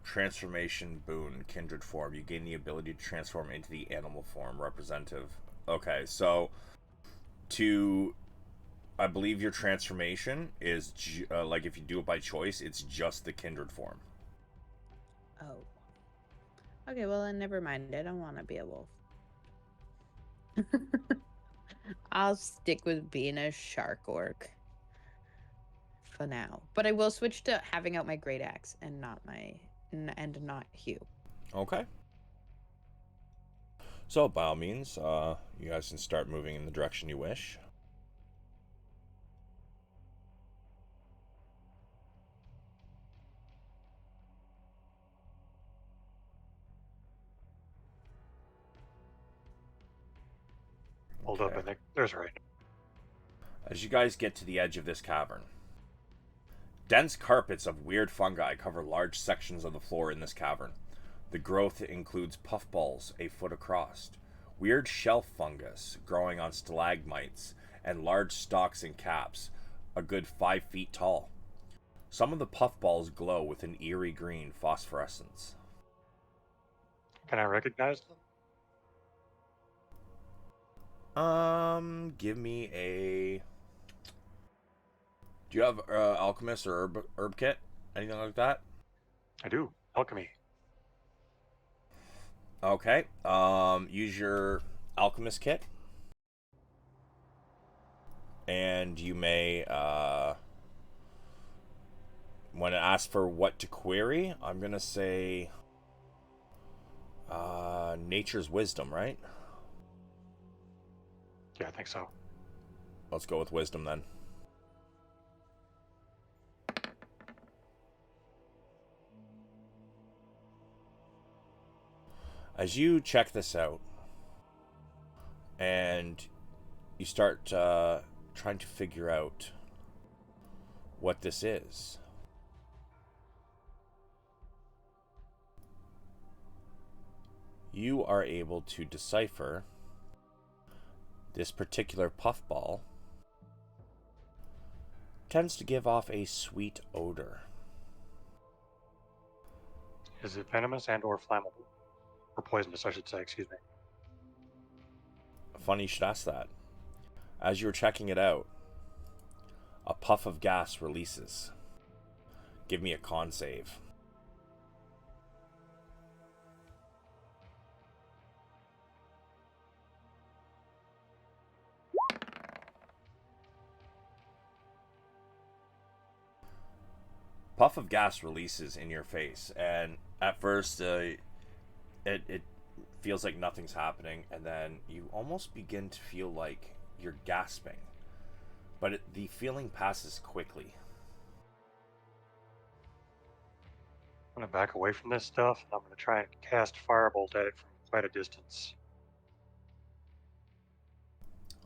Transformation boon, kindred form. You gain the ability to transform into the animal form representative. Okay, so I believe your transformation is like if you do it by choice, it's just the kindred form. Oh. Okay, well then never mind. I don't want to be a wolf. I'll stick with being a shark orc for now, but I will switch to having out my great axe and not not Hugh. Okay. So, by all means, you guys can start moving in the direction you wish. Hold up, Okay. I think there's right. As you guys get to the edge of this cavern, dense carpets of weird fungi cover large sections of the floor in this cavern. The growth includes puffballs a foot across, weird shelf fungus growing on stalagmites, and large stalks and caps, a good 5 feet tall. Some of the puffballs glow with an eerie green phosphorescence. Can I recognize them? Give me a. Do you have alchemist or herb kit? Anything like that? I do. Alchemy. Okay. Use your alchemist kit, and you may when it asks for what to query, I'm gonna say nature's wisdom, right? Yeah, I think so. Let's go with wisdom then. As you check this out, and you start trying to figure out what this is, you are able to decipher this particular puffball tends to give off a sweet odor. Is it venomous and or flammable? Or poisonous, I should say, excuse me. Funny you should ask that. As you're checking it out, a puff of gas releases. Give me a con save. Puff of gas releases in your face, and at first it feels like nothing's happening, and then you almost begin to feel like you're gasping, but the feeling passes quickly. I'm gonna back away from this stuff, and I'm gonna try and cast Firebolt at it from quite a distance.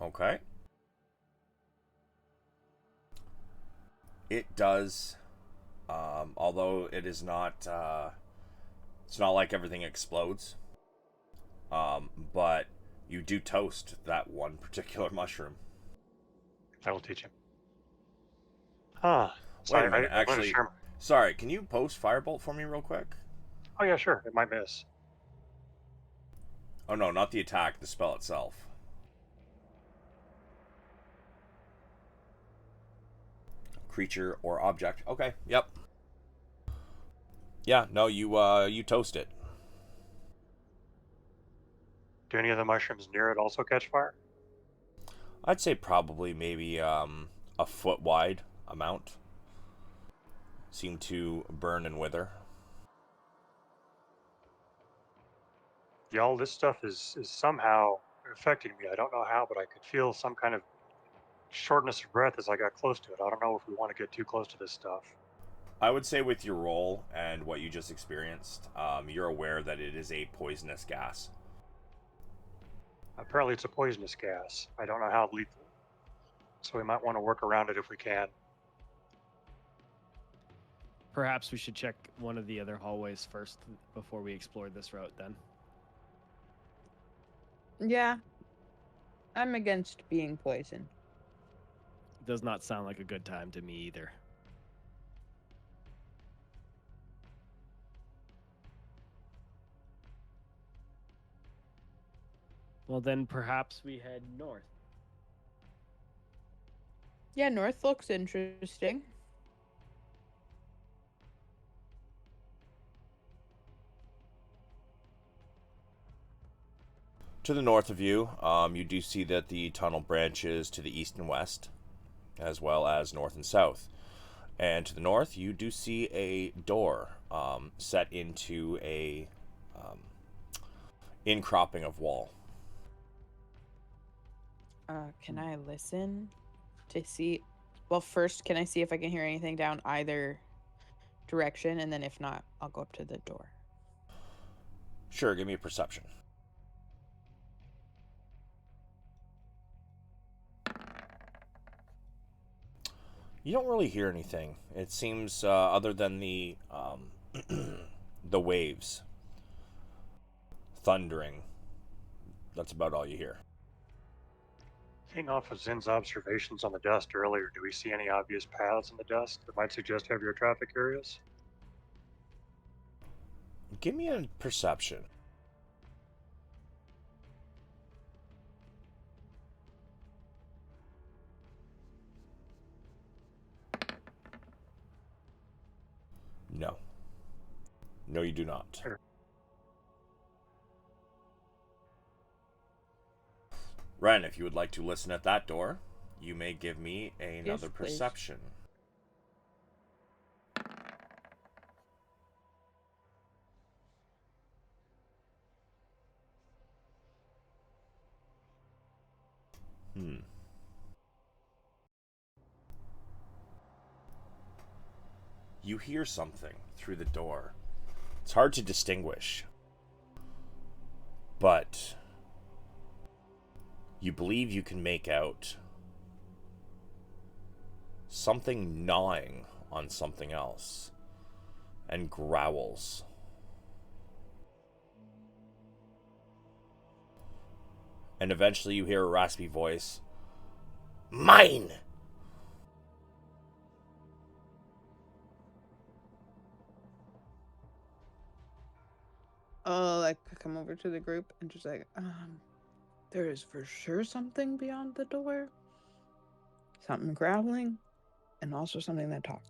Okay. It does, although it is not. It's not like everything explodes. But you do toast that one particular mushroom. That'll teach him. Huh. So Wait a minute, I'm gonna actually. share. Sorry, can you post Firebolt for me real quick? Oh yeah, sure. It might miss. Oh no, not the attack, the spell itself. Creature or object. Okay, yep. Yeah, no, you toast it. Do any of the mushrooms near it also catch fire? I'd say probably maybe a foot wide amount. Seem to burn and wither. Y'all, this stuff is somehow affecting me. I don't know how, but I could feel some kind of shortness of breath as I got close to it. I don't know if we want to get too close to this stuff. I would say with your roll and what you just experienced, you're aware that it is a poisonous gas. Apparently it's a poisonous gas. I don't know how lethal. So we might want to work around it if we can. Perhaps we should check one of the other hallways first before we explore this route then. Yeah. I'm against being poisoned. Does not sound like a good time to me either. Well, then perhaps we head north. Yeah, north looks interesting. To the north of you, you do see that the tunnel branches to the east and west, as well as north and south. And to the north, you do see a door set into a incropping of wall. Can I listen to see? Well, first, can I see if I can hear anything down either direction? And then if not, I'll go up to the door. Sure, give me a perception. You don't really hear anything. It seems, other than the the waves thundering, that's about all you hear. King off of Zin's observations on the dust earlier, do we see any obvious paths in the dust that might suggest heavier traffic areas? Give me a perception. No. No, you do not. Sure. Ren, if you would like to listen at that door, you may give me another please. perception. You hear something through the door. It's hard to distinguish, but you believe you can make out something gnawing on something else and growls. And eventually you hear a raspy voice. Mine! Oh, like come over to the group and just like, there is for sure something beyond the door. Something growling, and also something that talks.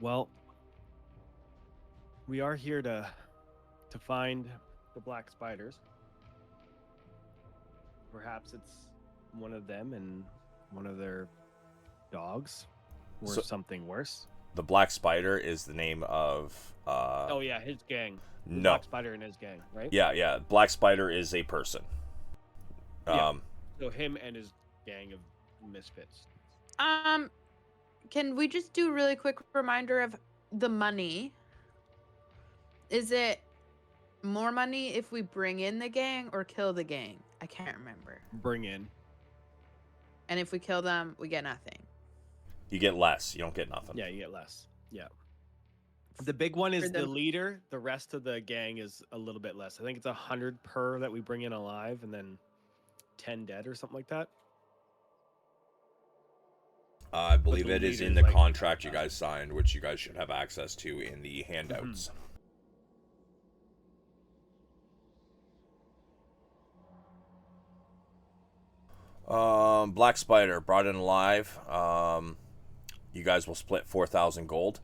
Well, we are here to find the black spiders. Perhaps it's one of them and one of their dogs, or something worse. The Black Spider is the name of... oh yeah, his gang. The No. Black Spider and his gang, right? Yeah. Black Spider is a person. Yeah. So him and his gang of misfits. Can we just do a really quick reminder of the money? Is it more money if we bring in the gang or kill the gang? I can't remember. Bring in. And if we kill them, we get nothing. You get less. You don't get nothing. Yeah, you get less. Yeah. The big one is For the them- leader. The rest of the gang is a little bit less. I think it's 100 per that we bring in alive, and then 10 dead or something like that. I believe the it is in leader's the like- contract you guys signed, which you guys should have access to in the handouts. Black Spider brought in alive. You guys will split 4,000 gold.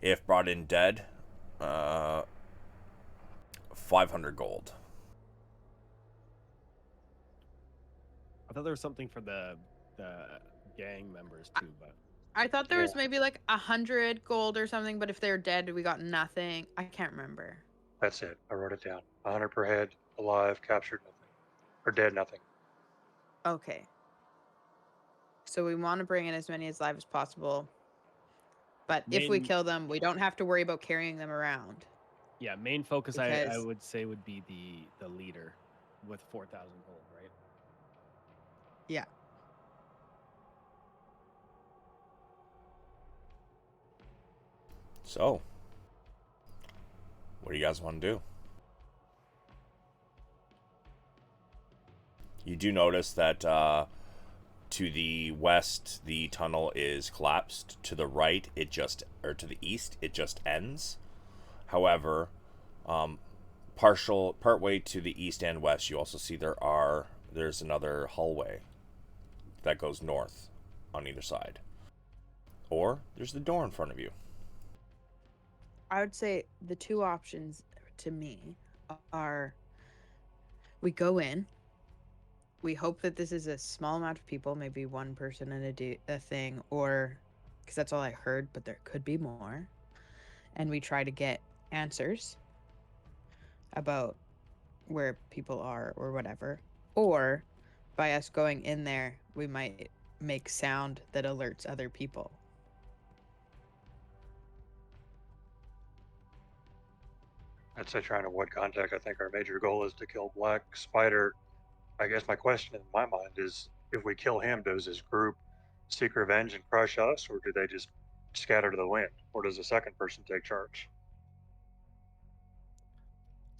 If brought in dead, 500 gold. I thought there was something for the gang members too, but I thought there was maybe like 100 gold or something, but if they're dead, we got nothing. I can't remember. That's it. I wrote it down. 100 per head, alive, captured, nothing. Or dead, nothing. Okay. So we want to bring in as many as live as possible. But if we Main- kill them, we don't have to worry about carrying them around. yeah, main focus I Because- would say would be the leader with 4,000 gold, right? Yeah. So, what do you guys want to do? You do notice that to the west, the tunnel is collapsed. To the right, to the east, it just ends. However, partway to the east and west, you also see there's another hallway that goes north on either side. Or there's the door in front of you. I would say the two options to me are we go in, we hope that this is a small amount of people, maybe one person in a thing, or because that's all I heard, but there could be more, and we try to get answers about where people are or whatever, or by us going in there, we might make sound that alerts other people. I'd say trying to avoid contact. I think our major goal is to kill Black Spider. I guess my question in my mind is, if we kill him, does his group seek revenge and crush us, or do they just scatter to the wind, or does a second person take charge?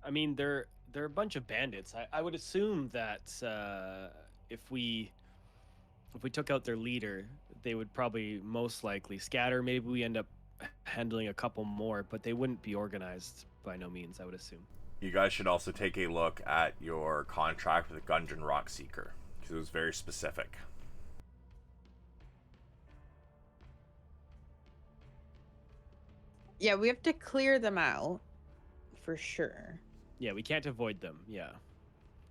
I mean, they're a bunch of bandits. I would assume that if we took out their leader, they would probably most likely scatter. Maybe we end up handling a couple more, but they wouldn't be organized by no means, I would assume. You guys should also take a look at your contract with Gungeon Rock Seeker, because it was very specific. Yeah, we have to clear them out for sure. Yeah, we can't avoid them. Yeah,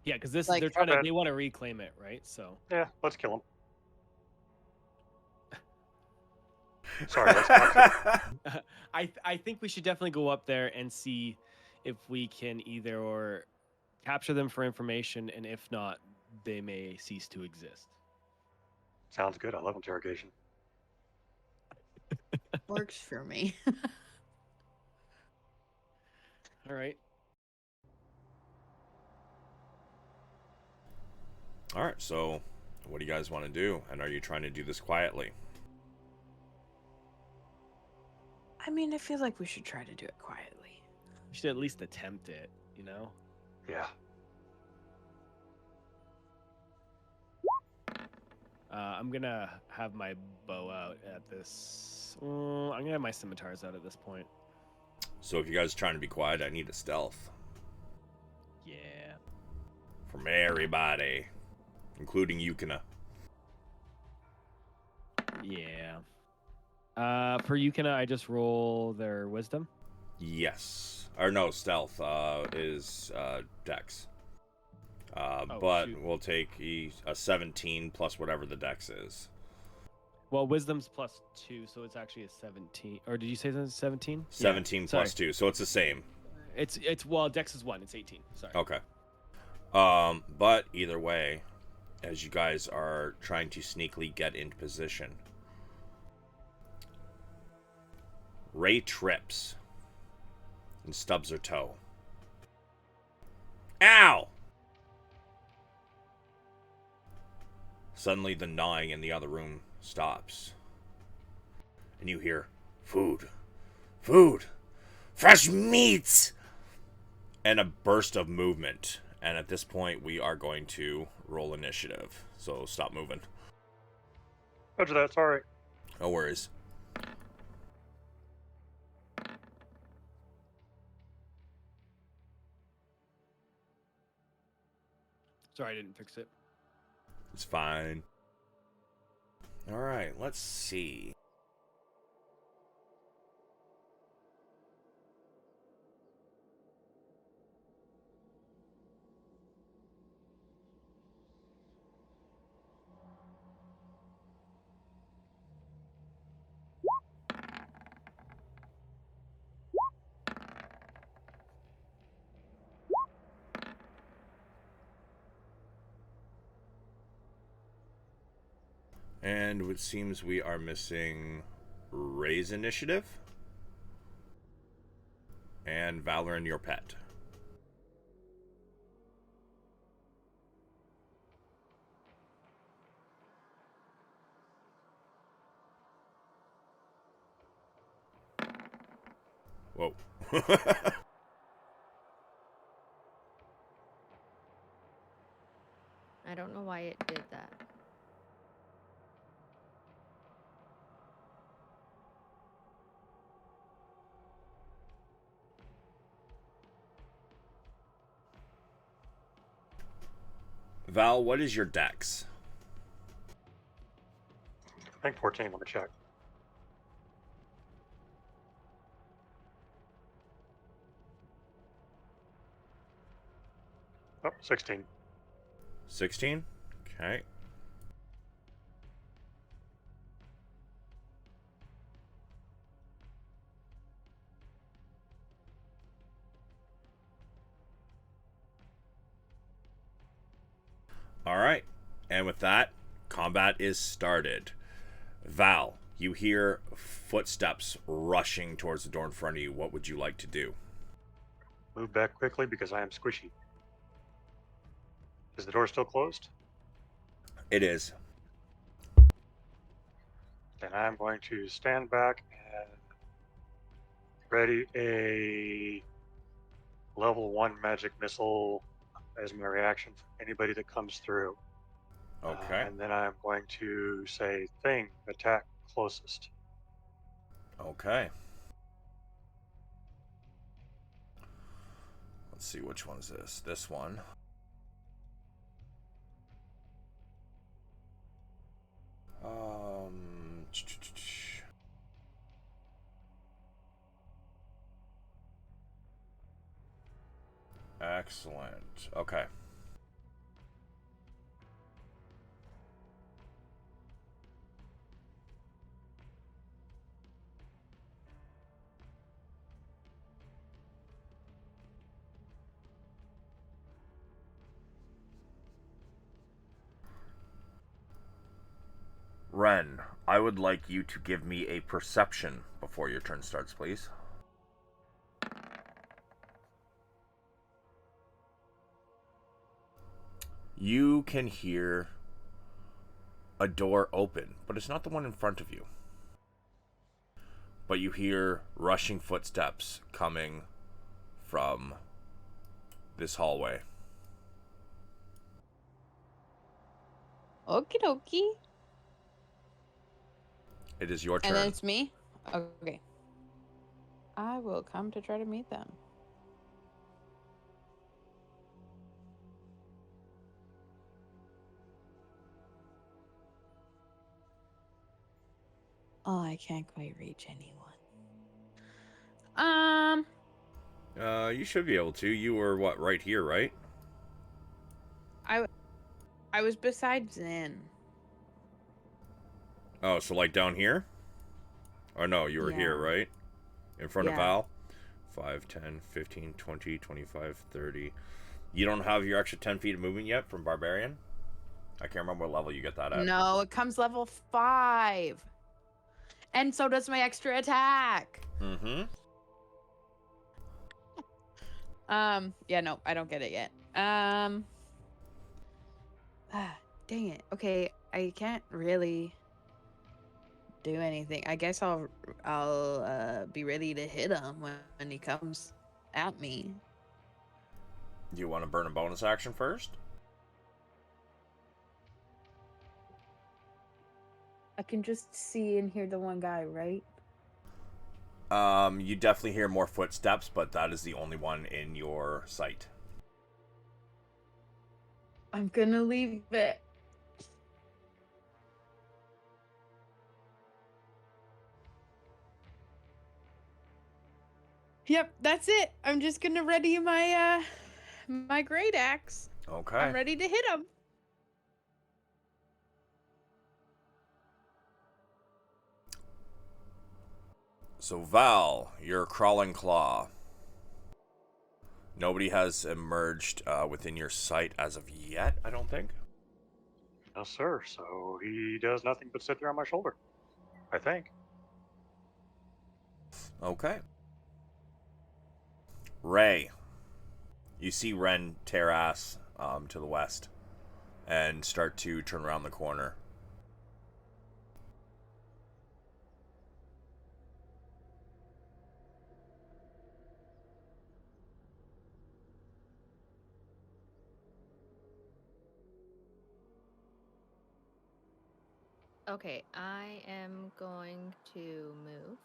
because this Like- they're trying to Okay. they want to reclaim it, right? So Yeah, let's kill him. Sorry, that's toxic. I think we should definitely go up there and see if we can either or capture them for information, and if not, they may cease to exist. Sounds good. I love interrogation. Works for me. All right. All right, so what do you guys want to do? And are you trying to do this quietly? I mean, I feel like we should try to do it quietly. We should at least attempt it, you know? Yeah. I'm gonna have my bow out at this. I'm gonna have my scimitars out at this point. So if you guys are trying to be quiet, I need a stealth Yeah. from everybody, including Yukina. Yeah. For Yukina, I just roll their wisdom. Yes. Or no, stealth is Dex. Oh, but shoot. we'll take a 17 plus whatever the Dex is. Well, wisdom's +2, so it's actually a 17. Or did you say 17? 17 plus 2, so it's the same. It's well, Dex is 1. It's 18. Sorry. Okay. But either way, as you guys are trying to sneakily get into position, Ray trips and stubs her toe. Ow! Suddenly, the gnawing in the other room stops. And you hear, food, food, fresh meats, and a burst of movement. And at this point, we are going to roll initiative. So stop moving. Roger that. Sorry. No worries. Sorry, I didn't fix it. It's fine. Alright, let's see. And it seems we are missing Ray's initiative and Valor and your pet. Whoa. I don't know why it did that. Val, what is your dex? I think 14. Let me check. Oh, 16. 16? Okay. All right. And with that, combat is started. Val, you hear footsteps rushing towards the door in front of you. What would you like to do? Move back quickly because I am squishy. Is the door still closed? It is. Then I'm going to stand back and ready a level 1 magic missile as my reaction for anybody that comes through. Okay. And then I'm going to say, thing, attack closest. Okay. Let's see, which one is this? This one. Um. Excellent. Okay. Ren, I would like you to give me a perception before your turn starts, please. You can hear a door open, but it's not the one in front of you. But you hear rushing footsteps coming from this hallway. Okie dokie. It is your turn. And then it's me? Okay. I will come to try to meet them. Oh, I can't quite reach anyone. You should be able to. You were what, right here, right? I was beside Zen. Oh, so like down here? Or no, you were here, Yeah. right? In front of Yeah. Val? 5, 10, 15, 20, 25, 30. You don't have your extra 10 feet of movement yet from Barbarian? I can't remember what level you get that at. No, it comes level 5. And so does my extra attack. Mm-hmm. Yeah, no, I don't get it yet. Dang it. Okay, I can't really do anything. I guess I'll be ready to hit him when he comes at me. Do you want to burn a bonus action first? I can just see and hear the one guy, right? You definitely hear more footsteps, but that is the only one in your sight. I'm gonna leave it. Yep, that's it. I'm just gonna ready my my great axe. Okay. I'm ready to hit him. So Val, your crawling claw. Nobody has emerged within your sight as of yet, I don't think. No, sir. So he does nothing but sit there on my shoulder, I think. Okay. Ray, you see Ren tear ass to the west and start to turn around the corner. Okay, I am going to move.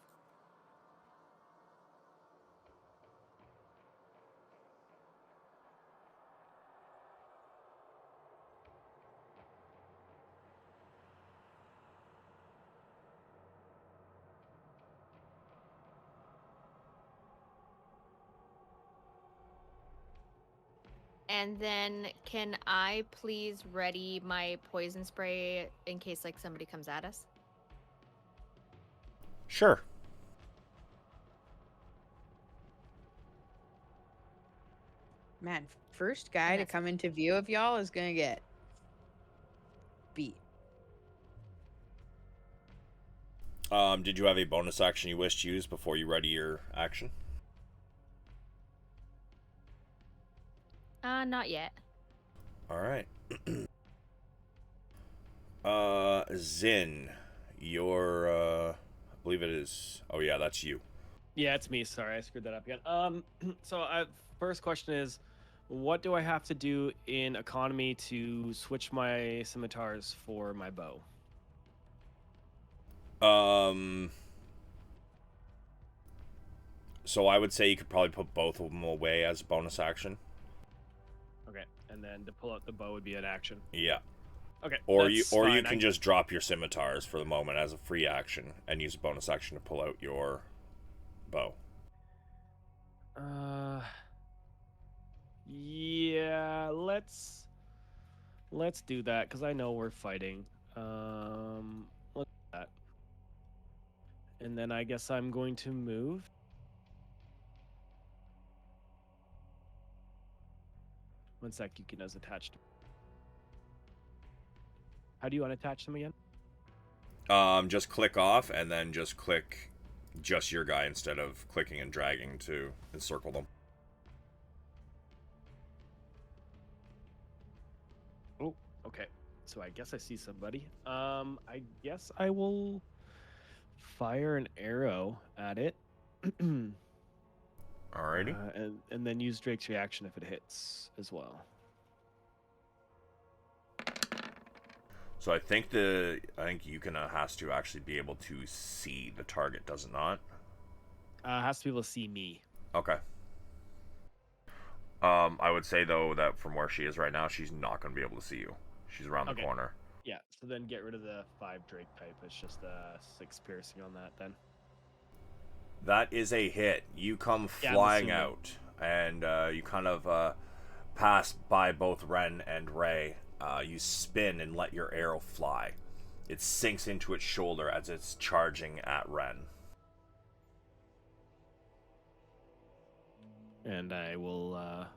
And then can I please ready my poison spray in case like somebody comes at us? Sure. Man, first guy And to that's come into view of y'all is gonna get beat. Did you have a bonus action you wish to use before you ready your action? Not yet. All right. Zin, your I believe it is. Oh yeah, that's you. Yeah, it's me. Sorry, I screwed that up again. So first question is, what do I have to do in economy to switch my scimitars for my bow? So I would say you could probably put both of them away as a bonus action. Okay, and then to pull out the bow would be an action. Yeah. Okay, Or that's you fine. can just drop your scimitars for the moment as a free action and use a bonus action to pull out your bow. Yeah, let's do that because I know we're fighting. Let's do that. And then I guess I'm going to move. One sec, Yukina's attached. How do you unattach them again? Just click off and then just click just your guy instead of clicking and dragging to encircle them. Oh, okay. So I guess I see somebody. I guess I will fire an arrow at it. Alrighty. And then use Drake's reaction if it hits as well. So I think Yukina has to actually be able to see the target, does it not? Has to be able to see me. Okay. I would say though that from where she is right now, she's not going to be able to see you. She's around the corner. Yeah. So then get rid of the 5 Drake type. It's just 6 piercing on that then. That is a hit. You come Yeah, flying out, and you kind of pass by both Ren and Ray. You spin and let your arrow fly. It sinks into its shoulder as it's charging at Ren. And I will,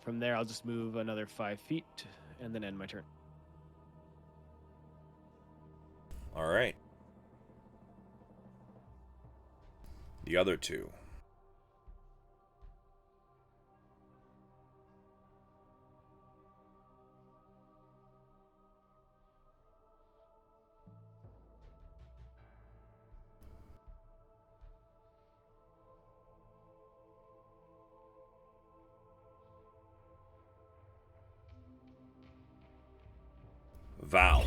from there, I'll just move another 5 feet and then end my turn. All right. The other two. Val,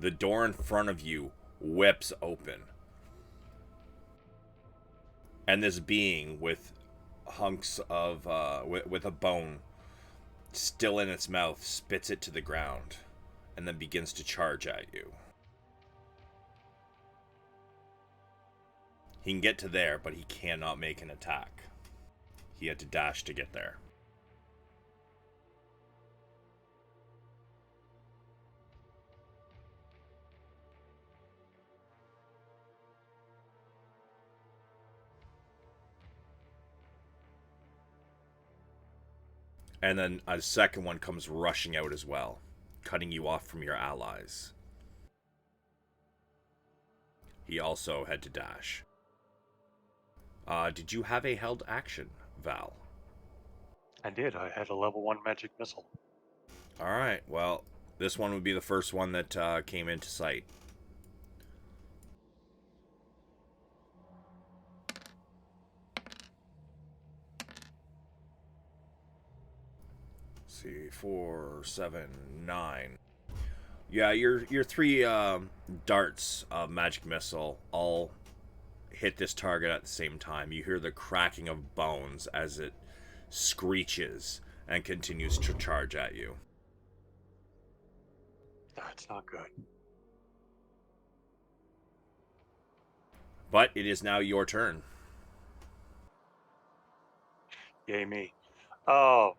the door in front of you whips open. And this being with hunks of, with a bone still in its mouth, spits it to the ground and then begins to charge at you. He can get to there, but he cannot make an attack. He had to dash to get there. And then a second one comes rushing out as well, cutting you off from your allies. He also had to dash. Did you have a held action, Val? I did. I had a level 1 magic missile. Alright, well, this one would be the first one that came into sight. Let's see, 4, 7, 9. Yeah, your 3 darts of magic missile all hit this target at the same time. You hear the cracking of bones as it screeches and continues to charge at you. That's not good. But it is now your turn. Yay me. Oh,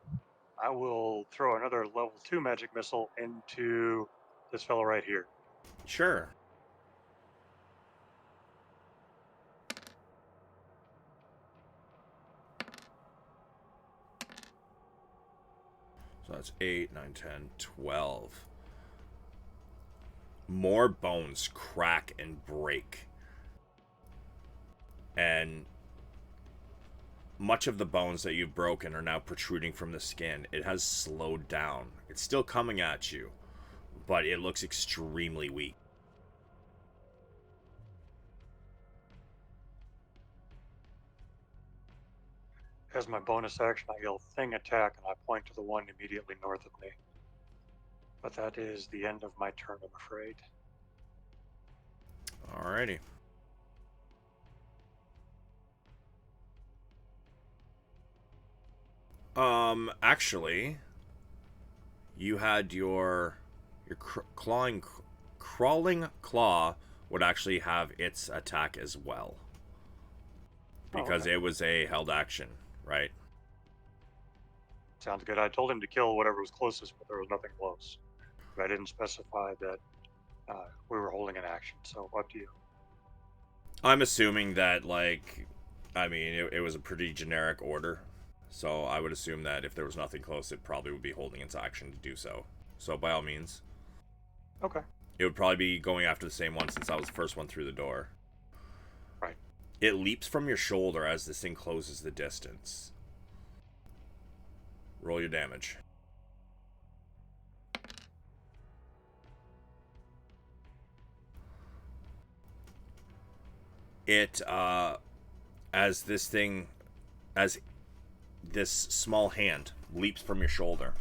I will throw another level 2 magic missile into this fellow right here. Sure. So that's 8, 9, 10, 12. More bones crack and break. And much of the bones that you've broken are now protruding from the skin. It has slowed down. It's still coming at you, but it looks extremely weak. As my bonus action, I yell thing attack and I point to the one immediately north of me. But that is the end of my turn, I'm afraid. Alrighty. Actually, you had your crawling claw would actually have its attack as well. Because okay. it was a held action, right? Sounds good. I told him to kill whatever was closest, but there was nothing close. But I didn't specify that we were holding an action, so up to you. I'm assuming that, like, I mean, it was a pretty generic order. So I would assume that if there was nothing close, it probably would be holding its action to do so. So by all means. Okay. It would probably be going after the same one since that was the first one through the door. Right. It leaps from your shoulder as this thing closes the distance. Roll your damage. It, as this small hand leaps from your shoulder,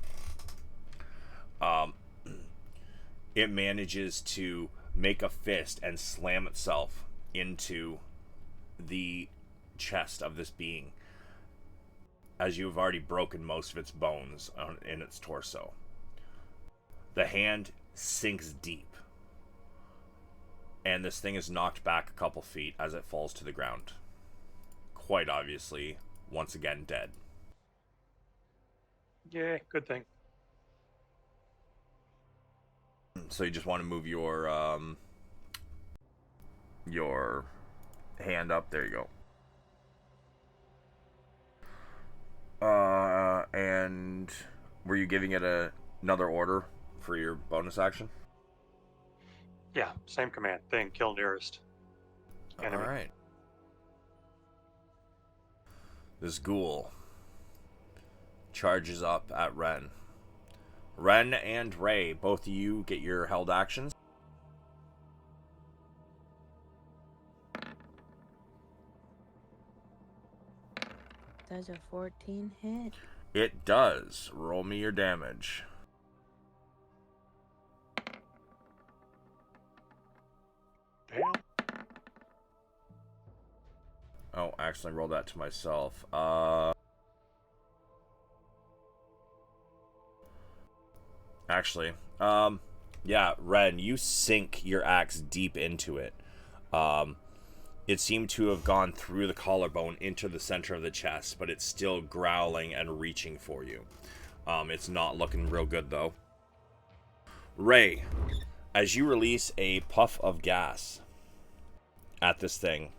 it manages to make a fist and slam itself into the chest of this being, as you have already broken most of its bones in its torso. The hand sinks deep, and this thing is knocked back a couple feet as it falls to the ground. Quite obviously, once again dead. Yeah, good thing. So you just want to move your hand up. There you go. And were you giving it another order for your bonus action? Yeah, same command. Thing, kill nearest enemy. All right. This ghoul charges up at Ren. Ren and Ray, both of you get your held actions. Does a 14 hit? It does. Roll me your damage. Damn. Oh, I accidentally rolled that to myself. Actually, yeah, Ren, you sink your axe deep into it. It seemed to have gone through the collarbone into the center of the chest, but it's still growling and reaching for you. It's not looking real good, though. Ray, as you release a puff of gas at this thing,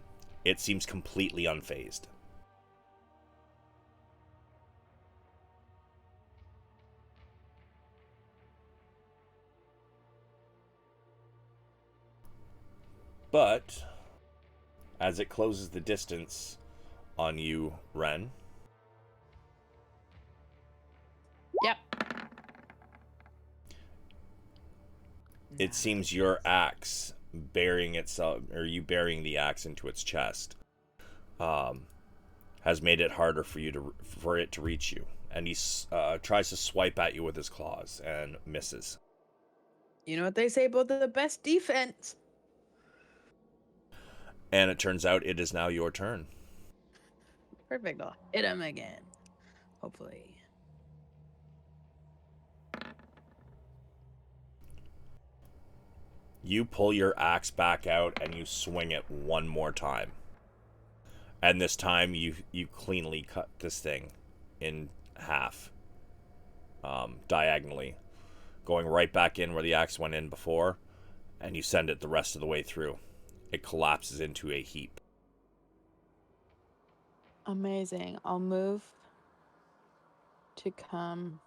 it seems completely unfazed. But as it closes the distance on you, Ren, Yep. it seems your axe burying itself, or you burying the axe into its chest, has made it harder for it to reach you. And he tries to swipe at you with his claws and misses. You know what they say about the best defense? And it turns out it is now your turn. Perfect. I'll hit him again. Hopefully. You pull your axe back out and you swing it one more time. And this time you cleanly cut this thing in half, diagonally, going right back in where the axe went in before, and you send it the rest of the way through. It collapses into a heap. Amazing. I'll move to come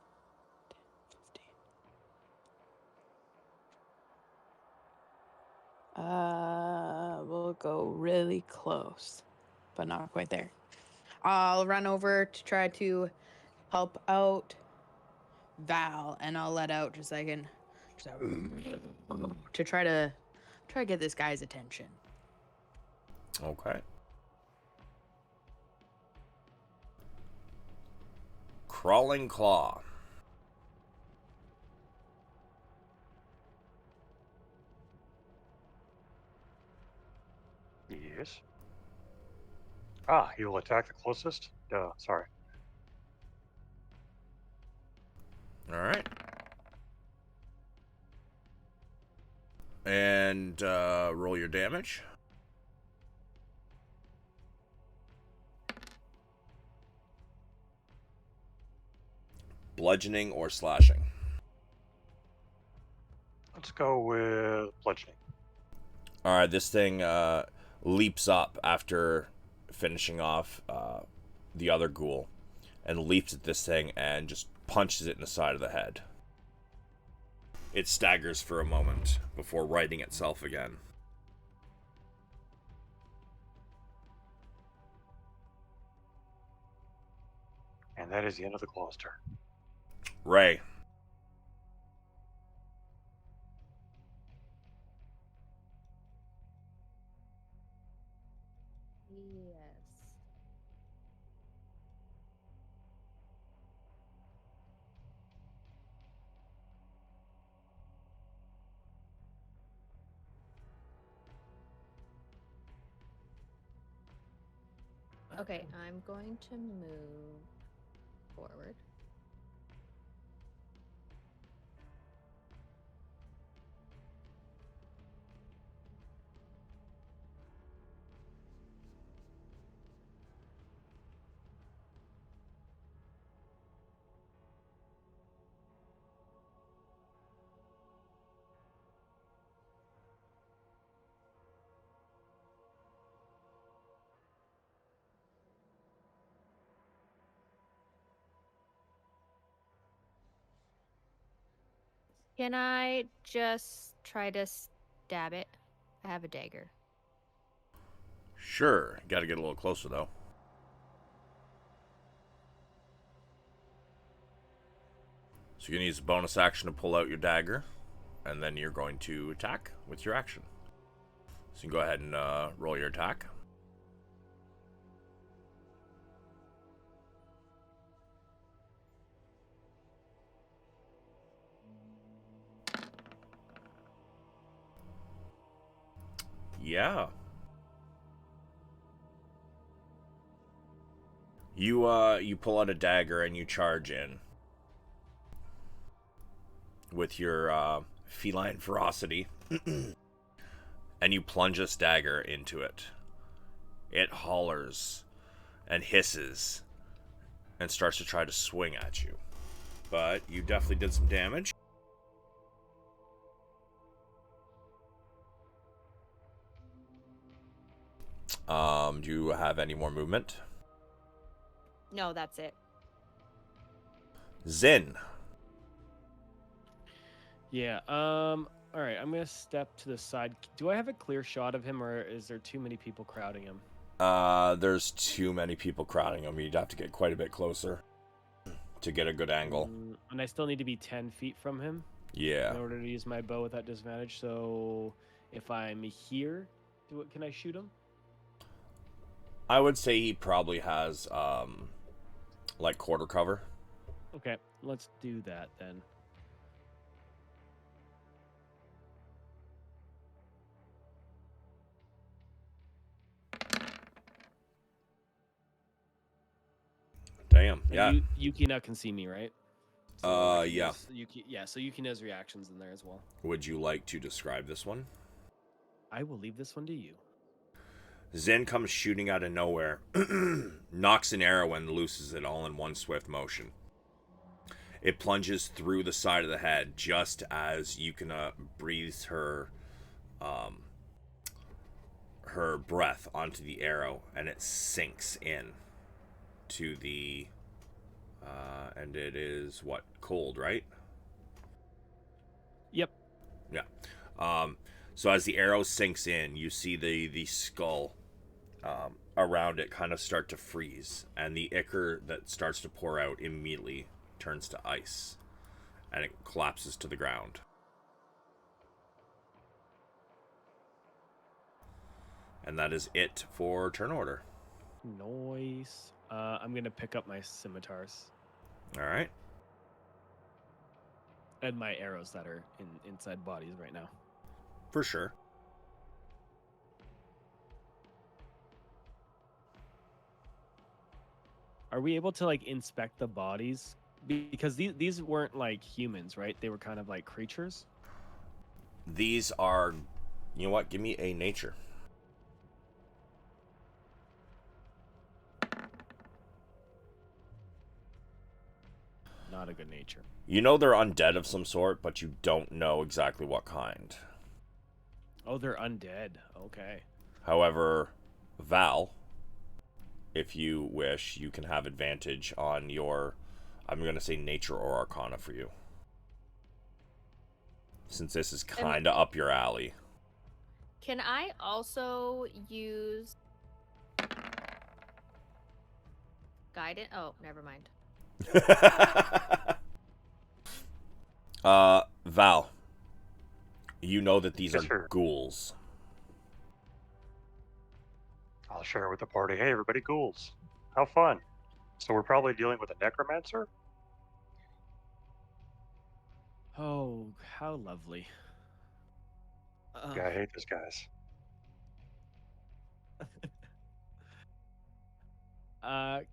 15. We'll go really close, but not quite there. I'll run over to try to help out Val, and I'll let out just like an to try to get this guy's attention. Okay. Crawling Claw. Yes. Ah, he will attack the closest? Duh, sorry. Alright. And roll your damage. Bludgeoning or slashing? Let's go with bludgeoning. Alright, this thing leaps up after finishing off the other ghoul, and leaps at this thing and just punches it in the side of the head. It staggers for a moment before righting itself again. And that is the end of the claw's turn. Ray. Yes. Okay, I'm going to move forward. Can I just try to stab it? I have a dagger. Sure. Gotta get a little closer, though. So you're going to use a bonus action to pull out your dagger, and then you're going to attack with your action. So you can go ahead and roll your attack. Yeah. You pull out a dagger and you charge in with your feline ferocity, and you plunge this dagger into it. It hollers and hisses and starts to try to swing at you, but you definitely did some damage. Do you have any more movement? No, that's it. Zin. Yeah. All right. I'm gonna step to the side. Do I have a clear shot of him, or is there too many people crowding him? There's too many people crowding him. You'd have to get quite a bit closer to get a good angle. And I still need to be 10 feet from him Yeah. in order to use my bow without disadvantage. So if I'm here, can I shoot him? I would say he probably has like quarter cover. Okay, let's do that then. Damn. And Yeah. Yukina can see me, right? So Yeah. So Yukina has reactions in there as well. Would you like to describe this one? I will leave this one to you. Zen comes shooting out of nowhere, knocks an arrow and looses it all in one swift motion. It plunges through the side of the head just as you can breathe her breath onto the arrow, and it sinks in to the and it is what, cold, right? Yep. Yeah. So as the arrow sinks in, you see the skull around it kind of start to freeze, and the ichor that starts to pour out immediately turns to ice, and it collapses to the ground. And that is it for turn order. Noise. I'm gonna pick up my scimitars All right. and my arrows that are inside bodies right now. For sure. Are we able to like inspect the bodies? Because these weren't like humans, right? They were kind of like creatures. These are, you know what? Give me a nature. Not a good nature. You know they're undead of some sort, but you don't know exactly what kind. Oh, they're undead. Okay. However, Val, if you wish, you can have advantage on your, I'm going to say nature or arcana for you. Since this is kind of up your alley. Can I also use guidance? Oh, never mind. Val, you know that these Yes, are sir. ghouls. I'll share with the party. Hey, everybody, ghouls. How fun. So we're probably dealing with a necromancer? Oh, how lovely. Yeah, I hate those guys.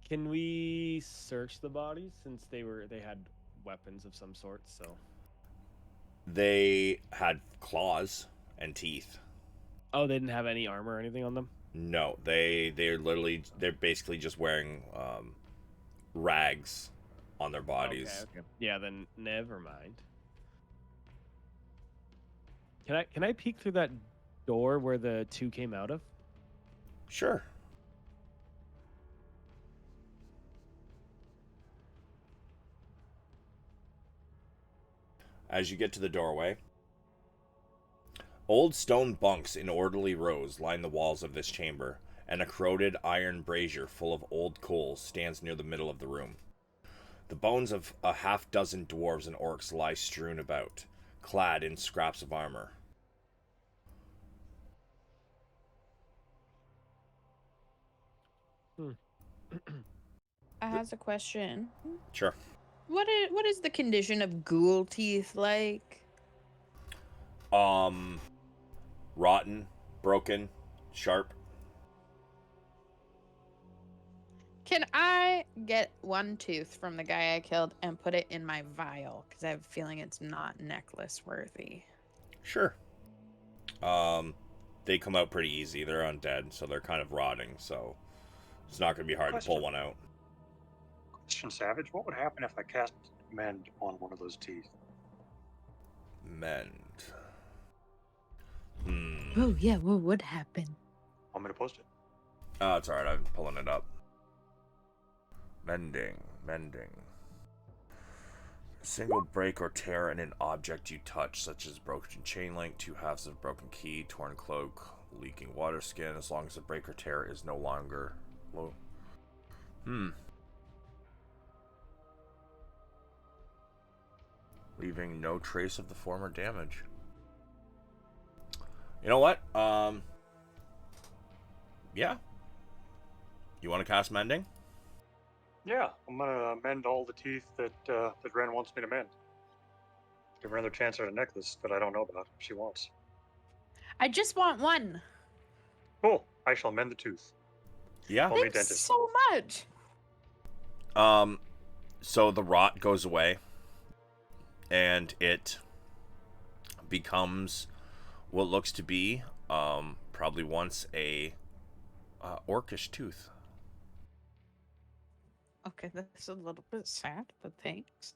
Can we search the bodies since they had weapons of some sort? So. They had claws and teeth. Oh, they didn't have any armor or anything on them? No, they're basically just wearing rags on their bodies. Okay. Yeah, then never mind. Can I peek through that door where the two came out of? Sure. As you get to the doorway, old stone bunks in orderly rows line the walls of this chamber, and a corroded iron brazier full of old coals stands near the middle of the room. The bones of a half-dozen dwarves and orcs lie strewn about, clad in scraps of armor. I has a question. Sure. What is the condition of ghoul teeth like? Rotten, broken, sharp. Can I get one tooth from the guy I killed and put it in my vial? Because I have a feeling it's not necklace worthy. Sure. They come out pretty easy. They're undead, so they're kind of rotting, so it's not going to be hard to pull one out. Question, Savage. What would happen if I cast Mend on one of those teeth? Mend. Oh, yeah, what would happen? Want me to post it? Oh, it's alright. I'm pulling it up. Mending. A single break or tear in an object you touch, such as broken chain link, two halves of broken key, torn cloak, leaking water skin, as long as the break or tear is no longer low. Leaving no trace of the former damage. You know what? Yeah. You want to cast mending? Yeah, I'm gonna mend all the teeth that that Ren wants me to mend. Give her another chance at a necklace that I don't know about if she wants. I just want one. Cool. I shall mend the tooth. Yeah. Call me Thanks dentist. so much. So the rot goes away, and it becomes what looks to be probably once a orcish tooth. Okay, that's a little bit sad, but thanks.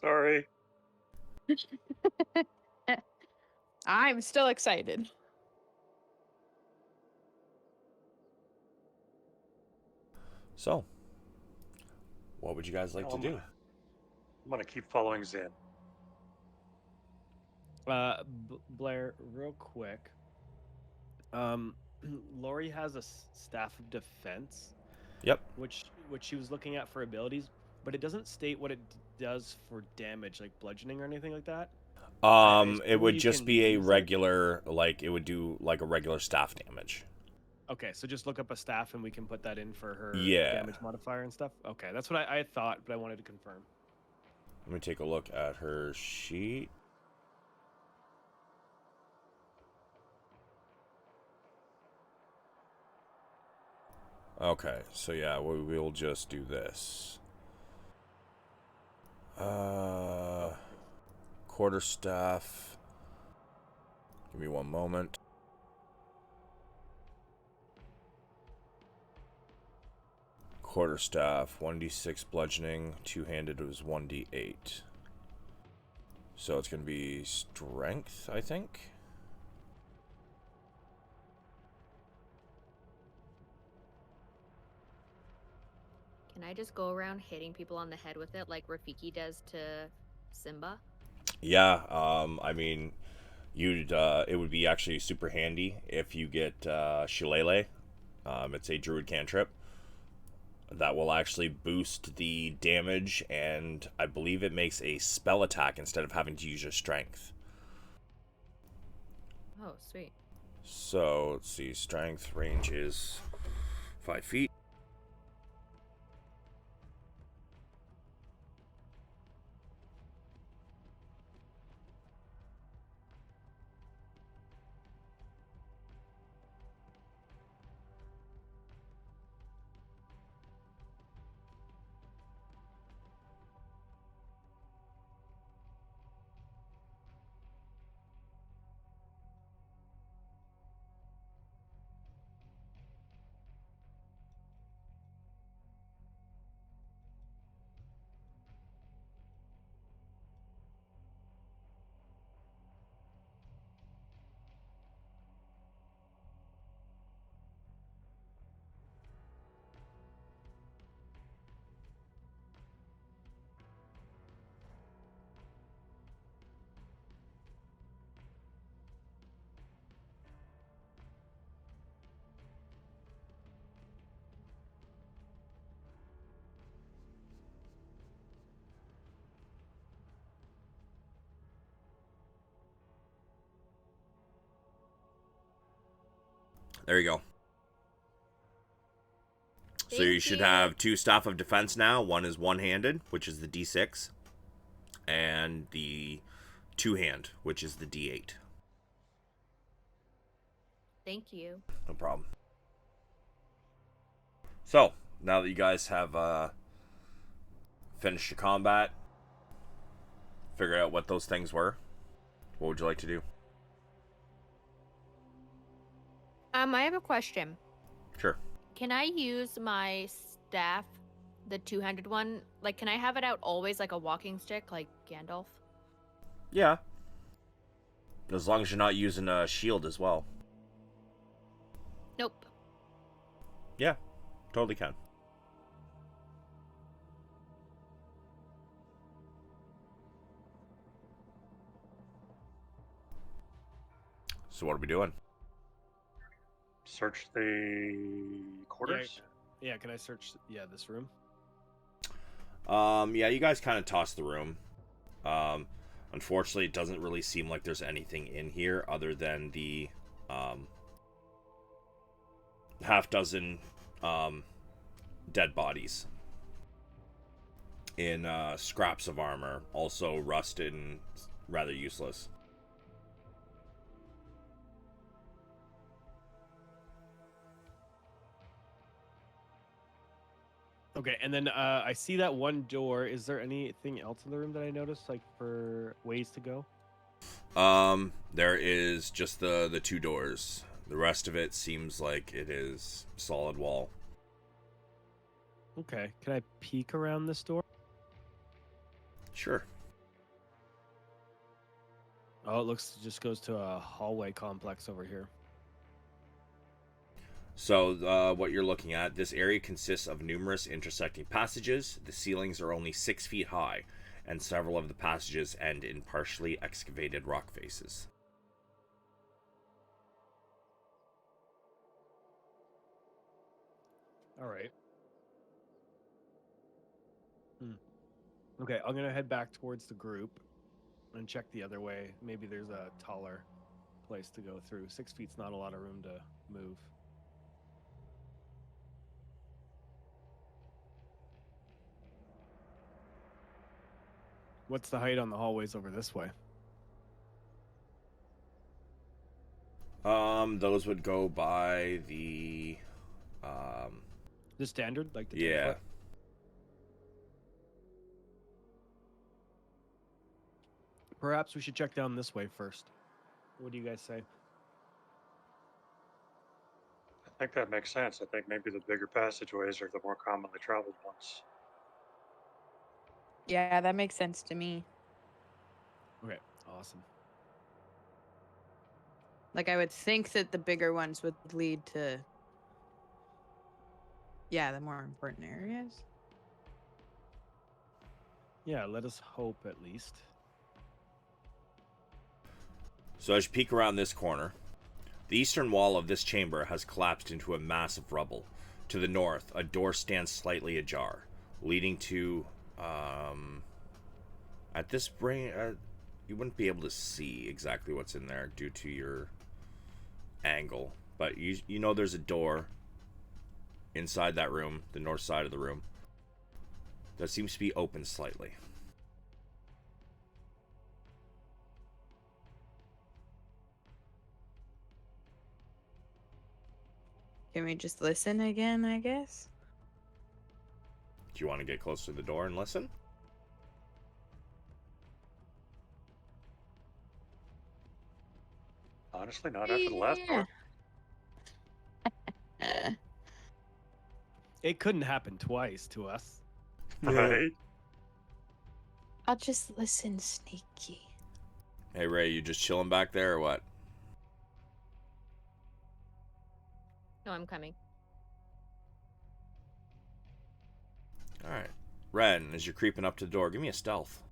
Sorry. I'm still excited. So, what would you guys like to do? I'm gonna keep following Zin. Blair, real quick. Lori has a staff of defense. Yep. Which she was looking at for abilities, but it doesn't state what it does for damage, like bludgeoning or anything like that. It would you just can be a use it. regular, like, it would do like a regular staff damage. Okay, so just look up a staff and we can put that in for her Yeah. damage modifier and stuff. Okay, that's what I thought, but I wanted to confirm. Let me take a look at her sheet. Okay, so yeah, we'll just do this. Quarterstaff. Give me one moment. Quarterstaff, 1d6 bludgeoning, two-handed was 1d8. So it's going to be strength, I think. Can I just go around hitting people on the head with it like Rafiki does to Simba? Yeah, I mean, it would be actually super handy if you get Shillelagh. It's a druid cantrip that will actually boost the damage, and I believe it makes a spell attack instead of having to use your strength. Oh, sweet. So, let's see, strength range is 5 feet. There you go. So you should have 2 staff of defense now. One is one-handed, which is the d6, and the two-hand, which is the d8. Thank you. No problem. So, now that you guys have finished your combat, figured out what those things were, what would you like to do? I have a question. Sure. Can I use my staff, the two-handed one? Like, can I have it out always like a walking stick, like Gandalf? Yeah. As long as you're not using a shield as well. Nope. Yeah, totally can. So what are we doing? Search the quarters. Yeah, can I search this room? Yeah, you guys kind of toss the room. Unfortunately, it doesn't really seem like there's anything in here other than the half dozen dead bodies in scraps of armor, also rusted and rather useless. Okay, and then I see that one door. Is there anything else in the room that I noticed, like for ways to go? There is just the 2 doors. The rest of it seems like it is solid wall. Okay, can I peek around this door? Sure. Oh, it just goes to a hallway complex over here. So, what you're looking at, this area consists of numerous intersecting passages. The ceilings are only 6 feet high, and several of the passages end in partially excavated rock faces. All right. Okay, I'm gonna head back towards the group and check the other way. Maybe there's a taller place to go through. 6 feet's not a lot of room to move. What's the height on the hallways over this way? Those would go by the, The standard, like the 10 yeah. foot? Perhaps we should check down this way first. What do you guys say? I think that makes sense. I think maybe the bigger passageways are the more commonly traveled ones. Yeah, that makes sense to me. Okay, awesome. Like, I would think that the bigger ones would lead to, yeah, the more important areas. Yeah, let us hope at least. So as you peek around this corner, the eastern wall of this chamber has collapsed into a mass of rubble. To the north, a door stands slightly ajar, leading to, at this brain, you wouldn't be able to see exactly what's in there due to your angle, but you know there's a door inside that room, the north side of the room, that seems to be open slightly. Can we just listen again, I guess? Do you want to get close to the door and listen? Honestly, not after the last Yeah. door. It couldn't happen twice to us. Right? I'll just listen sneaky. Hey Ray, you just chilling back there or what? No, I'm coming. Alright. Ren, as you're creeping up to the door, give me a stealth.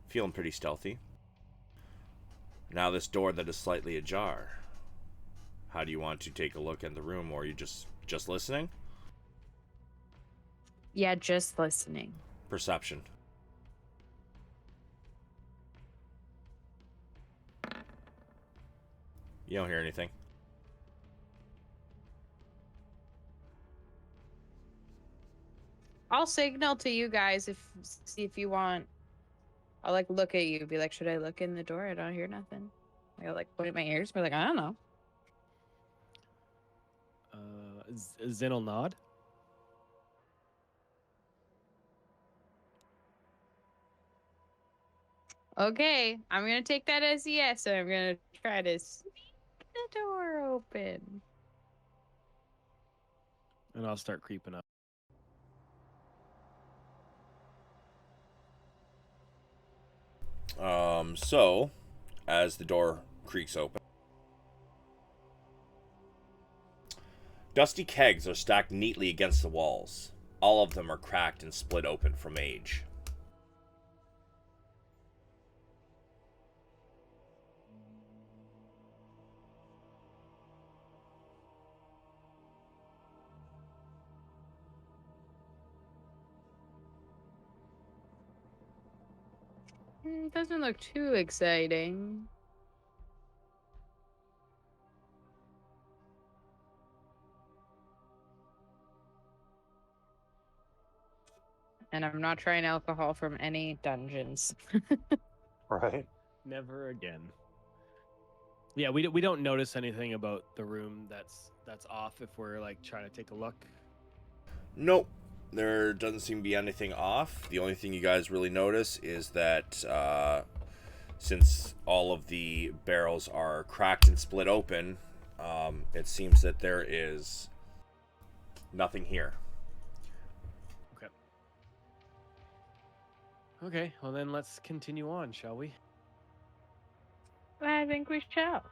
Feeling pretty stealthy. Now this door that is slightly ajar. How do you want to take a look at the room, or are you just listening? Yeah, just listening. Perception. You don't hear anything. I'll signal to you guys see if you want. I'll like look at you, be like, should I look in the door? I don't hear nothing. I'll like point at my ears, be like, I don't know. Zin will nod. Okay, I'm gonna take that as a yes, and I'm gonna try to sneak the door open. And I'll start creeping up. So, as the door creaks open, dusty kegs are stacked neatly against the walls. All of them are cracked and split open from age. Doesn't look too exciting. And I'm not trying alcohol from any dungeons. Right? Never again. Yeah, we don't notice anything about the room that's off if we're like trying to take a look. Nope. There doesn't seem to be anything off. The only thing you guys really notice is that since all of the barrels are cracked and split open, it seems that there is Nothing here. Okay, well then let's continue on, shall we? I think we shall.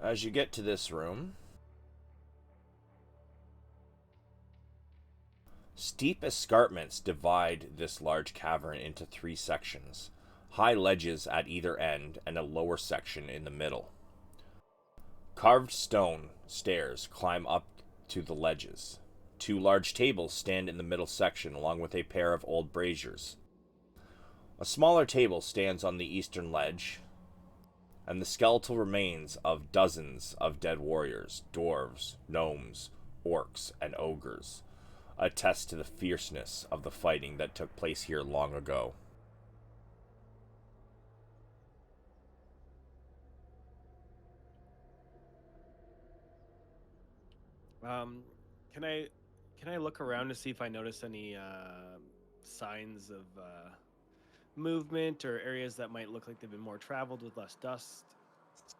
As you get to this room, steep escarpments divide this large cavern into 3 sections. High ledges at either end and a lower section in the middle. Carved stone stairs climb up to the ledges. 2 large tables stand in the middle section along with a pair of old braziers. A smaller table stands on the eastern ledge, and the skeletal remains of dozens of dead warriors, dwarves, gnomes, orcs, and ogres attest to the fierceness of the fighting that took place here long ago. Can I look around to see if I notice any signs of movement or areas that might look like they've been more traveled with less dust,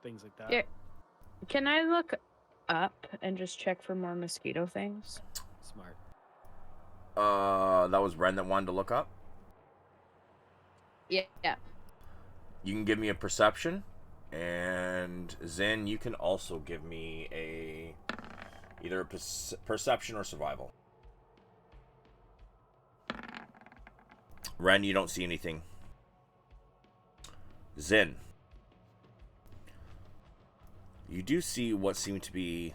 things like that? Yeah. Can I look up and just check for more mosquito things? Smart. That was Ren that wanted to look up. Yeah. You can give me a perception, and Zin, you can also give me either a perception or survival. Ren, you don't see anything. Zin, you do see what seem to be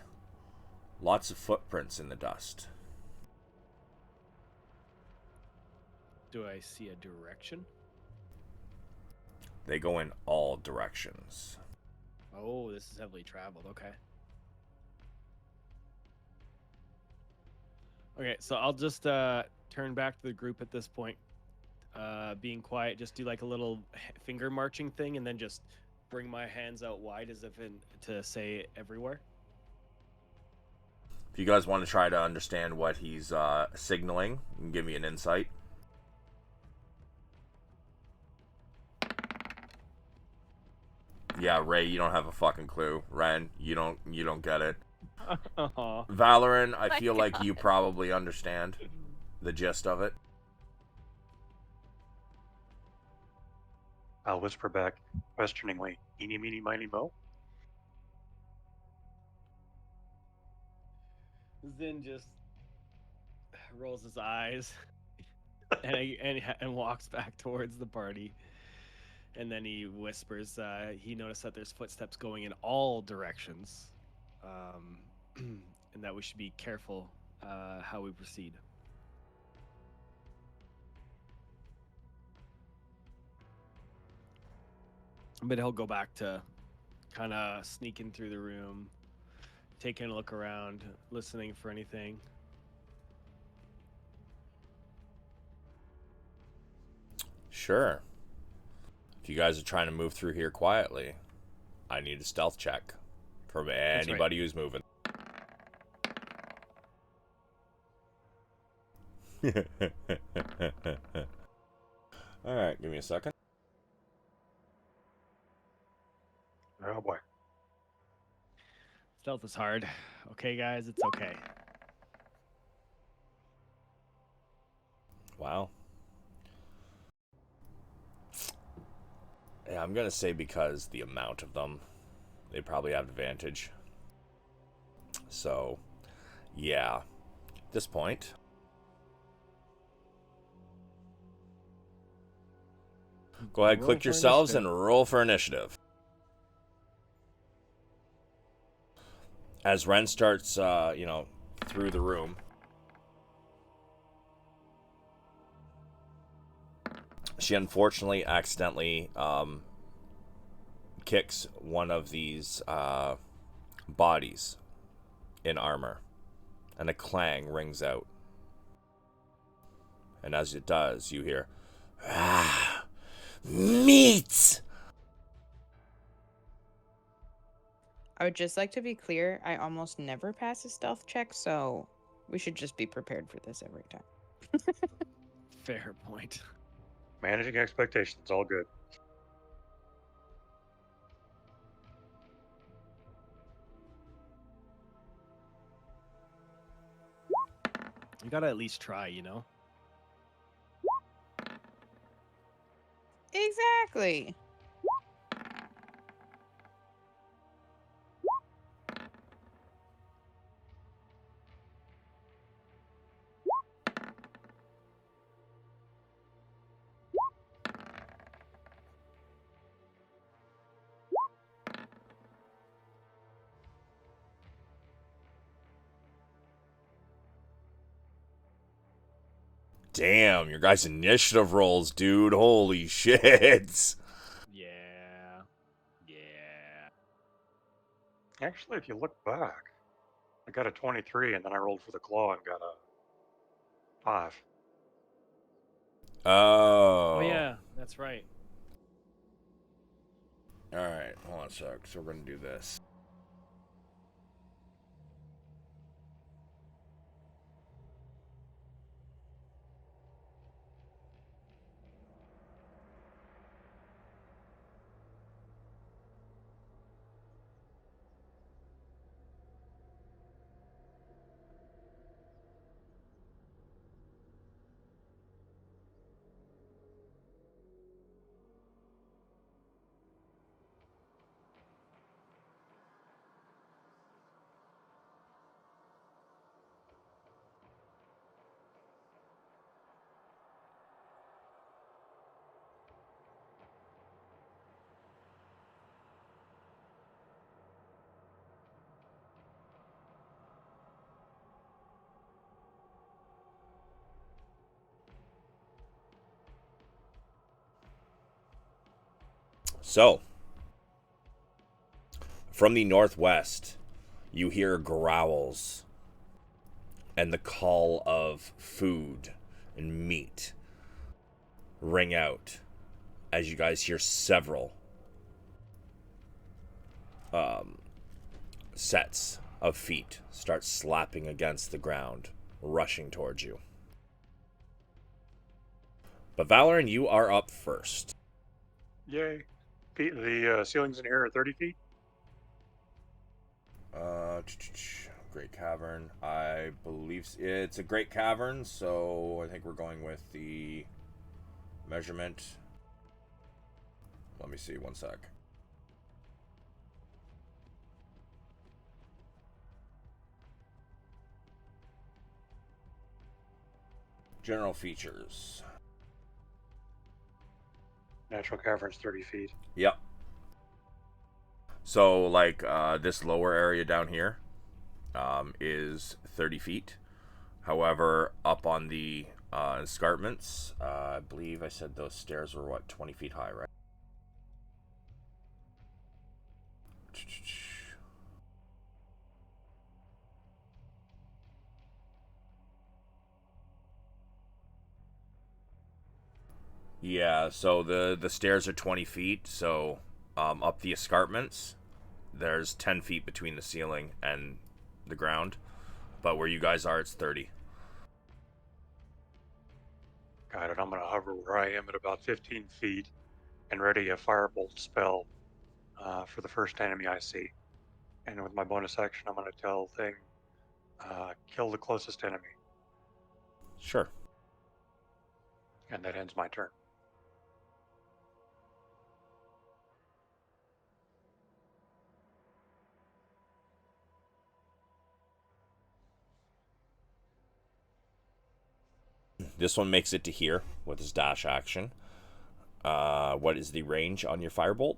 lots of footprints in the dust. Do I see a direction? They go in all directions. Oh, this is heavily traveled. Okay. Okay, so I'll just turn back to the group at this point. Being quiet, just do like a little finger marching thing, and then just bring my hands out wide as if to say everywhere. If you guys want to try to understand what he's signaling, you can give me an insight. Yeah, Ray, you don't have a fucking clue. Ren, you don't get it. Valoran, I feel like you probably understand the gist of it. I'll whisper back questioningly, eeny, meeny, miny, mo. Zin just rolls his eyes and walks back towards the party. And then he whispers, he noticed that there's footsteps going in all directions, and that we should be careful how we proceed. But he'll go back to kind of sneaking through the room, taking a look around, listening for anything. Sure. If you guys are trying to move through here quietly, I need a stealth check from anybody who's moving. Alright, give me a second. Oh boy. Stealth is hard. Okay, guys, it's okay. Wow. Yeah, I'm gonna say because the amount of them, they probably have advantage. So, yeah. At this point, go ahead, click yourselves and roll for initiative. As Ren starts, through the room, she unfortunately accidentally kicks one of these bodies in armor, and a clang rings out. And as it does, you hear, "Ah, meat!" I would just like to be clear, I almost never pass a stealth check, so We should just be prepared for this every time. Fair point. Managing expectations, all good. You gotta at least try, you know? Exactly. Damn, your guys' initiative rolls, dude. Holy shit. Yeah. Yeah. Actually, if you look back, I got a 23, and then I rolled for the claw and got a 5. Oh. Oh, yeah, that's right. Alright, hold on a sec. So we're going to do this. So, from the northwest, you hear growls and the call of food and meat ring out as you guys hear several sets of feet start slapping against the ground, rushing towards you. But Valoran, you are up first. Yay. The ceilings in here are 30 feet? Great Cavern. I believe it's a Great Cavern, so I think we're going with the measurement. Let me see, one sec. General features. Natural cavern's 30 feet. Yep. So, like, this lower area down here is 30 feet. However, up on the escarpments, I believe I said those stairs were, 20 feet high, right? Yeah, so the stairs are 20 feet, so up the escarpments, there's 10 feet between the ceiling and the ground. But where you guys are, it's 30. Got it. I'm going to hover where I am at about 15 feet and ready a firebolt spell for the first enemy I see. And with my bonus action, I'm going to tell Thing, kill the closest enemy. Sure. And that ends my turn. This one makes it to here with his dash action. What is the range on your firebolt?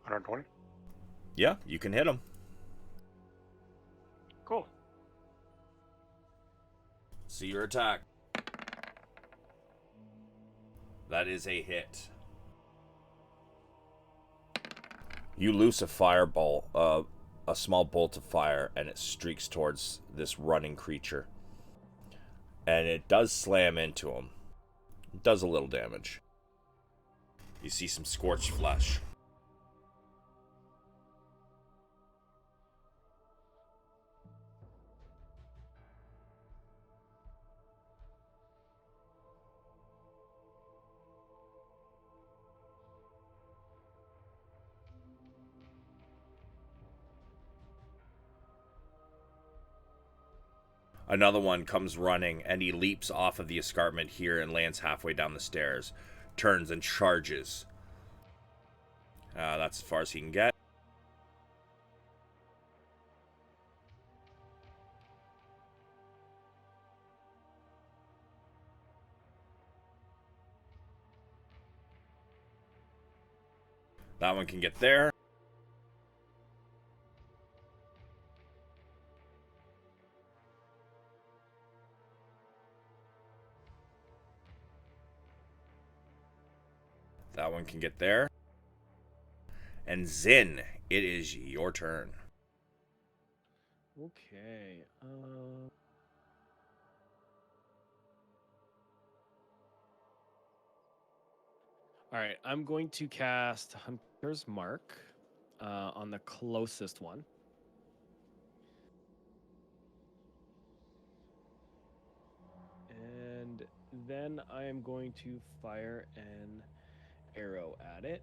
$120? Yeah, you can hit him. Cool. See your attack. That is a hit. You loose a fireball, a small bolt of fire, and it streaks towards this running creature. And it does slam into him. Does a little damage. You see some scorched flesh. Another one comes running, and he leaps off of the escarpment here and lands halfway down the stairs. Turns and charges. That's as far as he can get. That one can get there. That one can get there. And Zin, it is your turn. Okay. All right, I'm going to cast Hunter's Mark on the closest one. And then I am going to fire an arrow at it.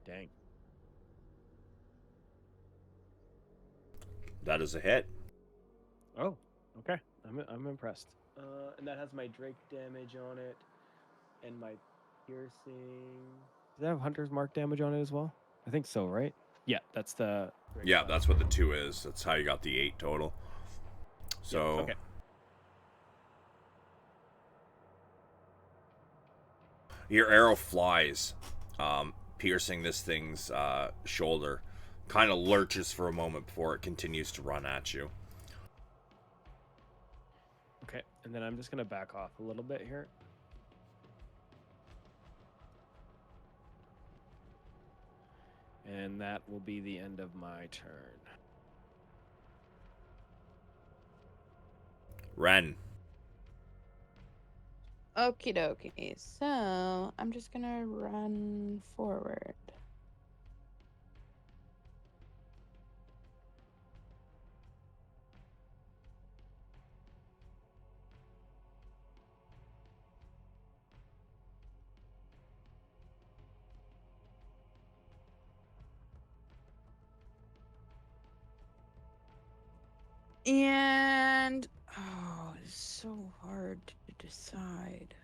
Dang. That is a hit. Oh, okay. I'm impressed. And that has my Drake damage on it, and my piercing. Does that have Hunter's Mark damage on it as well? I think so, right? Yeah, that's the. Drake Yeah, class. that's what the 2 is. That's how you got the 8 total. So, Yeah, okay. your arrow flies, piercing this thing's shoulder. Kind of lurches for a moment before it continues to run at you. Okay, and then I'm just gonna back off a little bit here. And that will be the end of my turn. Ren. Okie dokie. So I'm just gonna run forward. And oh, it's so hard to decide.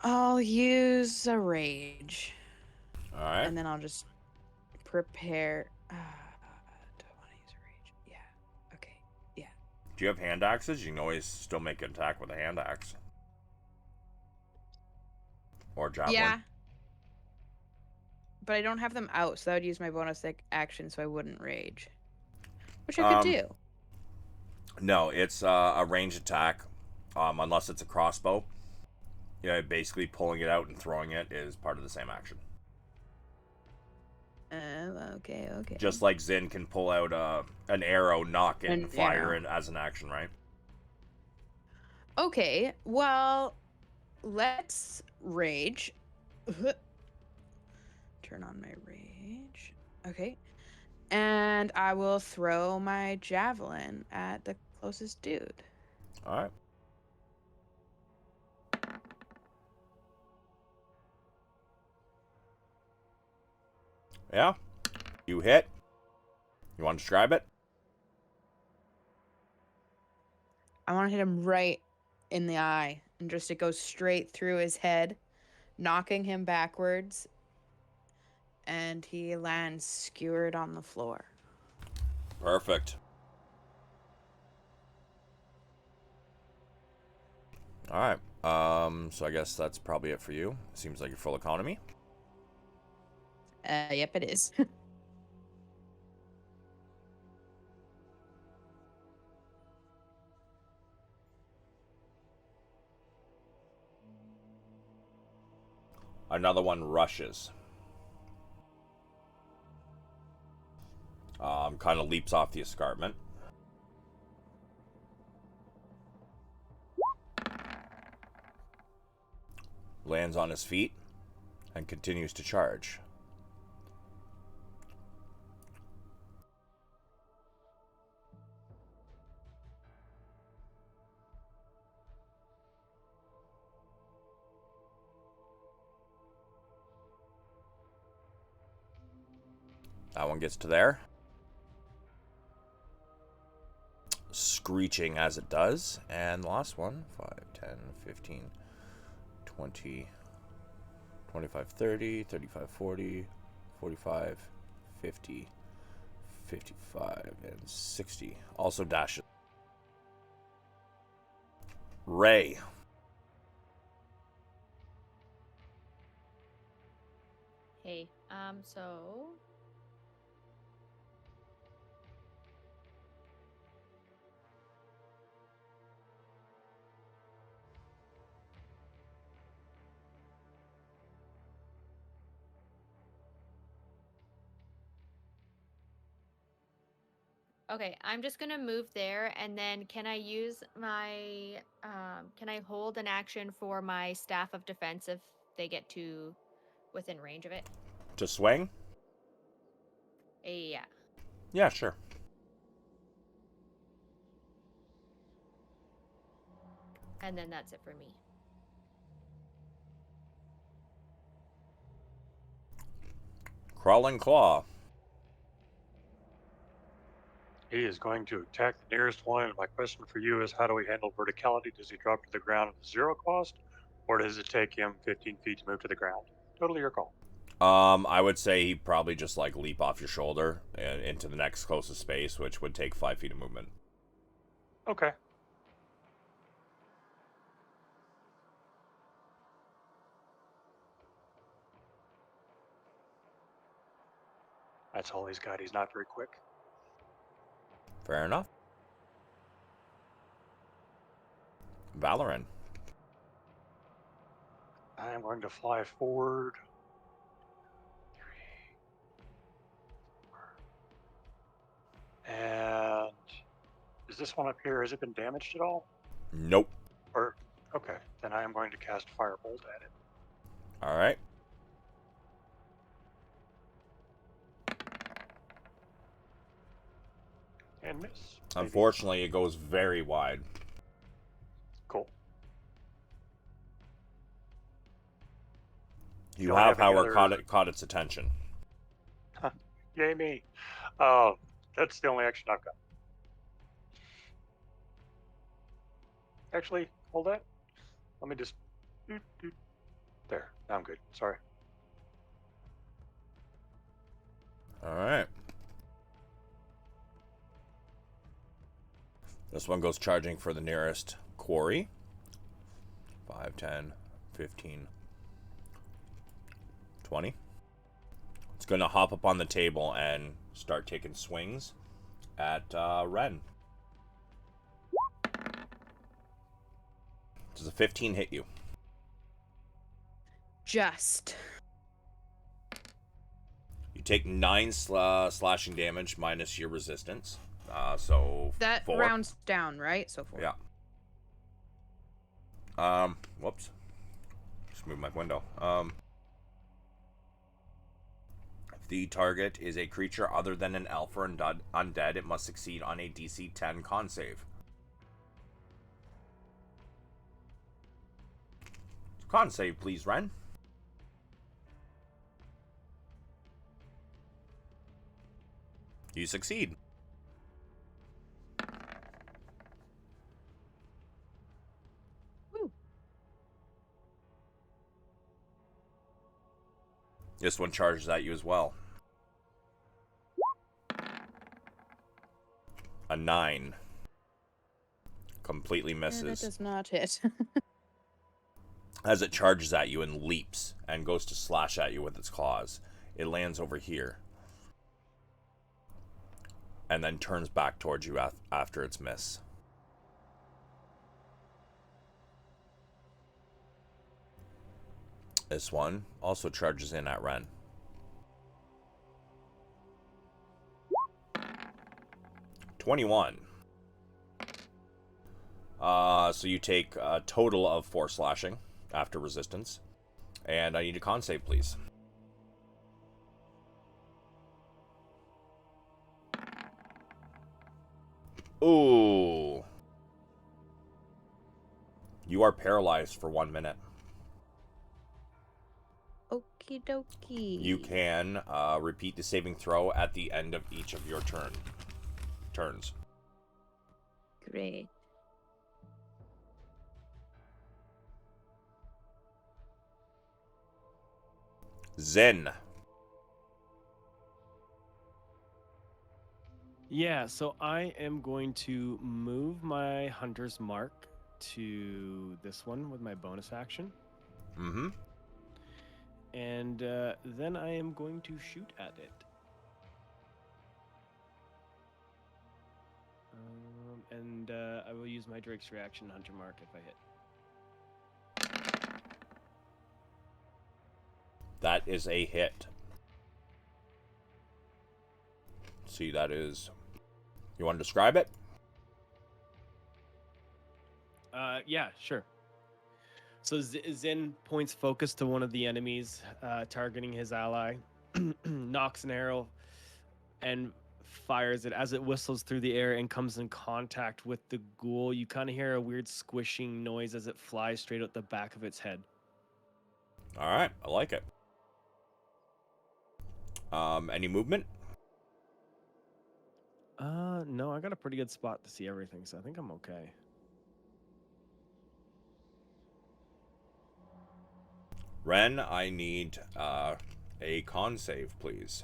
I'll use a rage, All right. and then I'll just prepare. Do I want to use a rage? Yeah. Okay. Yeah. Do you have hand axes? You can always still make an attack with a hand axe. Or javelin. Yeah. But I don't have them out, so I would use my bonus action, so I wouldn't rage, which I could do. No, it's a ranged attack, unless it's a crossbow. Yeah, basically pulling it out and throwing it is part of the same action. Okay. Just like Zin can pull out an arrow, knock, and An fire arrow. it as an action, right? Okay, well, let's rage. Turn on my rage. Okay. And I will throw my javelin at the closest dude. All right. Yeah. You hit. You want to describe it? I want to hit him right in the eye, and just it goes straight through his head, knocking him backwards, and he lands skewered on the floor. Perfect. All right. So I guess that's probably it for you. Seems like you're full economy. Yep, it is. Another one rushes. Kind of leaps off the escarpment. Lands on his feet and continues to charge. That one gets to there. Screeching as it does. And the last one, 5, 10, 15, 20, 25, 30, 35, 40, 45, 50, 55, and 60. Also dashes. Ray. Hey, so okay, I'm just gonna move there, and then can I use my can I hold an action for my staff of defense if they get to within range of it? To swing? Yeah. Yeah, sure. And then that's it for me. Crawling Claw. He is going to attack the nearest one. And my question for you is, how do we handle verticality? Does he drop to the ground at 0 cost, or does it take him 15 feet to move to the ground? Totally your call. I would say he'd probably just like leap off your shoulder and into the next closest space, which would take 5 feet of movement. Okay. That's all he's got. He's not very quick. Fair enough. Valoran. I am going to fly forward. 3, 4. And is this one up here, has it been damaged at all? Nope. Or, okay, then I am going to cast Firebolt at it. All right. And miss. Maybe. Unfortunately, it goes very wide. Cool. You Don't have have, any however, other- caught its attention. Yay me. That's the only action I've got. Actually, hold that. Let me just... There, now I'm good. Sorry. All right. This one goes charging for the nearest quarry. 5, 10, 15, 20. It's going to hop up on the table and start taking swings at Ren. Does a 15 hit you? Just. You take 9 slashing damage minus your resistance. So That 4. rounds down, right? So 4. Yeah. Whoops. Just move my window. If the target is a creature other than an elf or undead, it must succeed on a DC 10 con save. Con save, please, Ren. You succeed. Woo. This one charges at you as well. A 9. Completely Yeah, misses. that does not hit. As it charges at you and leaps and goes to slash at you with its claws. It lands over here. And then turns back towards you after its miss. This one also charges in at Ren. $21. So you take a total of 4 slashing after resistance. And I need a con save, please. Ooh. You are paralyzed for 1 minute. Okie dokie. You can repeat the saving throw at the end of each of your turns. Great. Zen. Yeah, so I am going to move my Hunter's Mark to this one with my bonus action. Mm-hmm. And then I am going to shoot at it. And I will use my Drake's Reaction Hunter Mark if I hit. That is a hit. See, that is... You want to describe it? Yeah, sure. So Zin points focus to one of the enemies, targeting his ally, knocks an arrow, and fires it. As it whistles through the air and comes in contact with the ghoul, you kind of hear a weird squishing noise as it flies straight out the back of its head. Alright, I like it. Any movement? No, I got a pretty good spot to see everything, so I think I'm okay. Ren, I need a con save, please.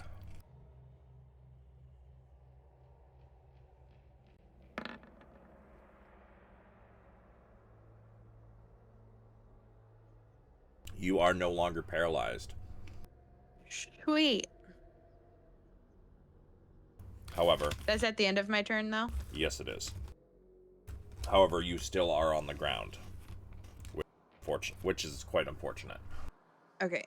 You are no longer paralyzed. Sweet. However, That's at the end of my turn, though? yes, it is. However, you still are on the ground, which is quite unfortunate. Okay.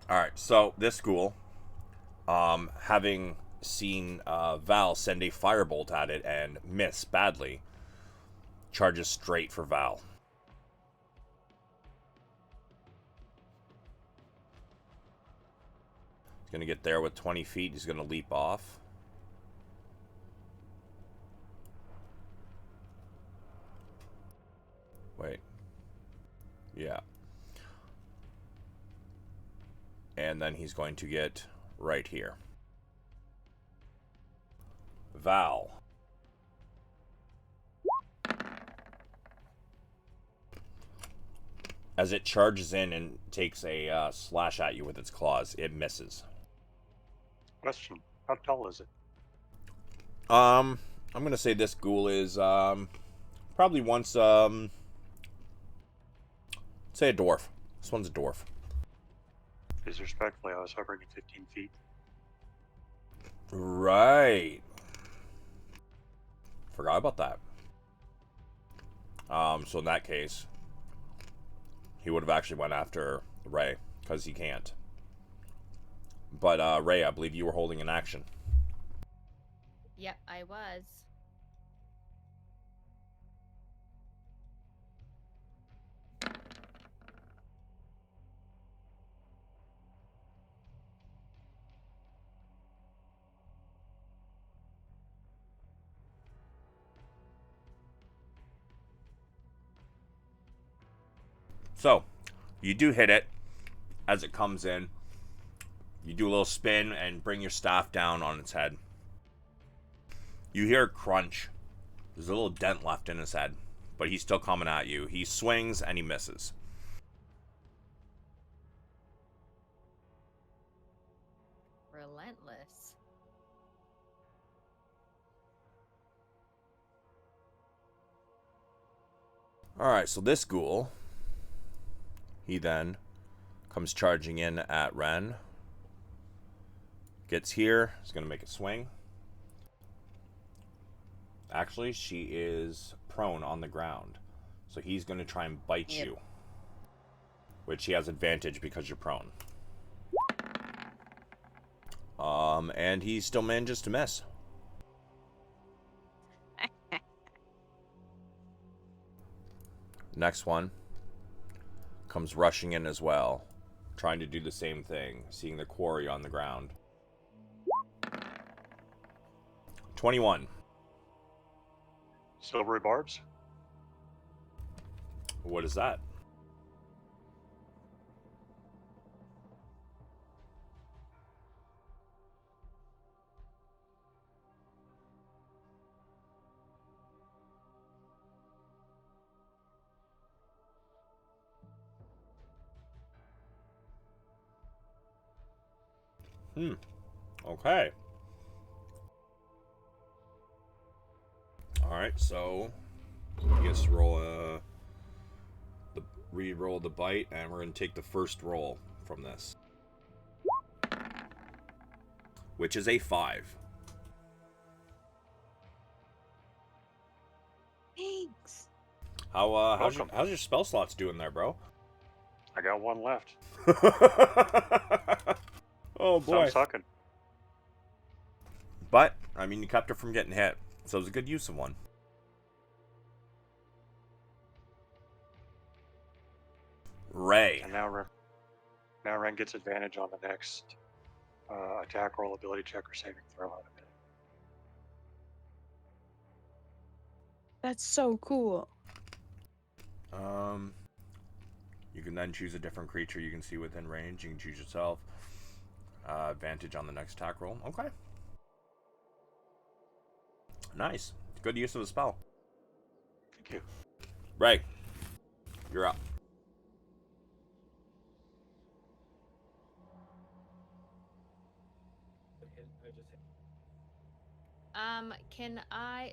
All right, so this ghoul, having seen Val send a firebolt at it and miss badly, charges straight for Val. He's going to get there with 20 feet. He's going to leap off. Wait. Yeah. And then he's going to get right here. Val. As it charges in and takes a slash at you with its claws, it misses. Question: how tall is it? I'm gonna say this ghoul is probably once say a dwarf. This one's a dwarf. Disrespectfully, I was hovering at 15 feet. Right. Forgot about that. So in that case, he would have actually went after Ray, because he can't. But Ray, I believe you were holding an action. Yep, I was. So, you do hit it as it comes in. You do a little spin and bring your staff down on its head. You hear a crunch. There's a little dent left in his head, but he's still coming at you. He swings and he misses. Relentless. Alright, so this ghoul, he then Comes charging in at Ren. Gets here. He's going to make a swing. Actually, she is prone on the ground. So he's going to try and bite you. Which he has advantage because you're prone. And he still manages to miss. Next one comes rushing in as well, trying to do the same thing, seeing the quarry on the ground. 21. Silvery barbs. What is that? Okay. Alright, so I guess re-roll the bite, and we're gonna take the first roll from this. Which is a 5. Thanks. How's your spell slots doing there, bro? I got one left. Oh So boy. I'm sucking. But, I mean, you kept her from getting hit, so it was a good use of one. Ray. And now Ren gets advantage on the next attack roll, ability check, or saving throw out of it. That's so cool. You can then choose a different creature you can see within range. You can choose yourself. Advantage on the next attack roll. Okay. Nice. Good use of the spell. Thank you. Ray, you're up.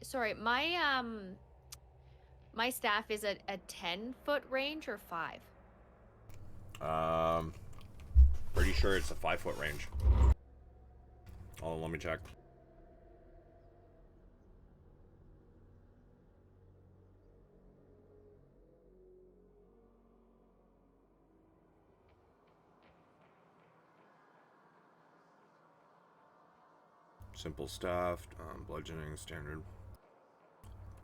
Sorry, my staff is a 10-foot range or 5? Pretty sure it's a 5-foot range. Hold on, let me check. Simple stuff, bludgeoning, standard.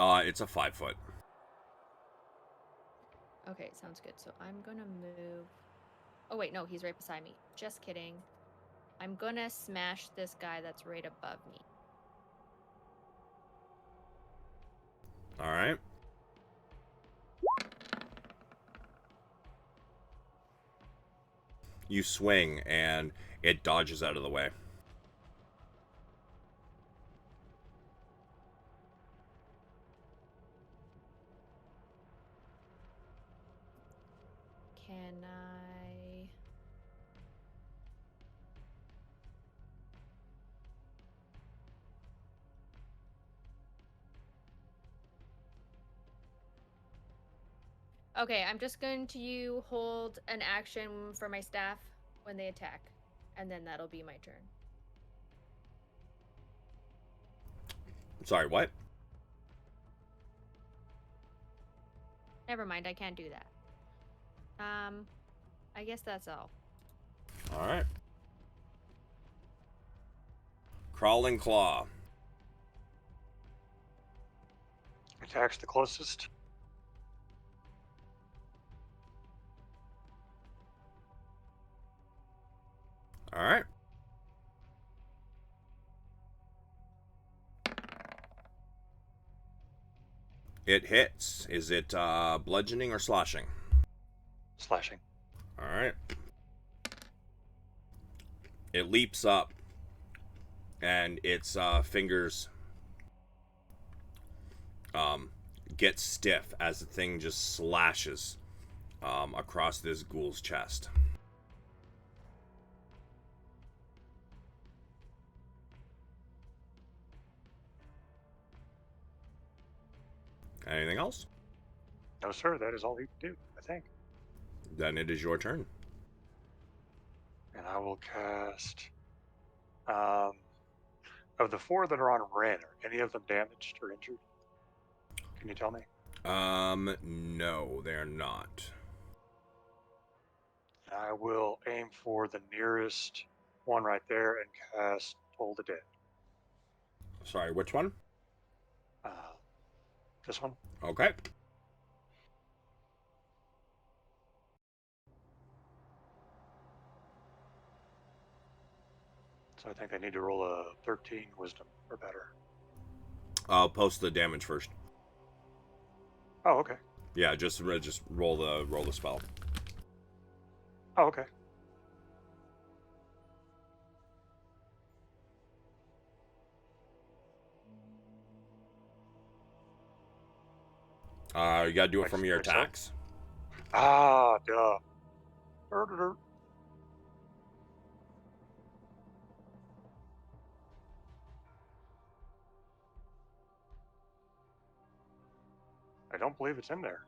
It's a 5-foot. Okay, sounds good. So I'm gonna move. Oh wait, no, he's right beside me. Just kidding. I'm gonna smash this guy that's right above me. Alright. You swing, and it dodges out of the way. Can I? Okay, I'm just going to hold an action for my staff when they attack, and then that'll be my turn. Sorry, what? Never mind, I can't do that. I guess that's all. Alright. Crawling Claw. Attacks the closest. Alright. It hits. Is it bludgeoning or slashing? Slashing. Alright. It leaps up, and its fingers get stiff as the thing just slashes across this ghoul's chest. Anything else? No, sir, that is all he can do, I think. Then it is your turn. And I will cast. Of the 4 that are on Ren, are any of them damaged or injured? Can you tell me? No, they're not. I will aim for the nearest one right there and cast Toll the Dead. Sorry, which one? Uh, this one. Okay. So I think I need to roll a 13 Wisdom or better. I'll post the damage first. Oh, okay. Yeah, just roll the spell. Oh, okay. You gotta do it Like- from your like so? attacks. Ah, duh. Er. I don't believe it's in there.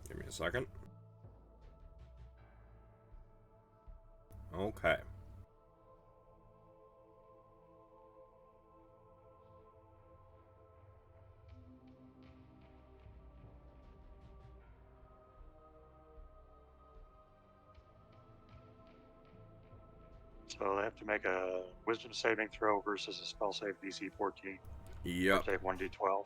Give me a second. Okay. So they have to make a Wisdom saving throw versus a spell save DC 14. Yep. Save 1d12.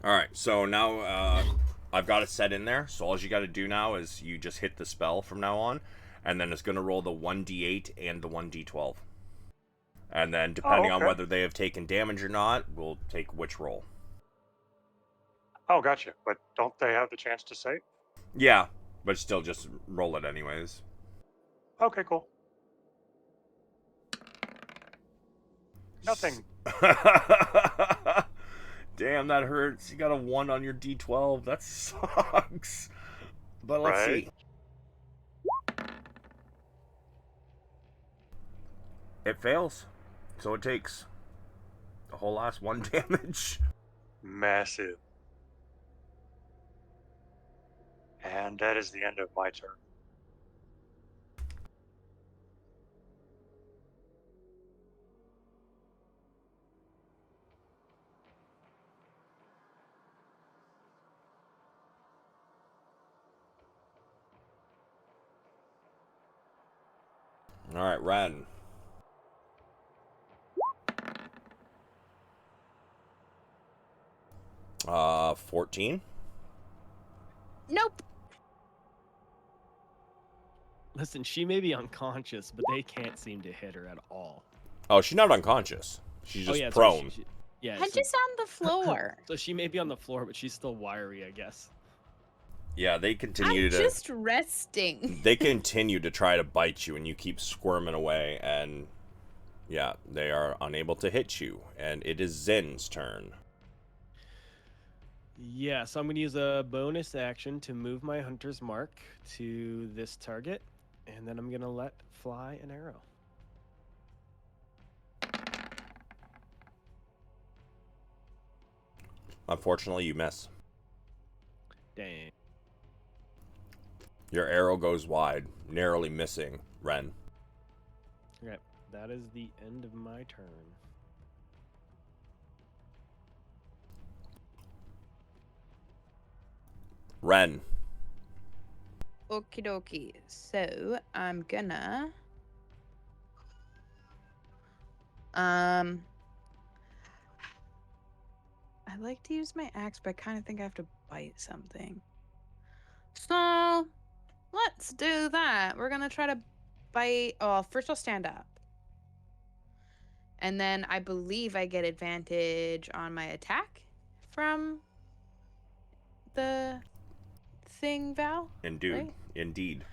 All right. So now I've got it set in there. So all you got to do now is you just hit the spell from now on, and then it's gonna roll the 1d8 and the 1d12. And then depending on okay. whether they have taken damage or not, we'll take which roll. Oh, gotcha. But don't they have the chance to save? Yeah, but still just roll it anyways. Okay, cool. Nothing. Damn, that hurts. You got a 1 on your d12. That sucks. But let's Right. see. It fails. So it takes a whole last 1 damage. Massive. And that is the end of my turn. All right, Ren. Uh, 14. Nope. Listen, she may be unconscious, but they can't seem to hit her at all. Oh, she's not unconscious. She's just sorry, prone. yeah, I'm just on the floor. so she may be on the floor, but she's still wiry, I guess. Yeah, they continue I'm to. just resting. They continue to try to bite you, and you keep squirming away, and yeah, they are unable to hit you. And it is Zen's turn. Yeah, so I'm going to use a bonus action to move my hunter's mark to this target, and then I'm going to let fly an arrow. Unfortunately, you miss. Dang. Your arrow goes wide, narrowly missing Ren. Okay, that is the end of my turn. Ren. Okie dokie. So I'm gonna I like to use my axe, but I kind of think I have to bite something. So let's do that. We're gonna try to bite. Oh, first I'll stand up, and then I believe I get advantage on my attack from the thing, Val. Indeed. Right? Indeed.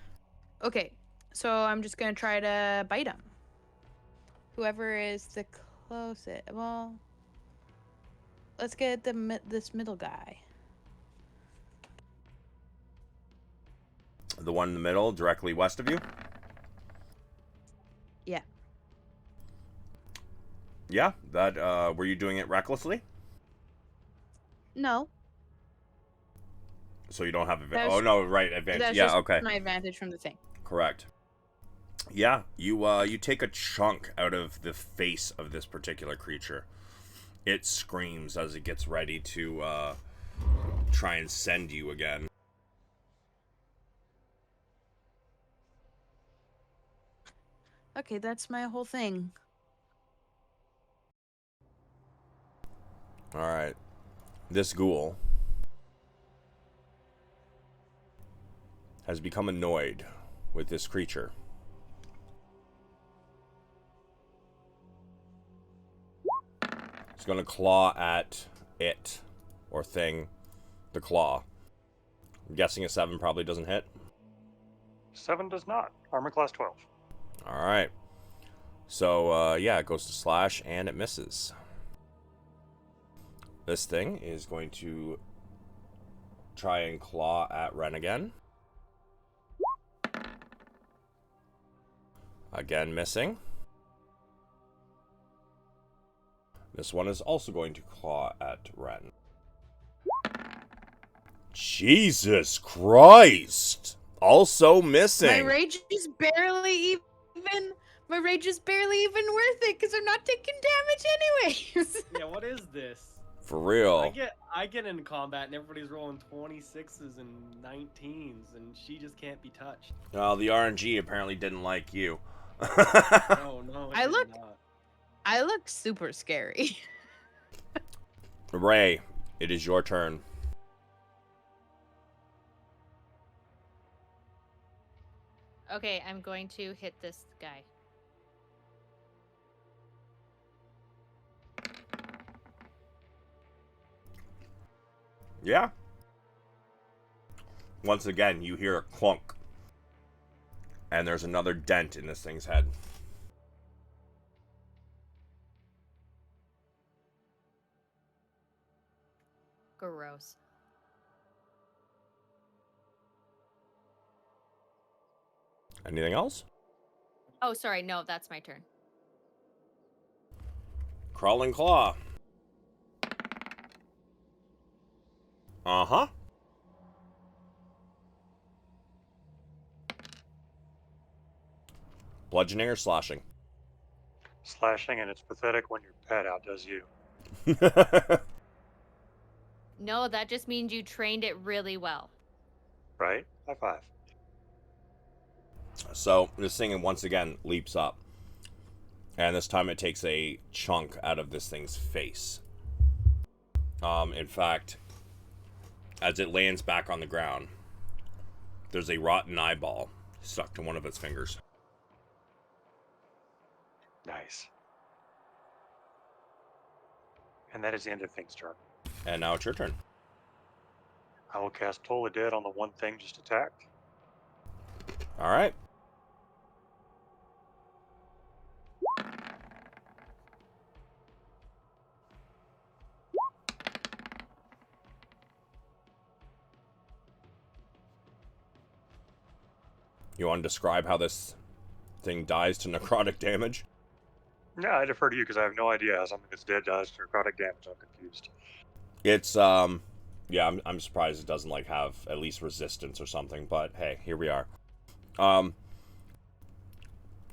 Okay, so I'm just gonna try to bite him. Whoever is the close it. Well, let's get this middle guy. The one in the middle, directly west of you? Yeah. Yeah, that, were you doing it recklessly? No, So you don't have advantage. That's- Oh, no, right, advantage. that's Yeah, just okay. my advantage from the thing. Correct. Yeah, you take a chunk out of the face of this particular creature. It screams as it gets ready to try and send you again. Okay, that's my whole thing. Alright. This ghoul has become annoyed with this creature. It's gonna claw at it. Or thing. The claw. I'm guessing a 7 probably doesn't hit. 7 does not. Armor class 12. Alright. So, yeah, it goes to slash and it misses. This thing is going to try and claw at Ren again. Again, missing. This one is also going to claw at Ren. Jesus Christ! Also missing. My rage is barely even. My rage is barely even worth it because I'm not taking damage anyways. Yeah, what is this? For real. I get in combat and everybody's rolling 26s and 19s and she just can't be touched. Well, the RNG apparently didn't like you. No, I it did look- not. I look super scary. Ray, it is your turn. Okay, I'm going to hit this guy. Yeah. Once again, you hear a clunk. And there's another dent in this thing's head. Gross. Anything else? Oh, sorry. No, that's my turn. Crawling claw. Uh-huh. Bludgeoning or slashing? Slashing, and it's pathetic when your pet outdoes you. No, that just means you trained it really well. Right? High five. So, this thing once again leaps up. And this time it takes a chunk out of this thing's face. In fact, as it lands back on the ground, there's a rotten eyeball stuck to one of its fingers. Nice. And that is the end of Thing's turn. And now it's your turn. I will cast Toll the Dead on the one thing just attacked. Alright. You want to describe how this thing dies to necrotic damage? Yeah, I defer to you because I have no idea how something that's dead does to necrotic damage. I'm confused. It's, yeah, I'm surprised it doesn't, like, have at least resistance or something, but hey, here we are.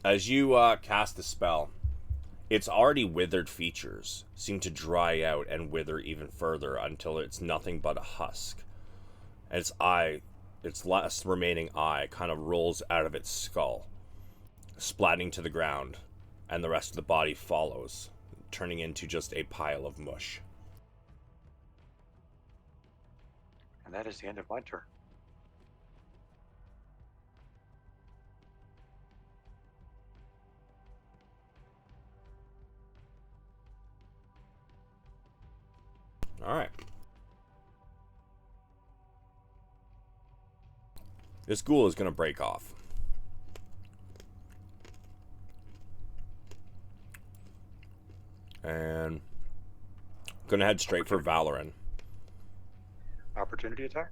As you, cast the spell, its already withered features seem to dry out and wither even further until it's nothing but a husk. And its last remaining eye kind of rolls out of its skull, splatting to the ground, and the rest of the body follows, turning into just a pile of mush. And that is the end of my turn. Alright. This ghoul is going to break off. And gonna head straight for Valoran. Opportunity attack?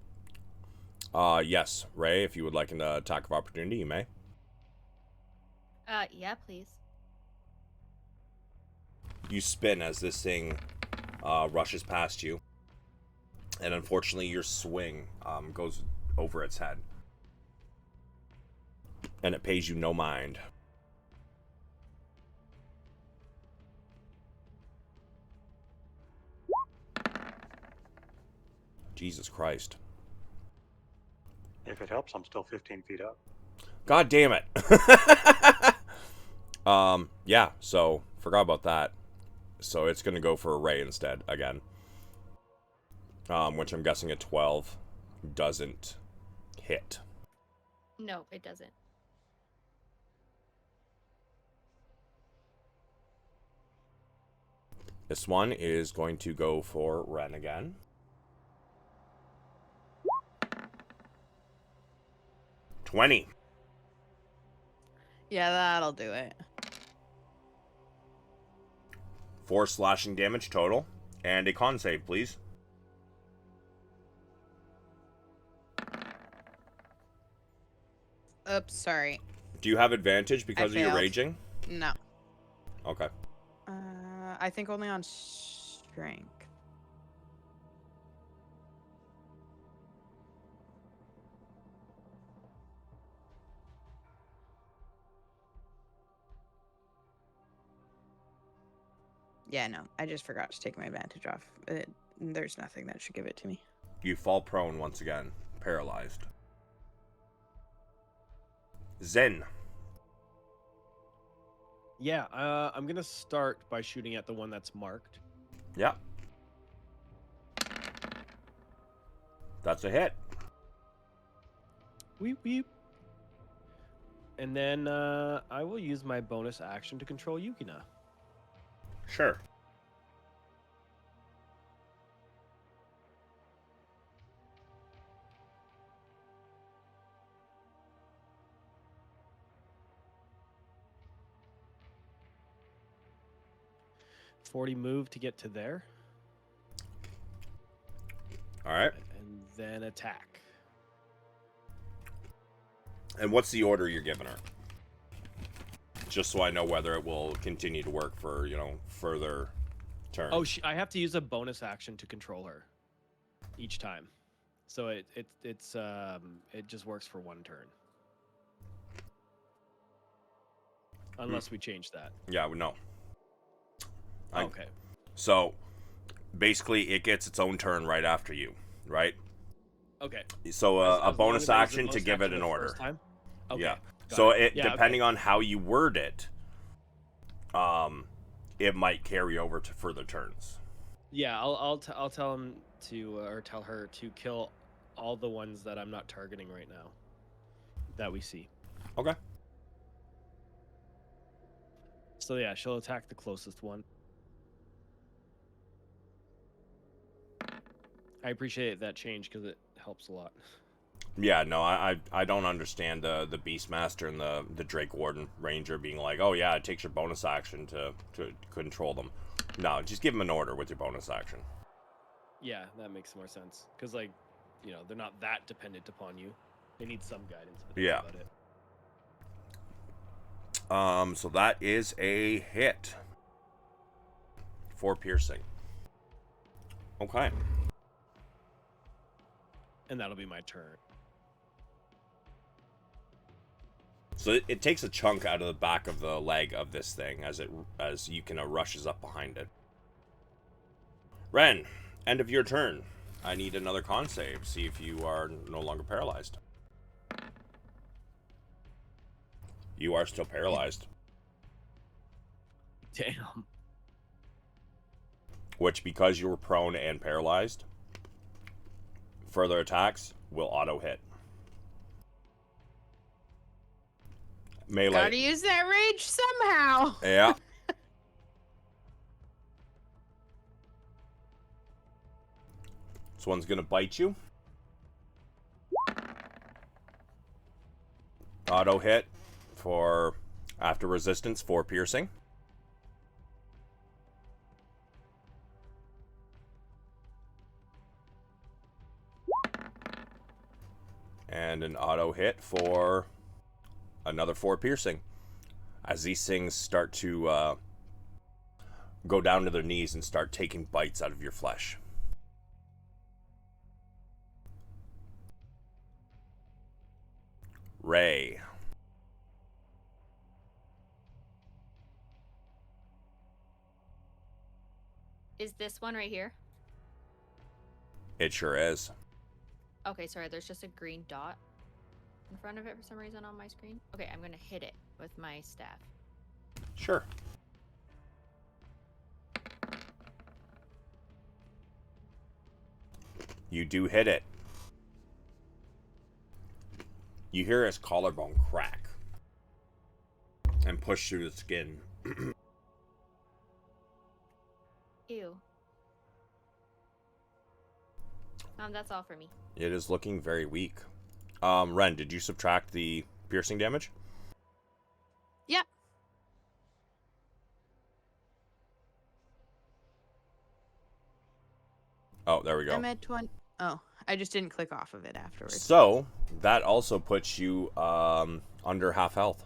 Yes. Ray, if you would like an attack of opportunity, you may. Yeah, please. You spin as this thing rushes past you. And unfortunately, your swing goes over its head. And it pays you no mind. Jesus Christ. If it helps, I'm still 15 feet up. God damn it. Yeah, so forgot about that. So it's gonna go for a ray instead again. Which I'm guessing a 12 doesn't hit. No, it doesn't. This one is going to go for Ren again. $20. Yeah, that'll do it. 4 slashing damage total. And a con save, please. Oops, sorry. Do you have advantage because of your failed. raging? No. Okay. I think only on strength. Yeah, no. I just forgot to take my advantage off. There's nothing that should give it to me. You fall prone once again, paralyzed. Zen. Yeah, I'm gonna start by shooting at the one that's marked. Yeah. That's a hit. Weep weep. And then I will use my bonus action to control Yukina. Sure. .40 move to get to there, All right. and then attack. And what's the order you're giving her? Just so I know whether it will continue to work for, further turns. Oh, I have to use a bonus action to control her each time, so it just works for one turn, unless we change that. Yeah, no. Okay. So, basically, it gets its own turn right after you, right? Okay. So, As a long bonus as I use the action to bonus give it action an the order. first time? Okay. Yeah. Got So, it. Yeah, depending on how you word it, it might carry over to further turns. Yeah, I'll tell him to or tell her to kill all the ones that I'm not targeting right now that we see. Okay. So yeah, she'll attack the closest one. I appreciate that change because it helps a lot. Yeah, no, I don't understand the Beastmaster and the Drake Warden Ranger being like, oh yeah, it takes your bonus action to control them. No, just give them an order with your bonus action. Yeah, that makes more sense because they're not that dependent upon you. They need some guidance. But that's Yeah. about it. So that is a hit. 4 piercing. Okay. And that'll be my turn. So it takes a chunk out of the back of the leg of this thing as Yukina rushes up behind it. Ren, end of your turn. I need another con save. See if you are no longer paralyzed. You are still paralyzed. Damn. Which, because you were prone and paralyzed, further attacks will auto hit. Melee. Gotta use that rage somehow. Yeah. This one's gonna bite you. Auto hit for after resistance 4 piercing. And an auto hit for another 4 piercing. As these things start to go down to their knees and start taking bites out of your flesh. Ray. Is this one right here? It sure is. Okay, sorry, there's just a green dot in front of it for some reason on my screen. Okay, I'm gonna hit it with my staff. Sure. You do hit it. You hear his collarbone crack and push through the skin. Ew. That's all for me. It is looking very weak. Ren, did you subtract the piercing damage? Yep. Oh, there we go. I'm at 20. Oh, I just didn't click off of it afterwards. So, that also puts you under half health.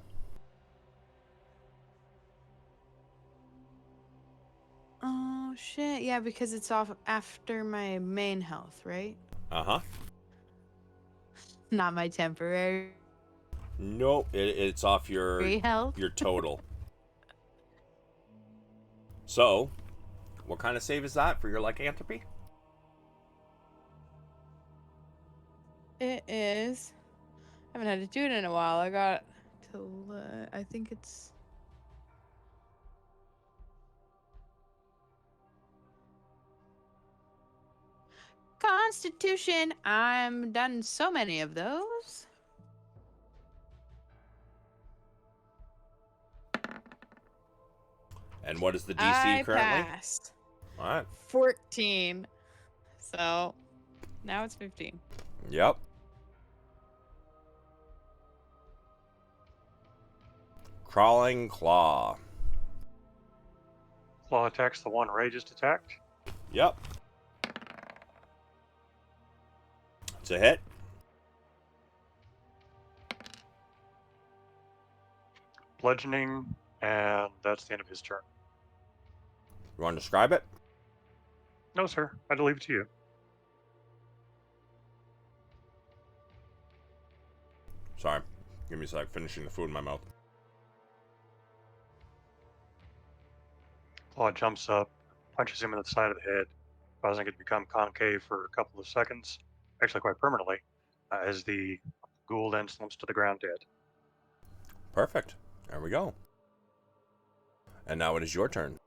Oh, shit. Yeah, because it's off after my main health, right? Uh-huh. Not my temporary Nope, it's off your health. your total. So, what kind of save is that for your lycanthropy? It is. I haven't had to do it in a while. I got to. I think it's. Constitution. I'm done so many of those. And what is the DC I currently? passed. All right. 14. So now it's 15. Yep. Crawling Claw. Claw attacks the one Ray just attacked. Yep. It's a hit. Bludgeoning, and that's the end of his turn. You want to describe it? No, sir. I'd leave it to you. Sorry. Give me a sec. Finishing the food in my mouth. Claw jumps up, punches him in the side of the head, causing it to become concave for a couple of seconds, actually quite permanently, as the ghoul then slumps to the ground dead. Perfect. There we go. And now it is your turn.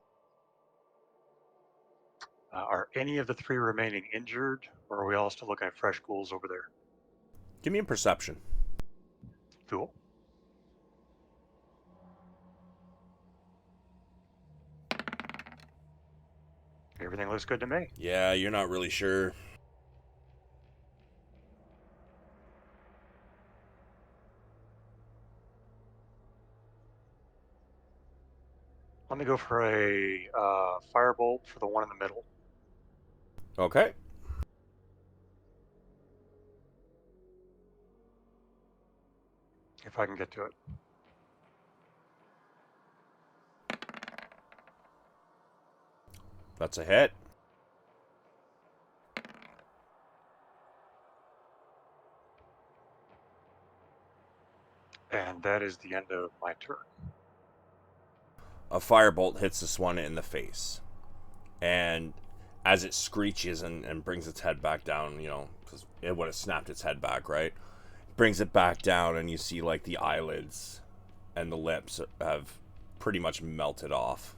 Are any of the 3 remaining injured, or are we all still looking at fresh ghouls over there? Give me a perception. Cool. Everything looks good to me. Yeah, you're not really sure. Let me go for a firebolt for the one in the middle. Okay. If I can get to it. That's a hit. And that is the end of my turn. A firebolt hits this one in the face. And as it screeches and brings its head back down, you know, because it would have snapped its head back, right? Brings it back down, and you see, like, the eyelids and the lips have pretty much melted off.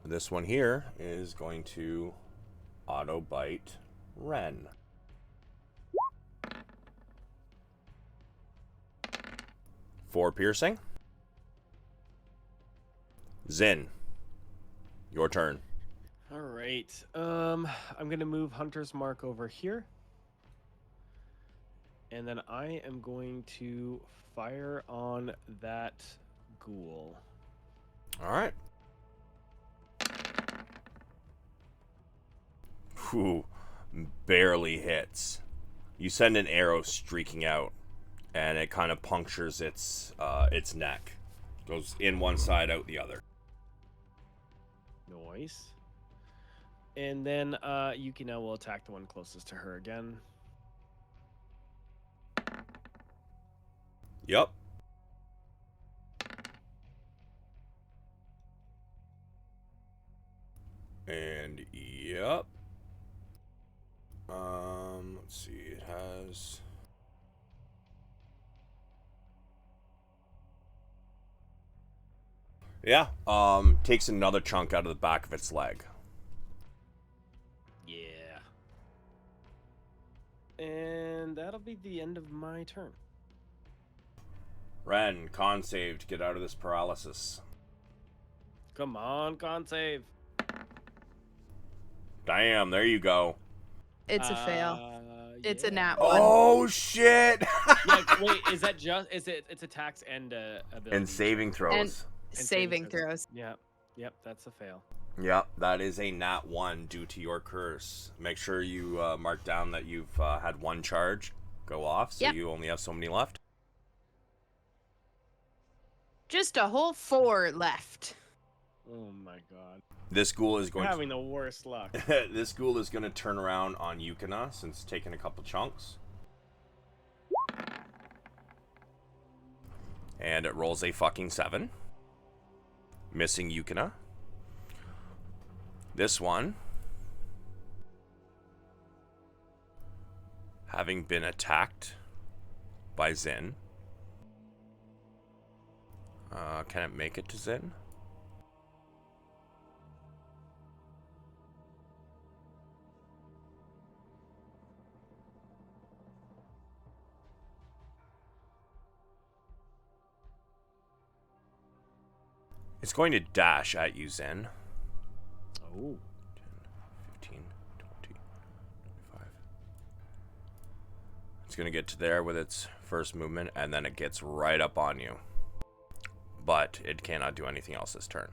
This one here is going to auto bite Ren. For piercing. Zin, your turn. All right. I'm gonna move Hunter's Mark over here, and then I am going to fire on that ghoul. All right. Whew, barely hits. You send an arrow streaking out, and it kind of punctures its neck. Goes in one side, out the other. Nice. And then Yukina will attack the one closest to her again. Yep. And yep. Let's see. It has. Yeah. Takes another chunk out of the back of its leg. Yeah. And that'll be the end of my turn. Ren, con save to get out of this paralysis. Come on, con save. Damn, there you go. It's a fail. It's a nat one. Oh shit! Yeah, wait, is that just it's attacks and ability And saving throws. And and saving throws. Yep, that's a fail. Yep, that is a nat 1 due to your curse. Make sure you mark down that you've had one charge go off, so Yep. you only have so many left. Just a whole 4 left. Oh my god. This ghoul is We're going having the worst luck. This ghoul is going to turn around on Yukina since it's taken a couple chunks. And it rolls a fucking 7. Missing Yukina. This one, having been attacked by Zin. Can it make it to Zin? It's going to dash at you, Zen. Oh. 10, 15, 20, 25. It's going to get to there with its first movement, and then it gets right up on you. But it cannot do anything else this turn.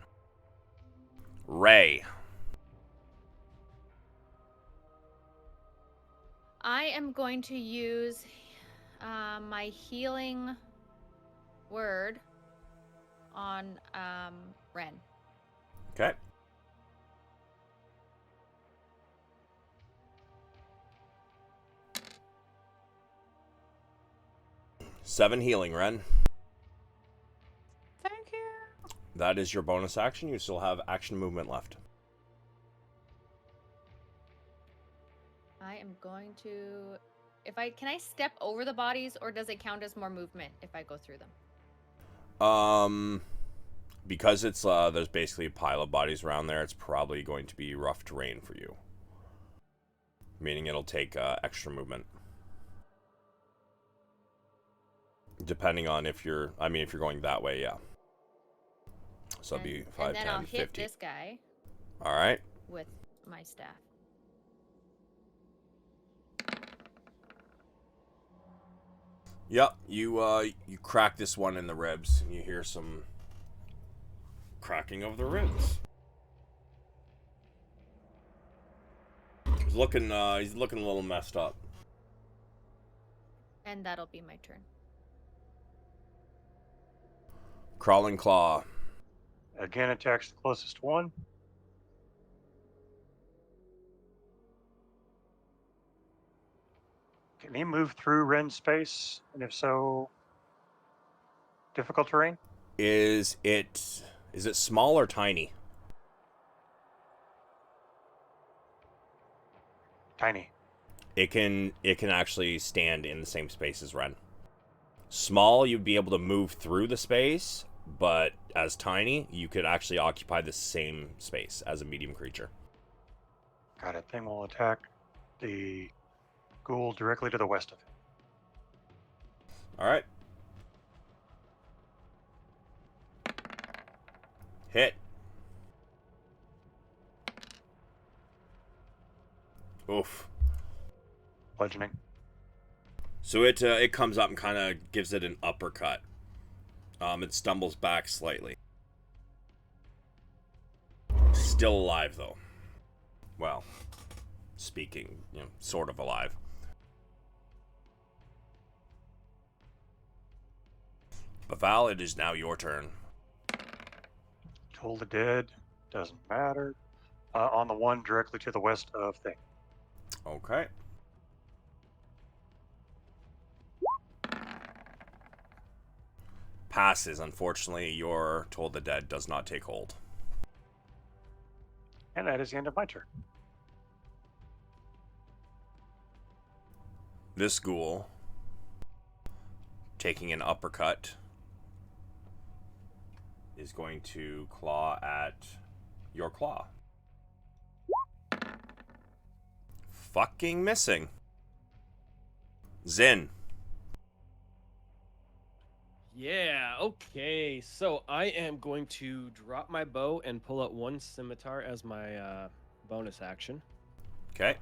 Ray. I am going to use my healing word on Ren. Okay. Seven healing, Ren. Thank you. That is your bonus action. You still have action movement left. I am going to can I step over the bodies, or does it count as more movement if I go through them? Because it's there's basically a pile of bodies around there, it's probably going to be rough terrain for you. Meaning it'll take extra movement. Depending on if you're going that way, yeah. So it'll be 5, and then 10, I'll hit 50. this guy All right. with my staff. Yep, you crack this one in the ribs, and you hear some cracking of the ribs. He's looking a little messed up. And that'll be my turn. Crawling claw. Again, attacks the closest one. Can he move through Ren's space? And if so, difficult terrain? Is it small or tiny? Tiny. It can actually stand in the same space as Ren. Small, you'd be able to move through the space, but as tiny, you could actually occupy the same space as a medium creature. Got it. Thing will attack the ghoul directly to the west of him. All right. Hit. Oof. Bludgeoning. So it comes up and kind of gives it an uppercut. It stumbles back slightly. Still alive though. Well, speaking, sort of alive. But Val, it is now your turn. Toll the Dead, doesn't matter. On the one directly to the west of Thing. Okay. Passes. Unfortunately, your Toll the Dead does not take hold. And that is the end of my turn. This ghoul, taking an uppercut, is going to claw at your claw. Fucking missing. Zin. Yeah, okay. So I am going to drop my bow and pull out one scimitar as my bonus action. Okay.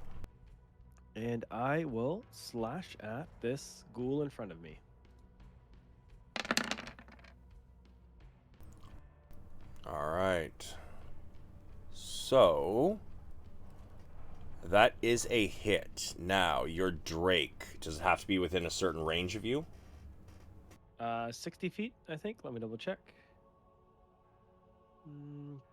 And I will slash at this ghoul in front of me. All right. So that is a hit. Now, your Drake, does it have to be within a certain range of you? 60 feet, I think. Let me double check.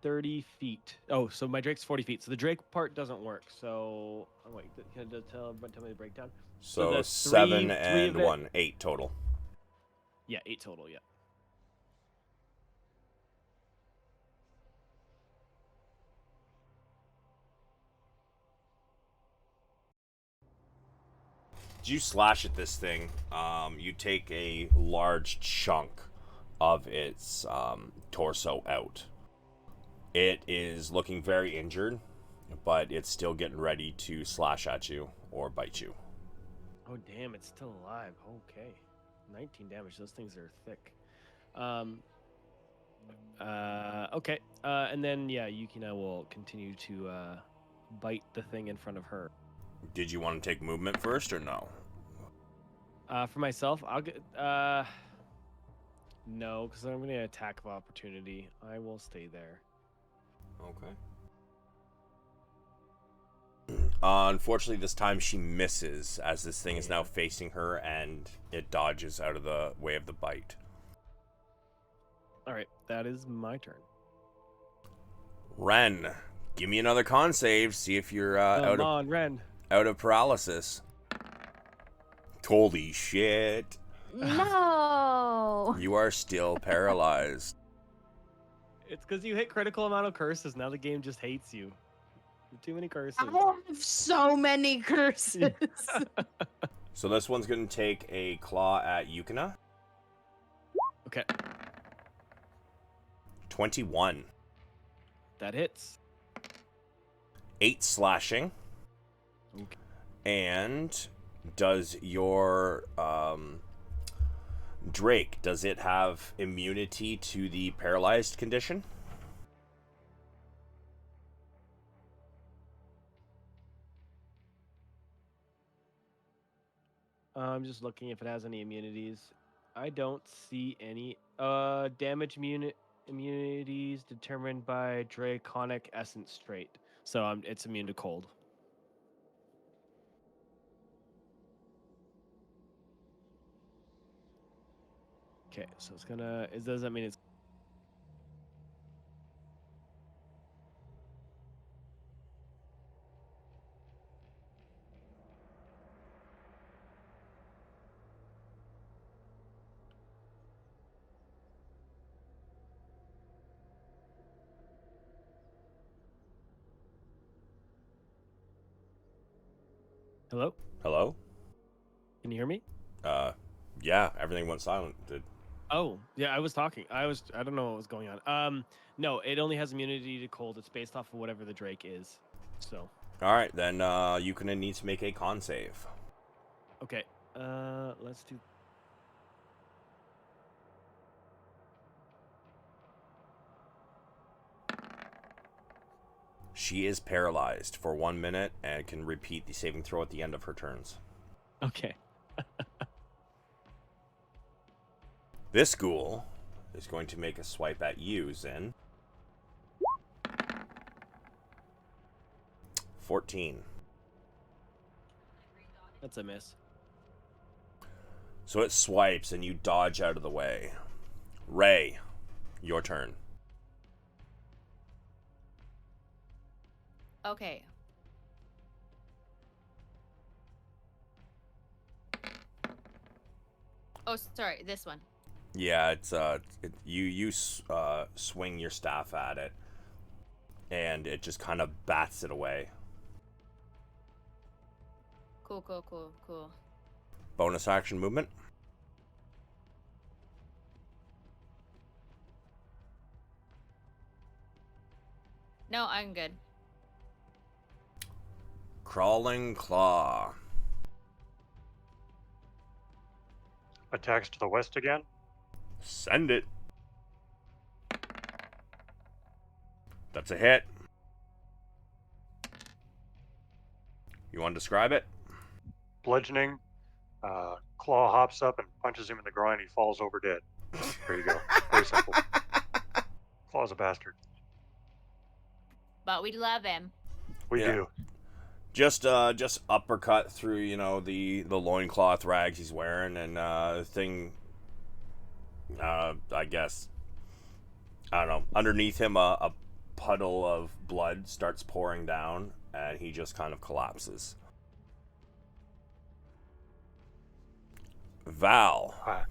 30 feet. Oh, so my Drake's 40 feet. So the Drake part doesn't work. So, oh, wait, can you tell me the breakdown? So the 7 three and of it- 1, 8 total. Yeah, 8 total, yeah. As you slash at this thing, you take a large chunk of its torso out. It is looking very injured, but it's still getting ready to slash at you or bite you. Oh, damn, it's still alive. Okay. 19 damage. Those things are thick. Okay. And then, yeah, Yukina will continue to bite the thing in front of her. Did you want to take movement first or no? For myself, I'll get... no, because I'm going to attack of opportunity. I will stay there. Okay. Unfortunately, this time she misses, as this thing is now facing her, and it dodges out of the way of the bite. All right, that is my turn. Ren, give me another con save. See if you're Come on, Ren. out of paralysis. Holy shit! No. You are still paralyzed. It's because you hit critical amount of curses. Now the game just hates you. Too many curses. I have so many curses. So this one's going to take a claw at Yukina. Okay, 21. that hits. 8 slashing. Okay. And does your Drake, does it have immunity to the paralyzed condition? I'm just looking if it has any immunities. I don't see any. Damage immunities determined by Draconic Essence trait. So it's immune to cold. Okay, so it's gonna. Does that mean it's? Hello? Hello? Can you hear me? Yeah, everything went silent. Oh, yeah, I was talking. I don't know what was going on. No, it only has immunity to cold. It's based off of whatever the Drake is. So, Alright, then you're going to need to make a con save. okay. Let's do. She is paralyzed for 1 minute and can repeat the saving throw at the end of her turns. Okay. This ghoul is going to make a swipe at you, Zin. 14. That's a miss. So it swipes and you dodge out of the way. Ray, your turn. Okay. Oh, sorry, this one. Yeah, it's you swing your staff at it, and it just kind of bats it away. Cool. Bonus action movement. No, I'm good. Crawling claw. Attacks to the west again. Send it. That's a hit. You want to describe it? Bludgeoning. Claw hops up and punches him in the groin. He falls over dead. There you go. Very simple. Claw's a bastard. But we love him. We Yeah. do. Just uppercut through, the loincloth rags he's wearing, and thing. I guess. I don't know. Underneath him, a puddle of blood starts pouring down, and he just kind of collapses. Val.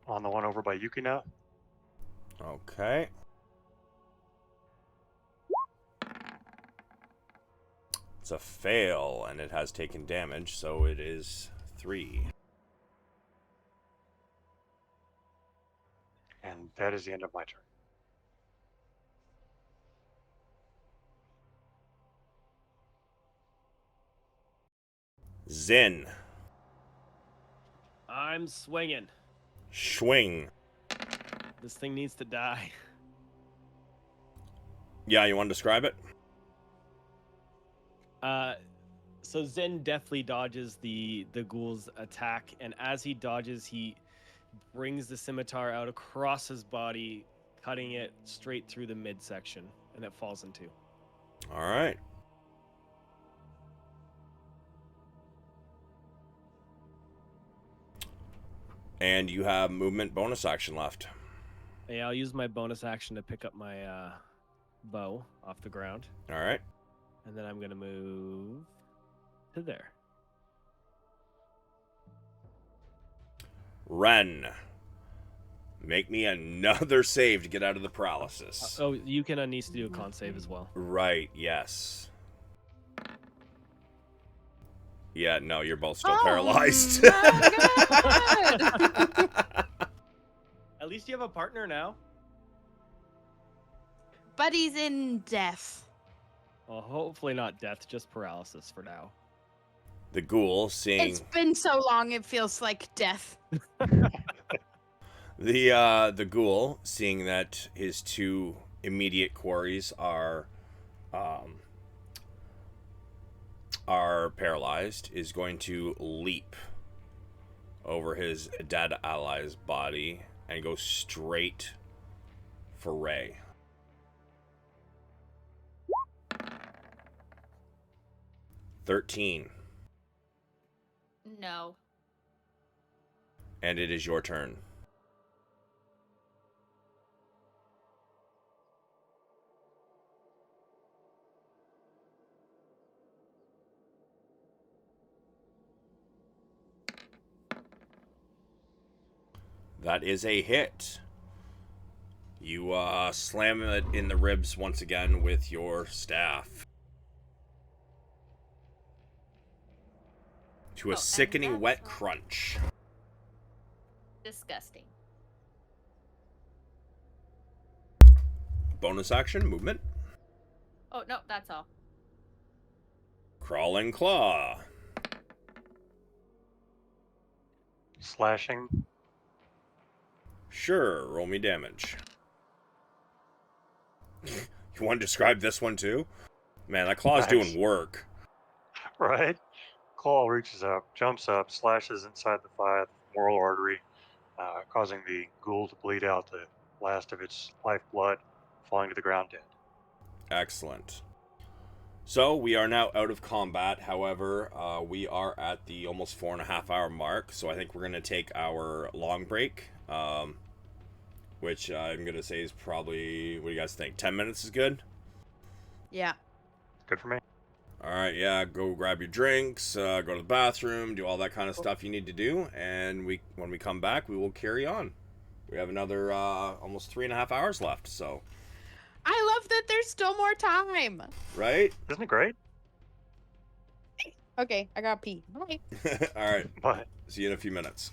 On the one over by Yuki now. Okay. It's a fail, and it has taken damage, so it is 3. And that is the end of my turn. Zin. I'm swinging. Swing. This thing needs to die. Yeah, you want to describe it? So Zen deftly dodges the ghoul's attack, and as he dodges, he brings the scimitar out across his body, cutting it straight through the midsection, and it falls in two. All right. And you have movement bonus action left. Yeah, I'll use my bonus action to pick up my bow off the ground, All right. and then I'm gonna move to there. Ren. Make me another save to get out of the paralysis. Oh, you needs to do a con save as well. Right, yes. Yeah, no, you're both still Oh, paralyzed. my God. At least you have a partner now. But he's in death. Well, hopefully not death, just paralysis for now. The ghoul, seeing It's been so long, it feels like death. the ghoul, seeing that his two immediate quarries are paralyzed, is going to leap over his dead ally's body and go straight for Ray. $13. No. And it is your turn. That is a hit. You slam it in the ribs once again with your staff. To a Oh, and sickening that's wet all. crunch. Disgusting. Bonus action, movement. Oh, no, that's all. Crawling claw. Slashing. Sure, roll me damage. You want to describe this one too? Man, that claw's Nice. doing work. Right? Claw reaches up, jumps up, slashes inside the thigh of the femoral artery, causing the ghoul to bleed out the last of its lifeblood, falling to the ground dead. Excellent. So we are now out of combat. However, we are at the almost 4.5 hour mark. So I think we're gonna take our long break, which I'm gonna say is probably. What do you guys think? 10 minutes is good. Yeah. Good for me. All right, yeah. Go grab your drinks, go to the bathroom, do all that kind of stuff you need to do, and when we come back, we will carry on. We have another almost 3.5 hours left. So, I love that there's still more time. right? Isn't it great? Okay, I gotta pee. Bye. All right. But See you in a few minutes.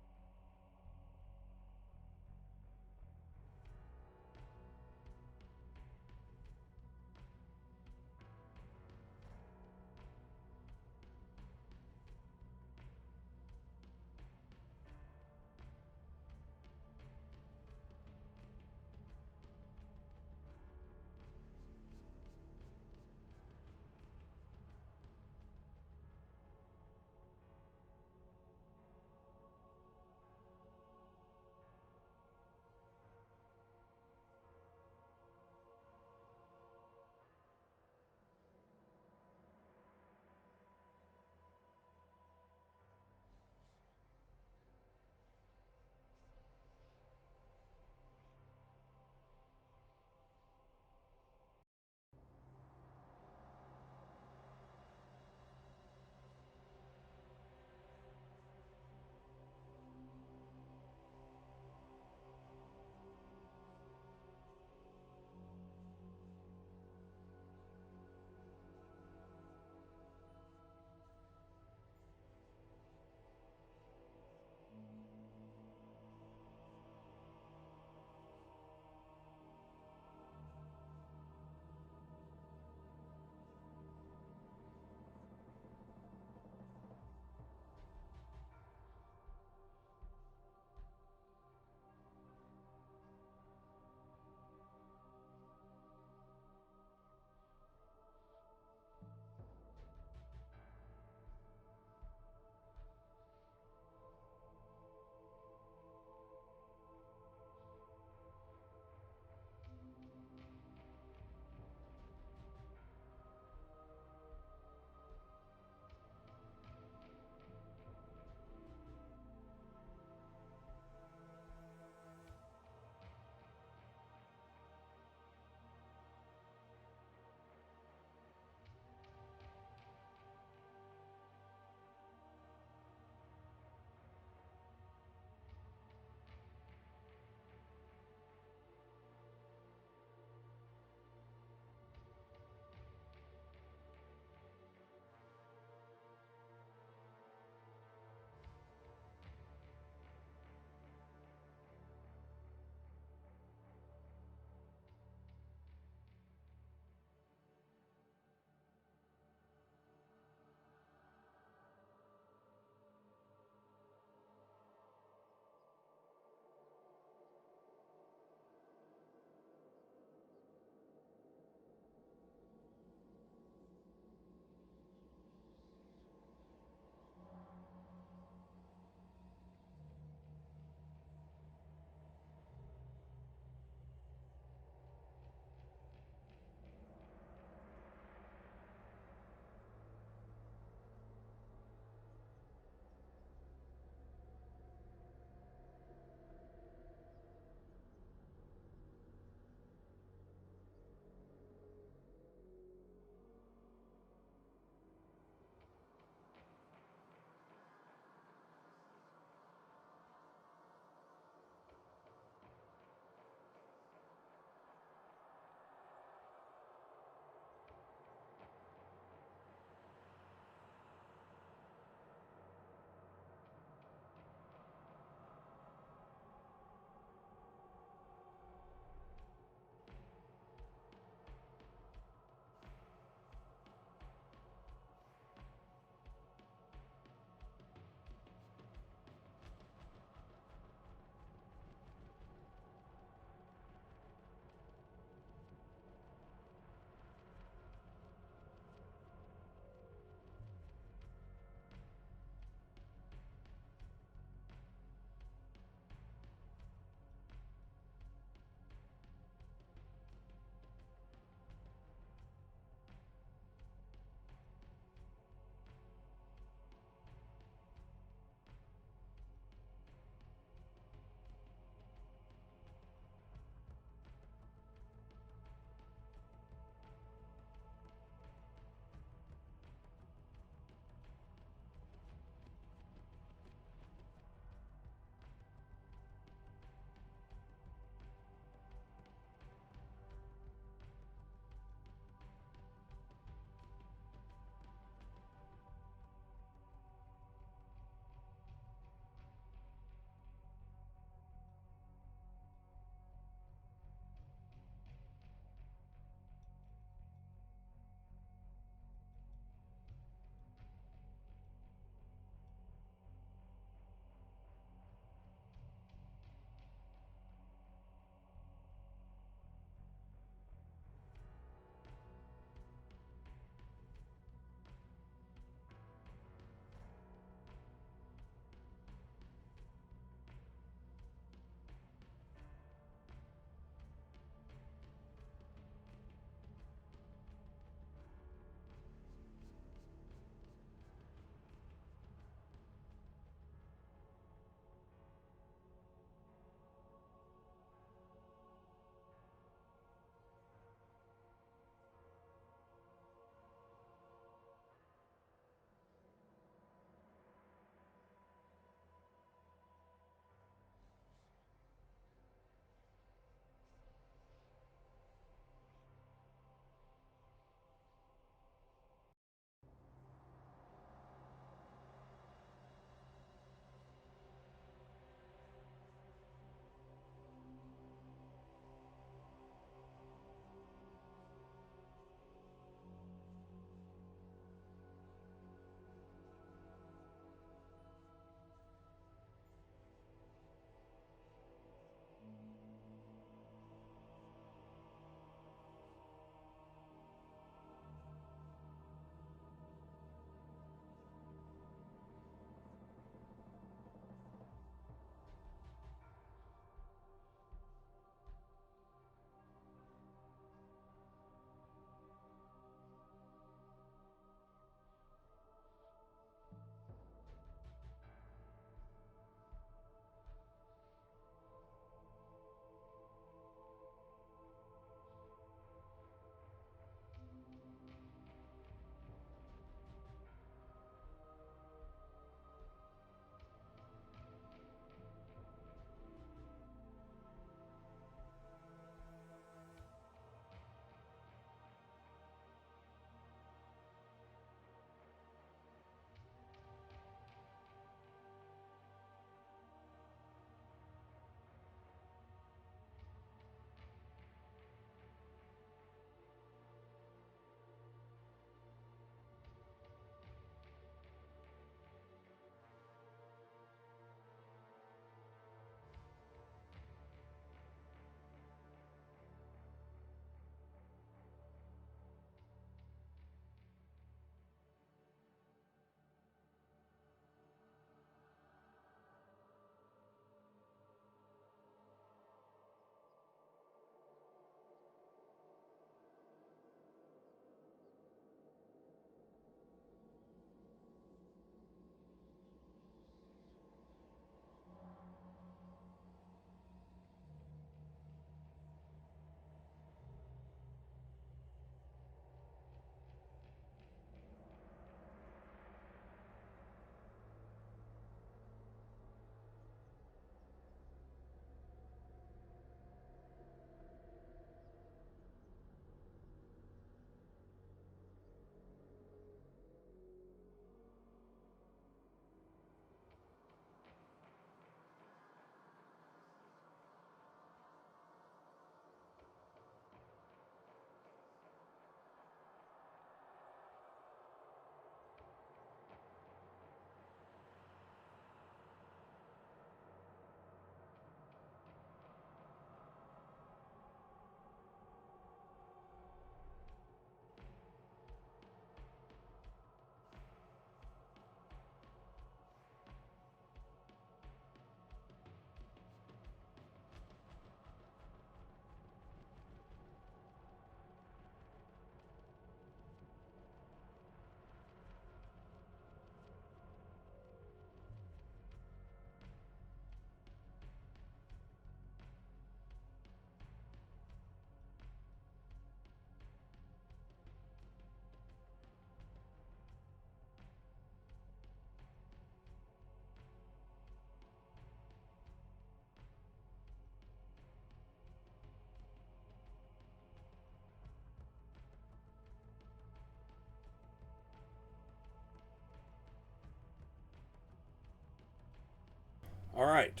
All right.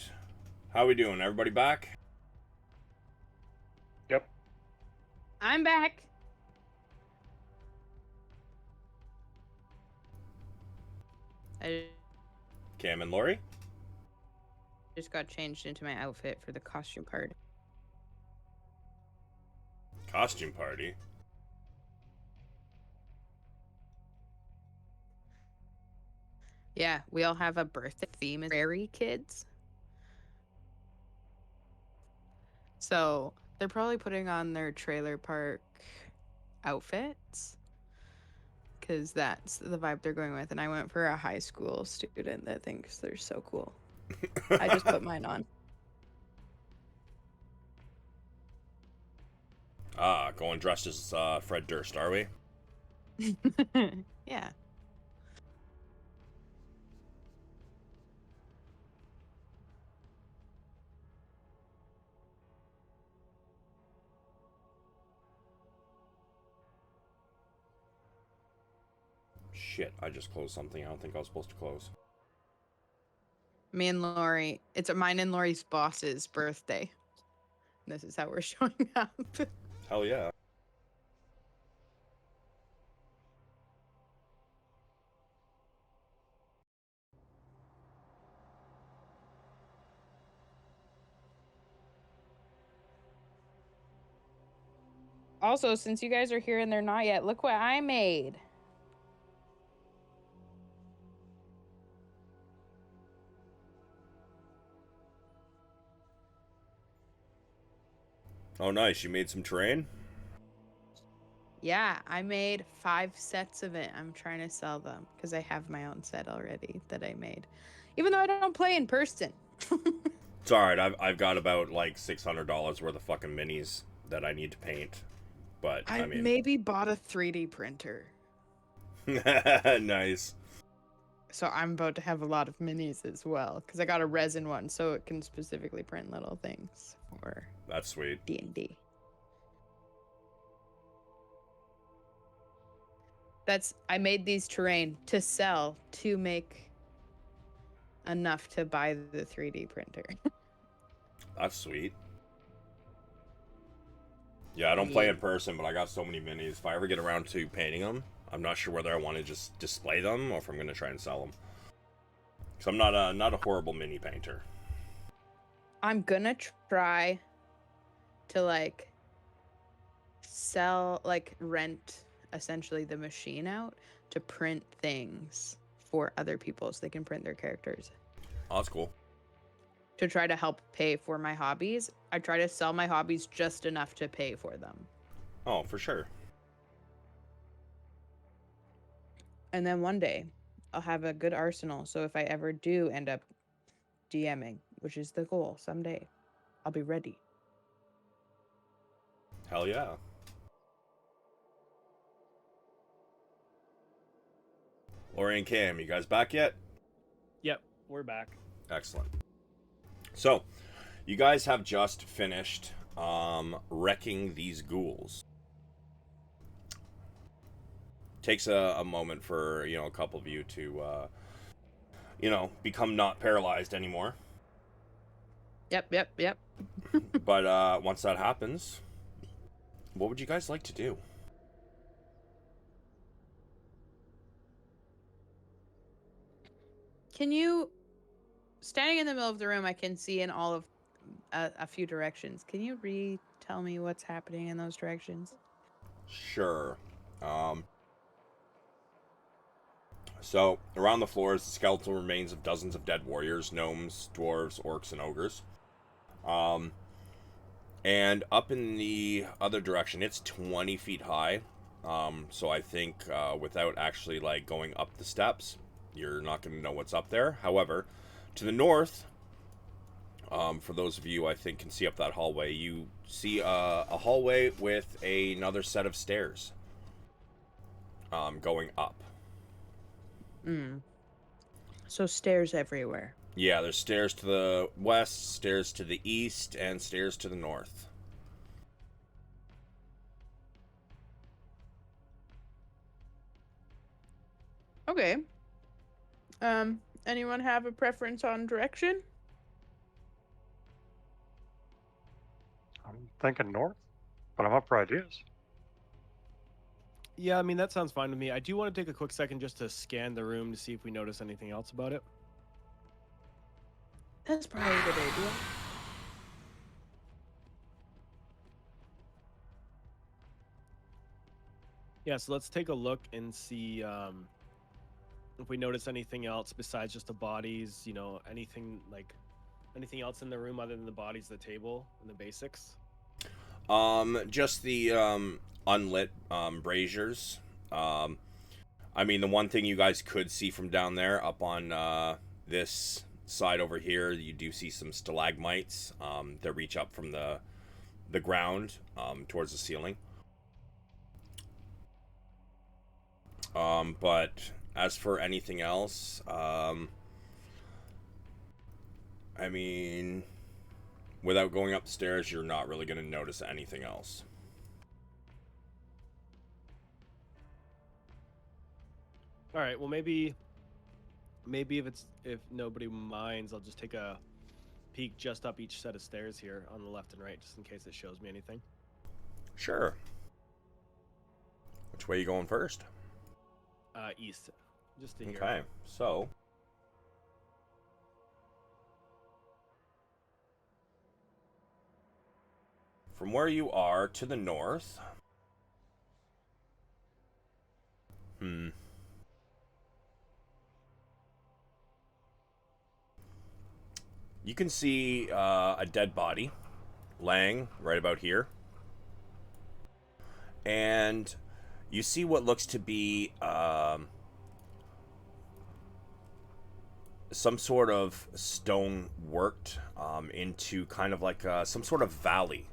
How we doing? Everybody back? Yep. I'm back. I Cam and Lori? just got changed into my outfit for the costume party. Costume party? Yeah, we all have a birthday theme as prairie kids. So they're probably putting on their trailer park outfits because that's the vibe they're going with. And I went for a high school student that thinks they're so cool. I just put mine on. Going dressed as Fred Durst, are we? Yeah. Shit, I just closed something I don't think I was supposed to close. Me and Lori, it's mine and Lori's boss's birthday. This is how we're showing up. Hell yeah. Also, since you guys are here and they're not yet, look what I made. Oh, nice. You made some terrain? Yeah, I made 5 sets of it. I'm trying to sell them because I have my own set already that I made. Even though I don't play in person. It's alright. I've got about like $600 worth of fucking minis that I need to paint. But, I mean... maybe bought a 3D printer. Nice. So I'm about to have a lot of minis as well because I got a resin one so it can specifically print little things for That's sweet. D&D. I made these terrain to sell to make enough to buy the 3D printer. That's sweet. Yeah, I don't play in person, but I got so many minis. If I ever get around to painting them, I'm not sure whether I want to just display them or if I'm going to try and sell them. Because I'm not a horrible mini painter. I'm gonna try to like sell, like rent essentially the machine out to print things for other people so they can print their characters. Oh, that's cool. To try to help pay for my hobbies. I try to sell my hobbies just enough to pay for them. Oh, for sure. And then one day I'll have a good arsenal. So if I ever do end up DMing, which is the goal someday, I'll be ready. Hell yeah. Lori and Cam, you guys back yet? Yep, we're back. Excellent. So, you guys have just finished wrecking these ghouls. Takes a moment for, a couple of you to, become not paralyzed anymore. Yep. But once that happens, what would you guys like to do? Can you, standing in the middle of the room, I can see in all of a few directions. Can you tell me what's happening in those directions? Sure. So, around the floor is the skeletal remains of dozens of dead warriors, gnomes, dwarves, orcs, and ogres. And up in the other direction, it's 20 feet high. So I think without actually like going up the steps, you're not going to know what's up there. However, to the north, for those of you I think can see up that hallway, you see a hallway with another set of stairs going up. So stairs everywhere. Yeah, there's stairs to the west, stairs to the east, and stairs to the north. Okay. Anyone have a preference on direction? I'm thinking north, but I'm up for ideas. Yeah, I mean, that sounds fine to me. I do want to take a quick second just to scan the room to see if we notice anything else about it. That's probably a good idea. Yeah, so let's take a look and see if we notice anything else besides just the bodies, anything else in the room other than the bodies, the table, and the basics. Just the unlit braziers. I mean, the one thing you guys could see from down there, up on this side over here, you do see some stalagmites that reach up from the ground towards the ceiling. But as for anything else, I mean, without going up the stairs, you're not really going to notice anything else. All right, well maybe if nobody minds, I'll just take a peek just up each set of stairs here on the left and right, just in case it shows me anything. Sure. Which way you going first? East, just to hear. Okay, so from where you are to the north, you can see a dead body laying right about here, and you see what looks to be some sort of stone worked into kind of like some sort of valley.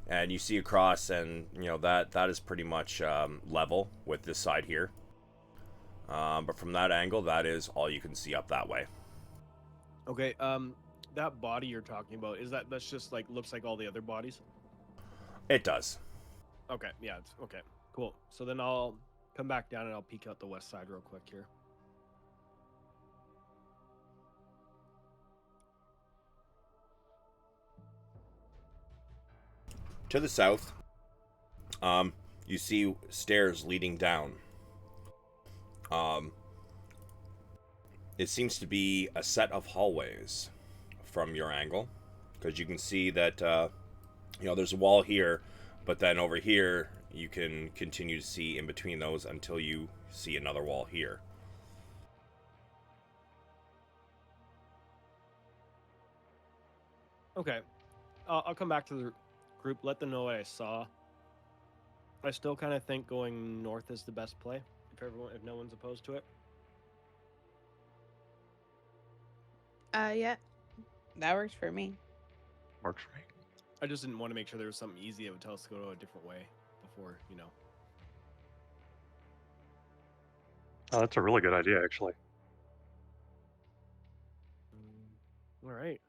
And you see across, and that is pretty much level with this side here. But from that angle, that is all you can see up that way. Okay, that body you're talking about, that's just like looks like all the other bodies? It does. Okay, yeah, it's okay. Cool. So then I'll come back down and I'll peek out the west side real quick here. To the south, you see stairs leading down. It seems to be a set of hallways from your angle, because you can see that there's a wall here, but then over here you can continue to see in between those until you see another wall here. Okay, I'll come back to the group, let them know what I saw. I still kind of think going north is the best play, if no one's opposed to it. Yeah, that works for me. Works for me. I just didn't want to make sure there was something easy that would tell us to go a different way before, Oh, that's a really good idea, actually. All right.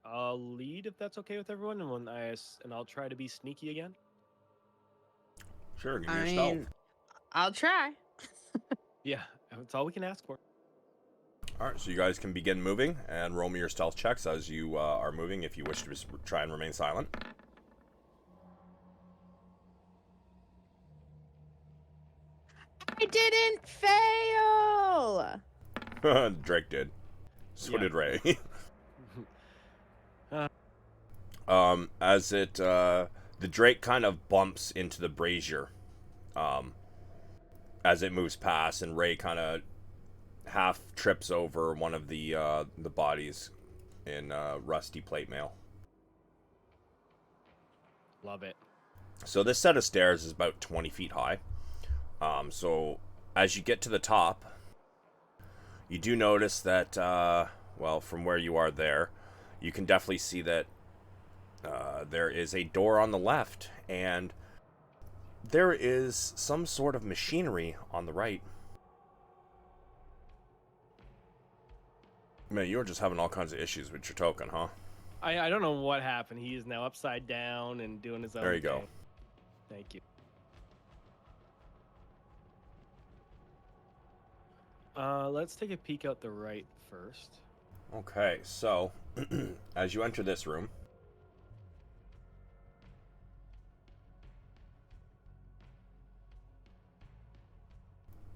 I'll lead if that's okay with everyone, and I'll try to be sneaky again. Sure, give me I your stealth. mean, I'll try. Yeah, that's all we can ask for. Alright, so you guys can begin moving, and roll me your stealth checks as you are moving if you wish to try and remain silent. I didn't fail! Drake did. So Yeah. did Ray. Uh. As the Drake kind of bumps into the brazier as it moves past, and Ray kind of half trips over one of the bodies in rusty plate mail. Love it. So this set of stairs is about 20 feet high. So as you get to the top, you do notice that, from where you are there, you can definitely see that there is a door on the left, and there is some sort of machinery on the right. Man, you're just having all kinds of issues with your token, huh? I don't know what happened. He is now upside down and doing his own There you go. thing. Thank you. Let's take a peek out the right first. Okay, so as you enter this room,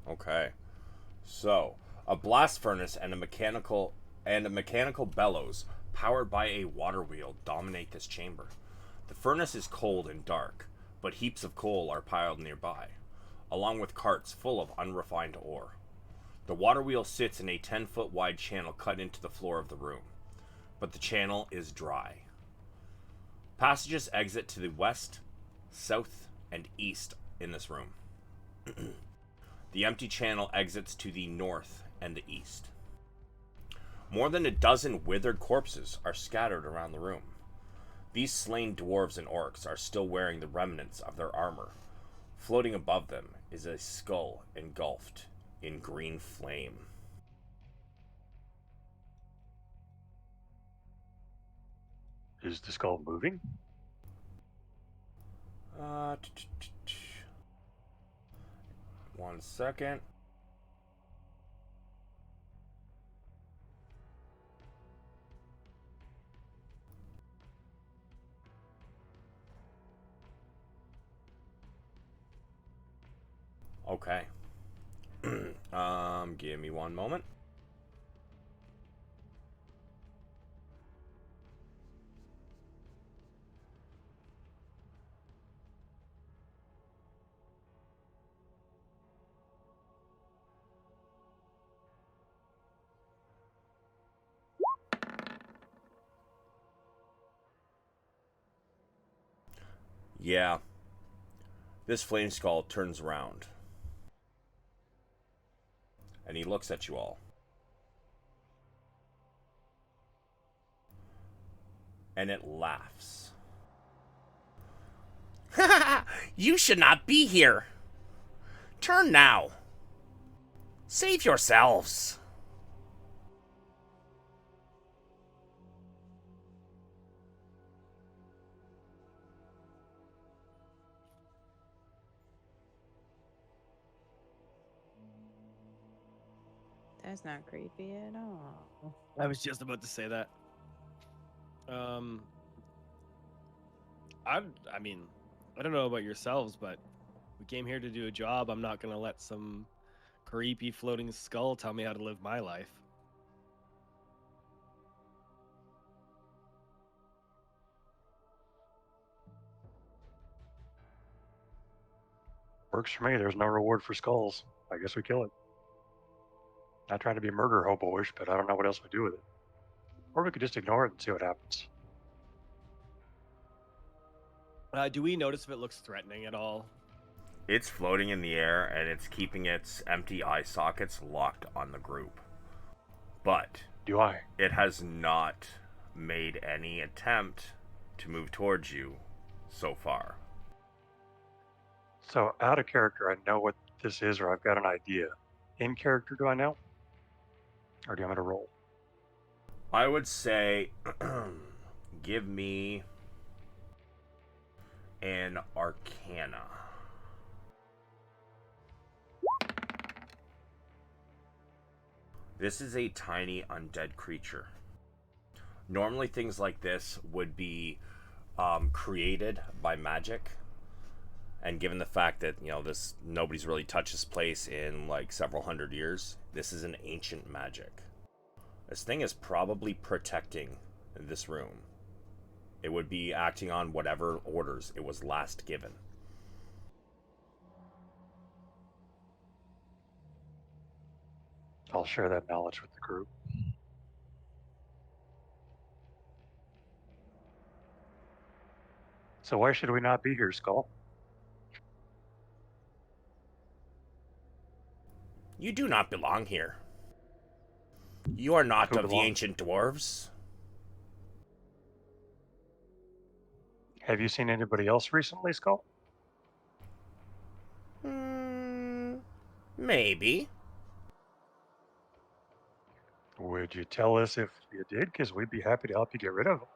Okay. So, a blast furnace and a mechanical bellows powered by a water wheel dominate this chamber. The furnace is cold and dark, but heaps of coal are piled nearby, along with carts full of unrefined ore. The water wheel sits in a 10-foot wide channel cut into the floor of the room, but the channel is dry. Passages exit to the west, south, and east in this room. The empty channel exits to the north and the east. More than a dozen withered corpses are scattered around the room. These slain dwarves and orcs are still wearing the remnants of their armor. Floating above them is a skull engulfed in green flame. Is the skull moving? Uh, 1 second. Okay. Give me 1 moment. Yeah. This flame skull turns around. And he looks at you all. And it laughs. You should not be here. Turn now. Save yourselves. That's not creepy at all. I was just about to say that. I mean, I don't know about yourselves, but we came here to do a job. I'm not gonna let some creepy floating skull tell me how to live my life. Works for me. There's no reward for skulls. I guess we kill it. Not trying to be murder hobo-ish, but I don't know what else we do with it. Or we could just ignore it and see what happens. Do we notice if it looks threatening at all? It's floating in the air and it's keeping its empty eye sockets locked on the group. But Do I? it has not made any attempt to move towards you so far. So out of character, I know what this is, or I've got an idea. In character, do I know? Or do you want me to roll? I would say give me an Arcana. This is a tiny undead creature. Normally things like this would be created by magic. And given the fact that, nobody's really touched this place in like several hundred years, this is an ancient magic. This thing is probably protecting this room. It would be acting on whatever orders it was last given. I'll share that knowledge with the group. So why should we not be here, Skull? You do not belong here. You are not Who of the belongs? ancient dwarves. Have you seen anybody else recently, Skull? Maybe. Would you tell us if you did? Because we'd be happy to help you get rid of them.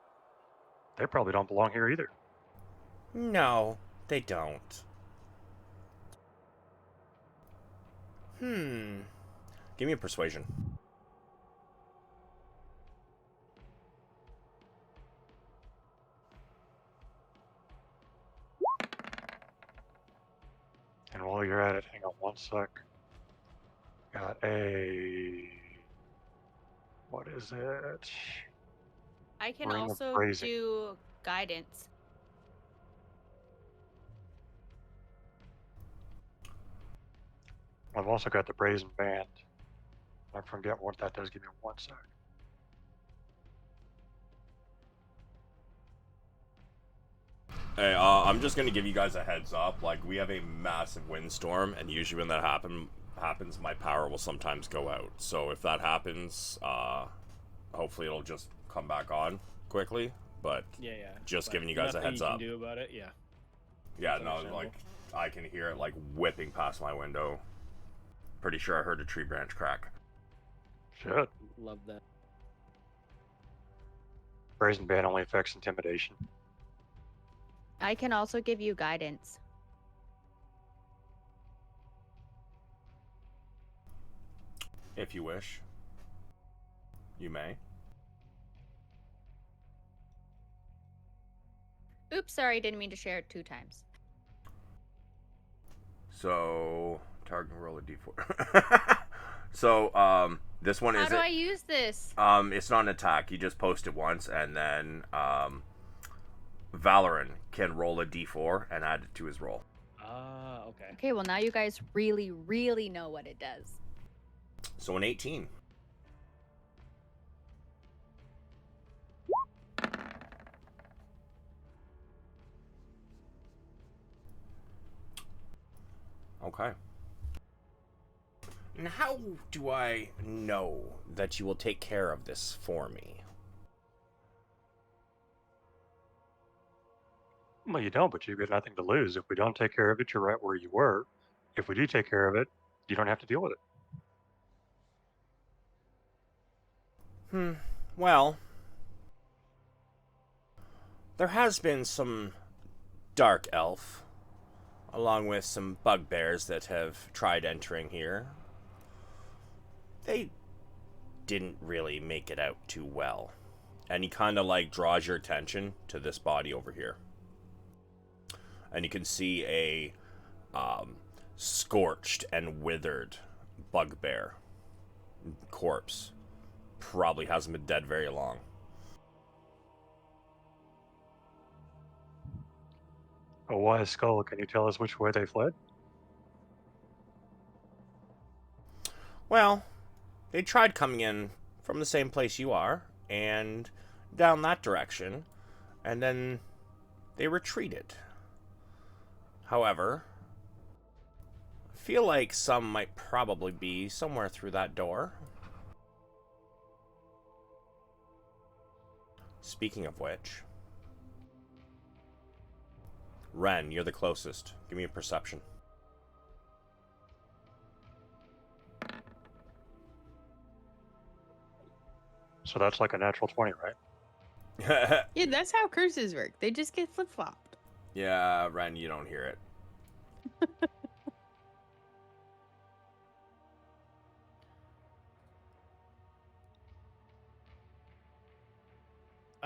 They probably don't belong here either. No, they don't. Give me a persuasion. And while you're at it, hang on 1 sec. Got a. What is it? I can Ring of also Phrasing. do guidance. I've also got the Brazen Band. I forget what that does. Give me 1 sec. Hey, I'm just gonna give you guys a heads up. Like, we have a massive windstorm, and usually when that happens, my power will sometimes go out. So if that happens, hopefully it'll just come back on quickly. But Yeah. just but giving you guys a nothing heads you up. can do about it. Yeah. Yeah, That's no, understandable. like I can hear it like whipping past my window. Pretty sure I heard a tree branch crack. Shit. Love that. Brazen Band only affects intimidation. I can also give you guidance. If you wish, you may. Oops, sorry, didn't mean to share it 2 times. So target roll a d4. So this one How is do I use this? it's not an attack. You just post it once, and then Valorant can roll a d4 and add it to his roll. Ah, okay. Okay, well now you guys really, really know what it does. So an 18. Okay. And how do I know that you will take care of this for me? Well, you don't, but you've got nothing to lose. If we don't take care of it, you're right where you were. If we do take care of it, you don't have to deal with it. Well, there has been some dark elf, along with some bugbears that have tried entering here. They didn't really make it out too well. And he kind of like draws your attention to this body over here. And you can see a scorched and withered bugbear corpse. Probably hasn't been dead very long. A wise skull, can you tell us which way they fled? Well, they tried coming in from the same place you are, and down that direction, and then they retreated. However, I feel like some might probably be somewhere through that door. Speaking of which, Ren, you're the closest. Give me a perception. So that's like a natural 20, right? Yeah, that's how curses work. They just get flip flopped. Yeah, Ren, you don't hear it.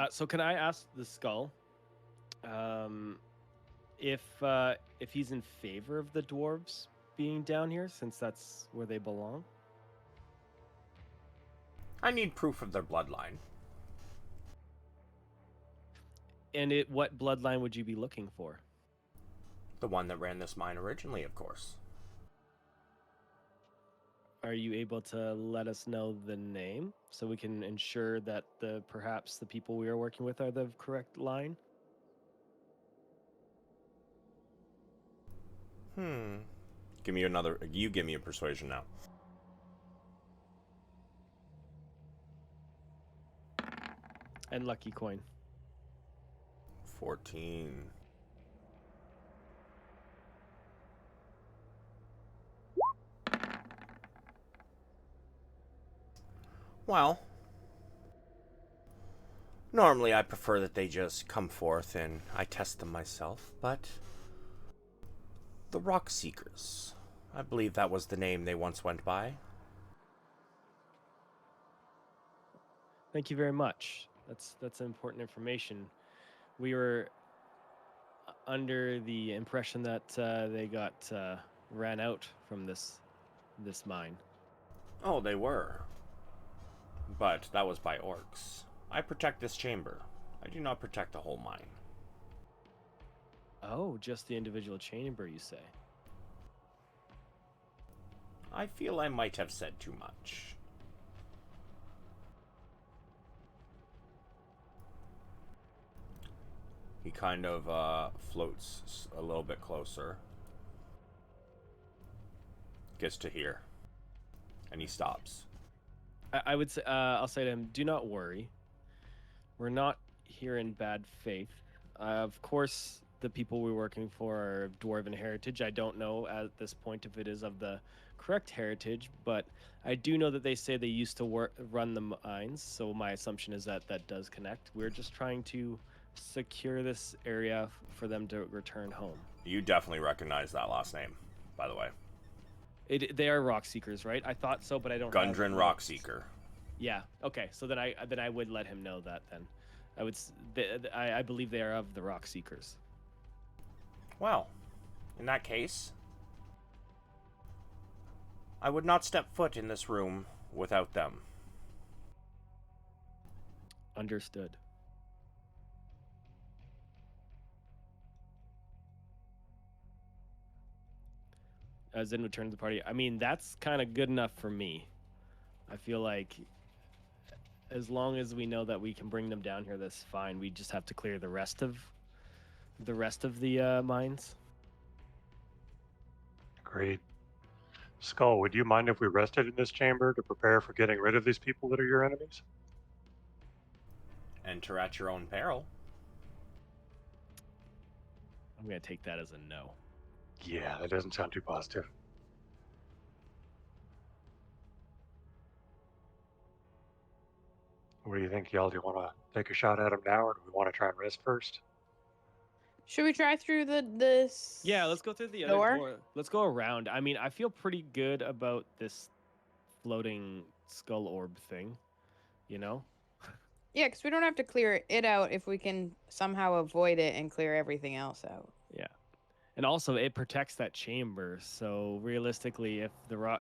So can I ask the skull, if he's in favor of the dwarves being down here, since that's where they belong? I need proof of their bloodline. And what bloodline would you be looking for? The one that ran this mine originally, of course. Are you able to let us know the name so we can ensure that perhaps the people we are working with are the correct line? Give me another. You give me a persuasion now. And lucky coin. 14. Well, normally I prefer that they just come forth and I test them myself, but the Rock Seekers, I believe that was the name they once went by. Thank you very much. That's important information. We were under the impression that they got ran out from this mine. Oh, they were. But that was by orcs. I protect this chamber. I do not protect the whole mine. Oh, just the individual chamber, you say? I feel I might have said too much. He kind of floats a little bit closer. Gets to here. And he stops. I would say, I'll say to him, do not worry. We're not here in bad faith. Of course, the people we're working for are of dwarven heritage. I don't know at this point if it is of the correct heritage, but I do know that they say they used to run the mines, so my assumption is that that does connect. We're just trying to secure this area for them to return home. You definitely recognize that last name, by the way. They are rock seekers, right? I thought so, but I don't. Gundren Rockseeker. Yeah. Okay. So then I would let him know that. Then I believe they are of the rock seekers. Well, in that case, I would not step foot in this room without them. Understood. As in return to the party. I mean, that's kind of good enough for me. I feel like as long as we know that we can bring them down here, that's fine. We just have to clear the rest of the mines. Agreed. Skull, would you mind if we rested in this chamber to prepare for getting rid of these people that are your enemies? Enter at your own peril. I'm gonna take that as a no. Yeah, that doesn't sound too positive. What do you think, y'all? Do you want to take a shot at him now, or do we want to try and rest first? Should we try through this? Yeah, let's go through the door? other door. Let's go around. I mean, I feel pretty good about this floating skull orb thing. You know? Yeah, because we don't have to clear it out if we can somehow avoid it and clear everything else out. Yeah. And also, it protects that chamber. So realistically, if the rock